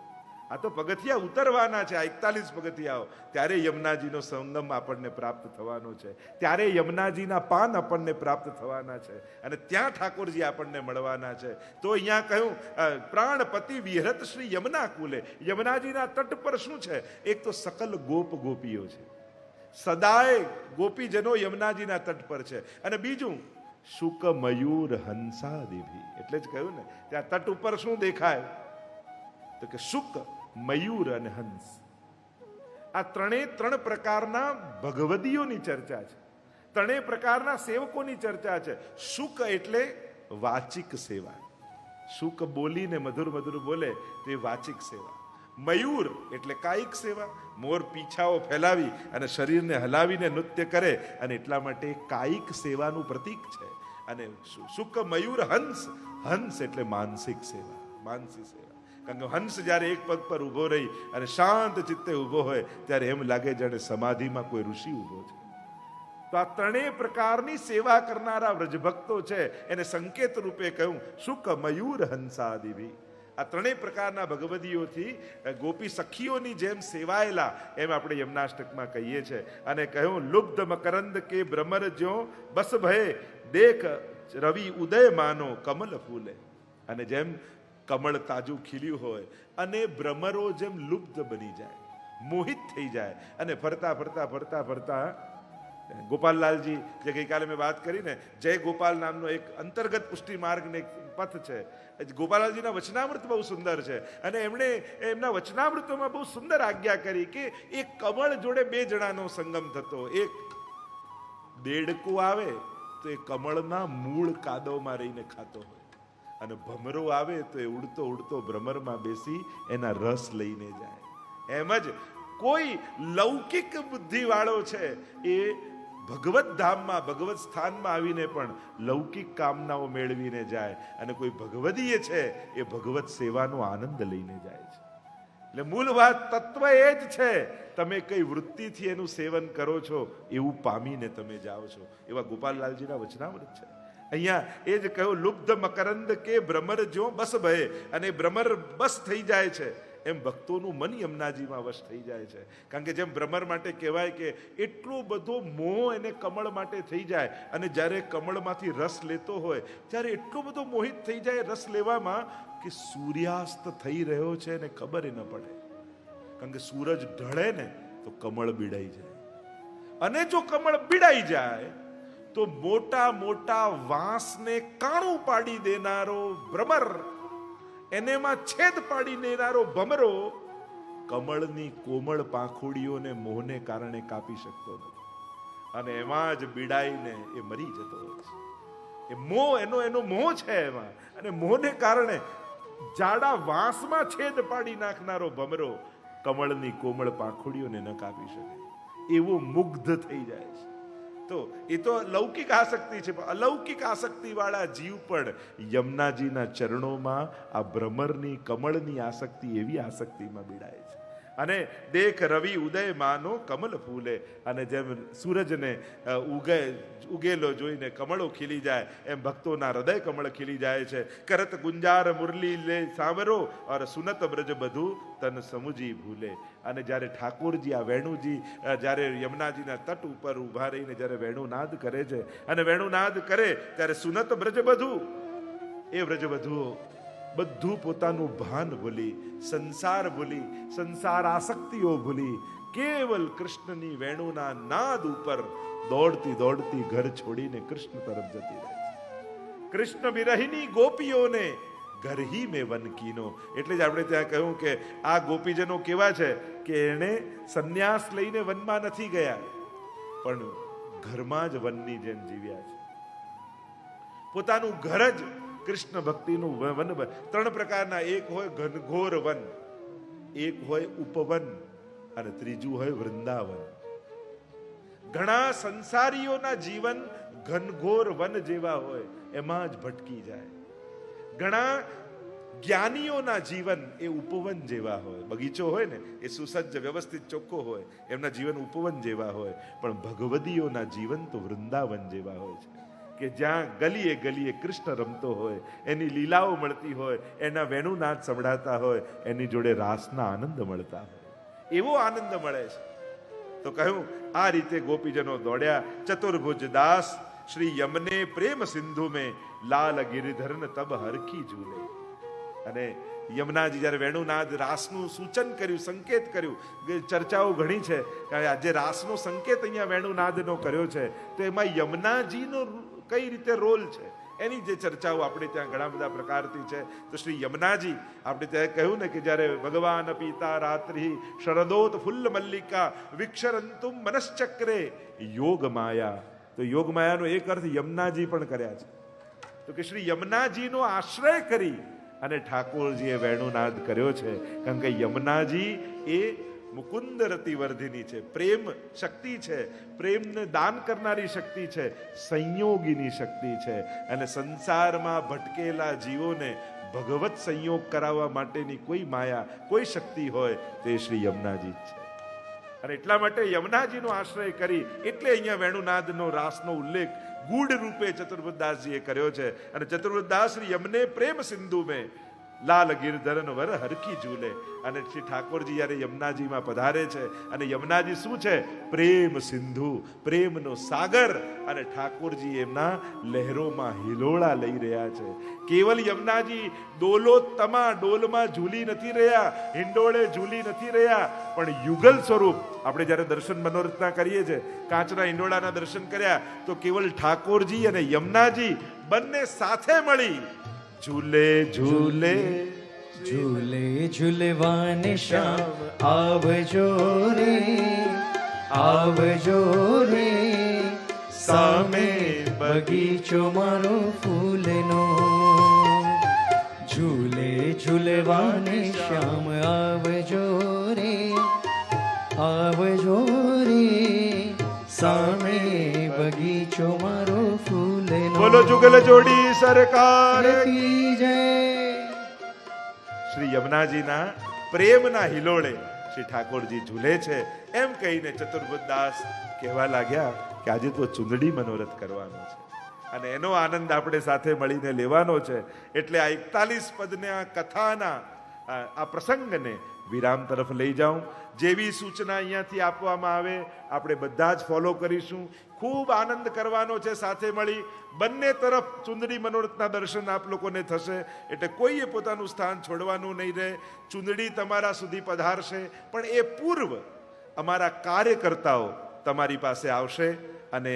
S1: આ તો પગથિયા ઉતરવાના છે, આ 41 પગથિયાઓ. ત્યારે યમુનાજીનો સંગમ આપણને પ્રાપ્ત થવાનો છે, ત્યારે યમુનાજીના પાન આપણને પ્રાપ્ત થવાના છે, અને ત્યાં ઠાકોરજી આપણને મળવાના છે. તો અહીંયા કહ્યું પ્રાણપતિ વિહરત શ્રી યમુના કુલે. યમુનાજીના તટ પર શું છે? એક તો સકલ ગોપ ગોપીઓ છે, સદાય ગોપીજનો યમુનાજીના તટ પર છે. અને બીજું શુક મયુર હંસાદિભી. એટલે જ કહ્યું ને, ત્યાં તટ ઉપર શું દેખાય? તો કે શુક, મયુર અને હંસ. આ ત્રણ પ્રકારના ભગવદીઓની ચર્ચા છે, ત્રણેય પ્રકારના સેવકોની ચર્ચા છે. શુક એટલે વાચિક સેવા, શુક બોલીને મધુર મધુર બોલે તે વાચિક સેવા. મયુર એટલે કાયિક સેવા, મોર પીછાઓ ફેલાવી અને શરીરને હલાવીને નૃત્ય કરે, અને એટલા માટે કાયિક સેવાનું પ્રતીક છે. અને શુક મયુર હંસ, હંસ એટલે માનસિક સેવા, માનસિક સેવા. કારણ કે હંસ જ્યારે એક પગ પર ઊભો રહી અને શાંત ચિત્તે ઊભો હોય ત્યારે એમ લાગે જાણે સમાધિમાં કોઈ ઋષિ ઊભો છે. તો આ ત્રણેય પ્રકારની સેવા કરનારા વ્રજભક્તો છે, એને સંકેત રૂપે કહ્યું શુક મયુર હંસાદિભી. આ ત્રણેય પ્રકારના ભગવદીઓથી ગોપી સખીઓની જેમ સેવાયેલા, એમ આપણે યમનાષ્ટકમાં કહીએ છીએ. અને કહ્યું લુબ્ધ મકરંદ કે ભ્રમર જ્યો બસ ભય દેખ રવિ ઉદય માનો કમલ ફૂલે. અને જેમ કમળ તાજું ખીલ્યું હોય અને ભ્રમરો જેમ લુપ્ત બની જાય, મોહિત થઈ જાય, અને ફરતા ફરતા ફરતા ફરતા ગોપાલલાલજી જે ગઈકાલે મેં વાત કરી ને, જય ગોપાલ નામનો એક અંતર્ગત પુષ્ટિ માર્ગનો એક પથ છે. ગોપાલલાલજીના વચનામૃત બહુ સુંદર છે, અને એમણે એમના વચનામૃતોમાં બહુ સુંદર આજ્ઞા કરી કે એક કમળ જોડે 2 જણાનો સંગમ થતો. એક દેડકો આવે તો એ કમળના મૂળ કાદવમાં રહીને ખાતો હોય, અને ભમરો આવે તો એ ઉડતો ઉડતો ભ્રમરમાં બેસી એના રસ લઈને જાય. એમ જ કોઈ લૌકિક બુદ્ધિ વાળો છે એ ભગવત ધામમાં, ભગવત સ્થાનમાં આવીને પણ લૌકિક કામનાઓ મેળવીને જાય, અને કોઈ ભગવદીય છે એ ભગવત સેવાનો આનંદ લઈને જાય છે. એટલે મૂળ વાત તત્વ એ જ છે, તમે કઈ વૃત્તિથી એનું સેવન કરો છો એવું પામીને તમે જાઓ છો. એવા ગોપાલલાલજીના વચનામૃત છે. અહીંયા એ જ કહ્યું લુબ્ધ મકરંદ કે ભ્રમર જો બસ ભય. અને ભ્રમર બસ થઈ જાય છે, એમ ભક્તોનું મન યમુનાજીમાં વશ થઈ જાય છે. કારણ કે જેમ ભ્રમર માટે કહેવાય કે એટલો બધો મોહ એને કમળ માટે થઈ જાય, અને જ્યારે કમળમાંથી રસ લેતો હોય ત્યારે એટલો બધો મોહિત થઈ જાય રસ લેવામાં કે સૂર્યાસ્ત થઈ રહ્યો છે એને ખબર ન પડે. કારણ કે સૂરજ ઢળે ને તો કમળ બીડાઈ જાય, અને જો કમળ બીડાઈ જાય તો મોટા મોટા વાંસને કાણું પાડી દેનારો ભ્રમર, એનેમાં છેદ પાડી દેનારો ભમરો કમળની કોમળ પાંખુડીઓને મોહને કારણે કાપી શકતો નથી, અને એમાં જ બીડાઈને એ મરી જતો હોય છે. એ મોહ એનો મોહ છે એમાં, અને મોહને કારણે જાડા વાંસમાં છેદ પાડી નાખનારો ભમરો કમળની કોમળ પાંખુડીઓને ન કાપી શકે, એવો મુગ્ધ થઈ જાય છે. તો એ તો લૌકિક આસક્તિ છે, પણ અલૌકિક આસક્તિ વાળા જીવ પણ યમુનાજીના ચરણોમાં આ ભ્રમરની કમળની આસક્તિ એવી આસક્તિમાં બીડાય છે. અને દેખ રવિ ઉદય માનો કમલ ફૂલે, અને જેમ સૂરજને ઉગેલો જોઈને કમળો ખીલી જાય એમ ભક્તોના હૃદય કમળ ખીલી જાય છે. કરત ગુંજાર મુરલી લે સાંવરો ઓર સુનત બ્રજ બધું તન સમુજી ભૂલે. અને જ્યારે ઠાકોરજી આ વેણુજી જ્યારે યમુનાજીના તટ ઉપર ઊભા રહીને જ્યારે વેણુનાદ કરે છે અને વેણુનાદ કરે ત્યારે સુનત બ્રજ બધું, એ વ્રજવધુઓ બધું પોતાનું ભાન ભૂલી, સંસાર ભૂલી, સંસાર આસક્તિઓ ભૂલી કેવલ કૃષ્ણની વેણુના નાદ ઉપર દોડતી દોડતી ઘર છોડીને કૃષ્ણ તરફ જતી રહે છે. કૃષ્ણ વિરહિની ગોપીઓને ઘર હી મેં વન કીનો. એટલે જ આપણે ત્યાં કહ્યું કે આ ગોપીજનો કેવા છે કે એને સંન્યાસ લઈને વનમાં નથી ગયા, પણ ઘરમાં જ વનની જેમ જીવ્યા છે. પોતાનું ઘર જ કૃષ્ણ ભક્તિનું વન. ત્રણ પ્રકારના, એક હોય ઘનઘોર વન, એક હોય ઉપવન, અને ત્રીજું હોય વૃંદાવન. ઘણા સંસારીઓના જીવન ઘનઘોર વન જેવા હોય, એમાં જ ભટકી જાય. ઘણા જ્ઞાનીઓના જીવન એ ઉપવન જેવા હોય. બગીચો હોય ને એ સુસજ્જ વ્યવસ્થિત ચોખ્ખો હોય, એમના જીવન ઉપવન જેવા હોય. પણ ભગવદીઓના જીવન તો વૃંદાવન જેવા હોય છે, કે જ્યાં ગલીએ ગલીએ કૃષ્ણ રમતો હોય, એની લીલાઓ મળતી હોય, એના વેણુનાદ સંભળાતા હોય, એની જોડે રાસના આનંદ મળતા હોય, એવો આનંદ મળે છે. તો કહ્યું આ રીતે ગોપીજનો દોડ્યા. ચતુર્ભુજ દાસ શ્રી યમને પ્રેમ સિંધુ મેં લાલ ગિરિધરન તબ હરખી ઝૂલે. અને યમુનાજી જ્યારે વેણુનાદ રાસનું સૂચન કર્યું, સંકેત કર્યું, ચર્ચાઓ ઘણી છે કે આજે રાસનો સંકેત અહીંયા વેણુનાદનો કર્યો છે, તો એમાં યમુનાજીનો કઈ રીતે રોલ છે એની જે ચર્ચાઓ આપણે ત્યાં ઘણા બધા પ્રકારથી છે. તો શ્રી યમુનાજી આપણે ત્યાં કહ્યું ને કે જ્યારે ભગવાન પિતા રાત્રિ શરદોત ફુલ્લ મલ્લિકા વિક્ષરંતુમ મનશ્ચક્રે યોગ માયા. તો યોગ માયાનો એક અર્થ યમુનાજી પણ કર્યા છે. તો કે શ્રી યમુનાજીનો આશ્રય કરી અને ઠાકોરજીએ વેણુનાદ કર્યો છે. કારણ કે યમુનાજી એ મુકુંદ રતિવર્ધિની છે, પ્રેમ શક્તિ છે, પ્રેમને દાન કરનારી શક્તિ છે, સંયોગીની શક્તિ છે. અને સંસારમાં ભટકેલા જીવોને ભગવત સંયોગ કરાવવા માટેની કોઈ માયા, કોઈ શક્તિ હોય તે શ્રી યમુનાજી જ છે. અને એટલા માટે યમુનાજીનો આશ્રય કરી એટલે અહીંયા વેણુનાદનો રાસનો ઉલ્લેખ ગૂઢ રૂપે ચતુર્બુદ્ધદાસજીએ કર્યો છે. અને ચતુર્બુદ્ધદાસ શ્રી યમને પ્રેમ સિંધુ મેં લાલ ગિરધરન વર હરખી ઝૂલે. અને શ્રી ઠાકોરજી જ્યારે યમુનાજીમાં પધારે છે, અને યમુનાજી શું છે? પ્રેમ સિંધુ, પ્રેમનો સાગર. અને ઠાકોરજી એમના લહેરોમાં હિલોળા લઈ રહ્યા છે. કેવલ યમુનાજી ડોલોત્તમા, ડોલમાં ઝૂલી નથી રહ્યા, હિંડોળે ઝૂલી નથી રહ્યા, પણ યુગલ સ્વરૂપ. આપણે જ્યારે દર્શન મનોરથના કરીએ છીએ, કાચના હિંડોળાના દર્શન કર્યા, તો કેવલ ઠાકોરજી અને યમુનાજી બંને સાથે મળી ઝૂલે ઝૂલે
S2: ઝૂલે ઝૂલવાને શ્યામ આવજો રે, આવજો રે, સામે બગીચો મારો ફૂલનો. ઝૂલે ઝૂલવાને શ્યામ આવજો રે, આવજો રે, સામે બગીચો મારો ફૂલનો.
S1: બોલો જુગલ જોડી સરકાર
S2: કી જય.
S1: શ્રી યમુનાજીના પ્રેમના હિલોળે શ્રી ઠાકોરજી ઝૂલે છે. એમ કહીને ચતુર્બુદ્ધદાસ કહેવા લાગ્યા કે આજે તો ચુંદડી મનોરથ કરવાનો છે અને એનો આનંદ આપણે સાથે મળીને લેવાનો છે. એટલે આ 41 પદના કથાના આ પ્રસંગને વિરામ તરફ લઈ જાઉં. જેવી સૂચના અહીંયાથી આપવામાં આવે આપણે બધા જ ફોલો કરીશું. ખૂબ આનંદ કરવાનો છે સાથે મળી. બંને તરફ ચુંદડી મનોરથના દર્શન આપ લોકોને થશે, એટલે કોઈએ પોતાનું સ્થાન છોડવાનું નહીં રહે. ચુંદડી તમારા સુધી પધારશે, પણ એ પૂર્વ અમારા કાર્યકર્તાઓ તમારી પાસે આવશે અને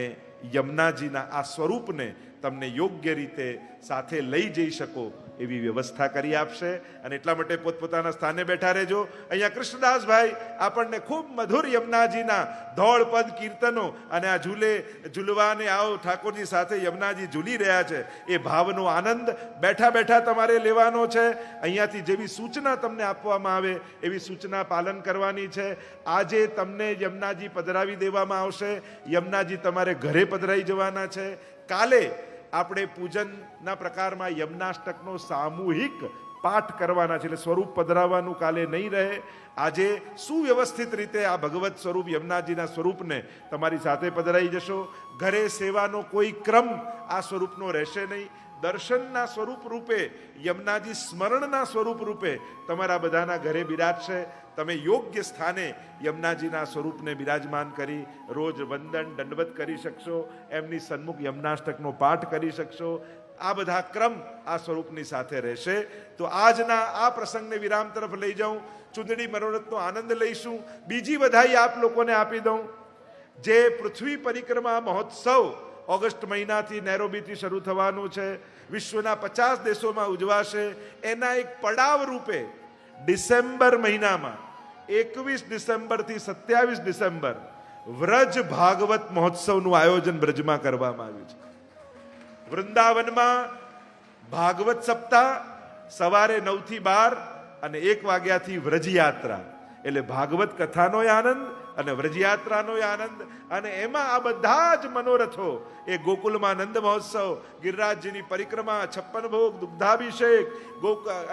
S1: યમુનાજીના આ સ્વરૂપને તમને યોગ્ય રીતે સાથે લઈ જઈ શકો એવી વ્યવસ્થા કરી આપશે. અને એટલા માટે પોતપોતાના સ્થાને બેઠા રહેજો. અહીંયા કૃષ્ણદાસભાઈ આપણને ખૂબ મધુર યમુનાજીના ધોળ પદ કીર્તનો અને આ ઝૂલવાને આવો ઠાકોરજી સાથે યમુનાજી ઝૂલી રહ્યા છે એ ભાવનો આનંદ બેઠા બેઠા તમારે લેવાનો છે. અહીંયાથી જેવી સૂચના તમને આપવામાં આવે એવી સૂચના પાલન કરવાની છે. આજે તમને યમુનાજી પધરાવી દેવામાં આવશે. યમુનાજી તમારે ઘરે પધરાઈ જવાના છે. કાલે આપણે પૂજનના પ્રકારમાં યમુનાષ્ટકનો સામૂહિક પાઠ કરવાના છે, એટલે સ્વરૂપ પધરાવવાનું કાલે નહીં રહે. આજે સુવ્યવસ્થિત રીતે આ ભગવત સ્વરૂપ યમુનાજીના સ્વરૂપને તમારી સાથે પધરાઈ જશો. ઘરે સેવાનો કોઈ ક્રમ આ સ્વરૂપનો રહેશે નહીં. દર્શનના સ્વરૂપ રૂપે, યમુનાજી સ્મરણના સ્વરૂપ રૂપે તમારા બધાના ઘરે બિરાજશે. તમે યોગ્ય સ્થાને યમુનાજીના સ્વરૂપને બિરાજમાન કરી રોજ વંદન દંડવત કરી શકશો. એમની સન્મુખ યમુનાષ્ટકનો પાઠ કરી શકશો. આ બધા ક્રમ આ સ્વરૂપની સાથે રહેશે. તો આજના આ પ્રસંગને વિરામ તરફ લઈ જાઉં. ચુંદડી મનોરથનો આનંદ લઈશું. બીજી વધાઈ આપ લોકોને આપી દઉં. જે પૃથ્વી પરિક્રમા મહોત્સવ ઓગસ્ટ મહિનાથી નેરોબીથી શરૂ થવાનું છે, વિશ્વના 50 દેશોમાં ઉજવાશે. એના એક પડાવ રૂપે ડિસેમ્બર મહિનામાં 21 ડિસેમ્બરથી 27 ડિસેમ્બર વ્રજ ભાગવત મહોત્સવનું આયોજન બ્રજમાં કરવામાં આવ્યું છે. વૃંદાવનમાં ભાગવત સપ્તાહ સવારે 9 થી 12 અને 1 વાગ્યાથી વ્રજયાત્રા, એટલે ભાગવત કથાનો આનંદ અને વ્રજયાત્રાનો આનંદ. અને એમાં આ બધા જ મનોરથો, એ ગોકુલમાં નંદ મહોત્સવ, ગિરિરાજજીની પરિક્રમા, 56 ભોગ, દુગ્ધાભિષેક,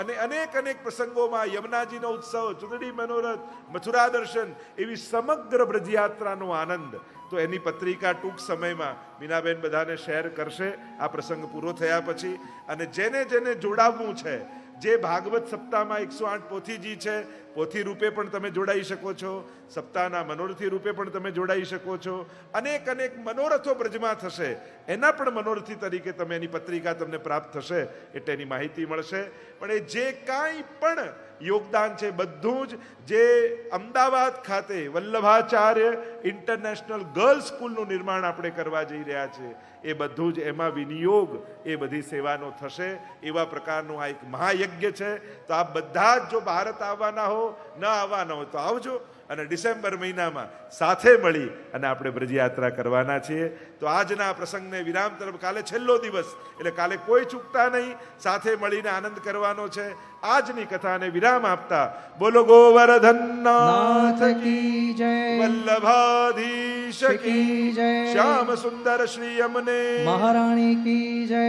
S1: અને અનેક પ્રસંગોમાં યમુનાજીનો ઉત્સવ, ચુંદડી મનોરથ, મથુરા દર્શન, એવી સમગ્ર વ્રજયાત્રાનો આનંદ. તો એની પત્રિકા ટૂંક સમયમાં મીનાબેન બધાને શેર કરશે આ પ્રસંગ પૂરો થયા પછી. અને જેને જોડાવવું છે, જે ભાગવત સપ્તાહમાં 108 પોથીજી છે, પોથી રૂપે પણ તમે જોડાઈ શકો છો. સપ્તાહના મનોરથી રૂપે પણ તમે જોડાઈ શકો છો. અનેક મનોરથો બ્રજમાં થશે, એના પણ મનોરથી તરીકે તમે એની પત્રિકા તમને પ્રાપ્ત થશે, એટલે એની માહિતી મળશે. પણ એ જે કાંઈ પણ યોગદાન છે બધું જ, જે અમદાવાદ ખાતે વલ્લભાચાર્ય ઇન્ટરનેશનલ ગર્લ્સ સ્કૂલનું નિર્માણ આપણે કરવા જઈ રહ્યા છે, એ બધું જ એમાં વિનિયોગ એ બધી સેવાનો થશે. એવા પ્રકારનું આ એક મહાયજ્ઞ છે. તો આ બધા જ જો ભારત આવવાના હો, ન આવવાના હોય તો આવજો. અને ડિસેમ્બર મહિનામાં સાથે મળી અને આપણે બ્રજયાત્રા કરવાના છીએ. તો આજના પ્રસંગને વિરામ તરફ, કાલે છેલ્લો દિવસ, એટલે કાલે કોઈ ચૂકતા નહીં, સાથે મળીને આનંદ કરવાનો છે. આજની કથાને વિરામ આપતા બોલો ગોવર્ધનનાથ
S2: કી જય,
S1: વલ્લભાધીશ કી
S2: કી જય,
S1: શ્યામ સુંદર શ્રી યમને
S2: મહારાણી કી જય.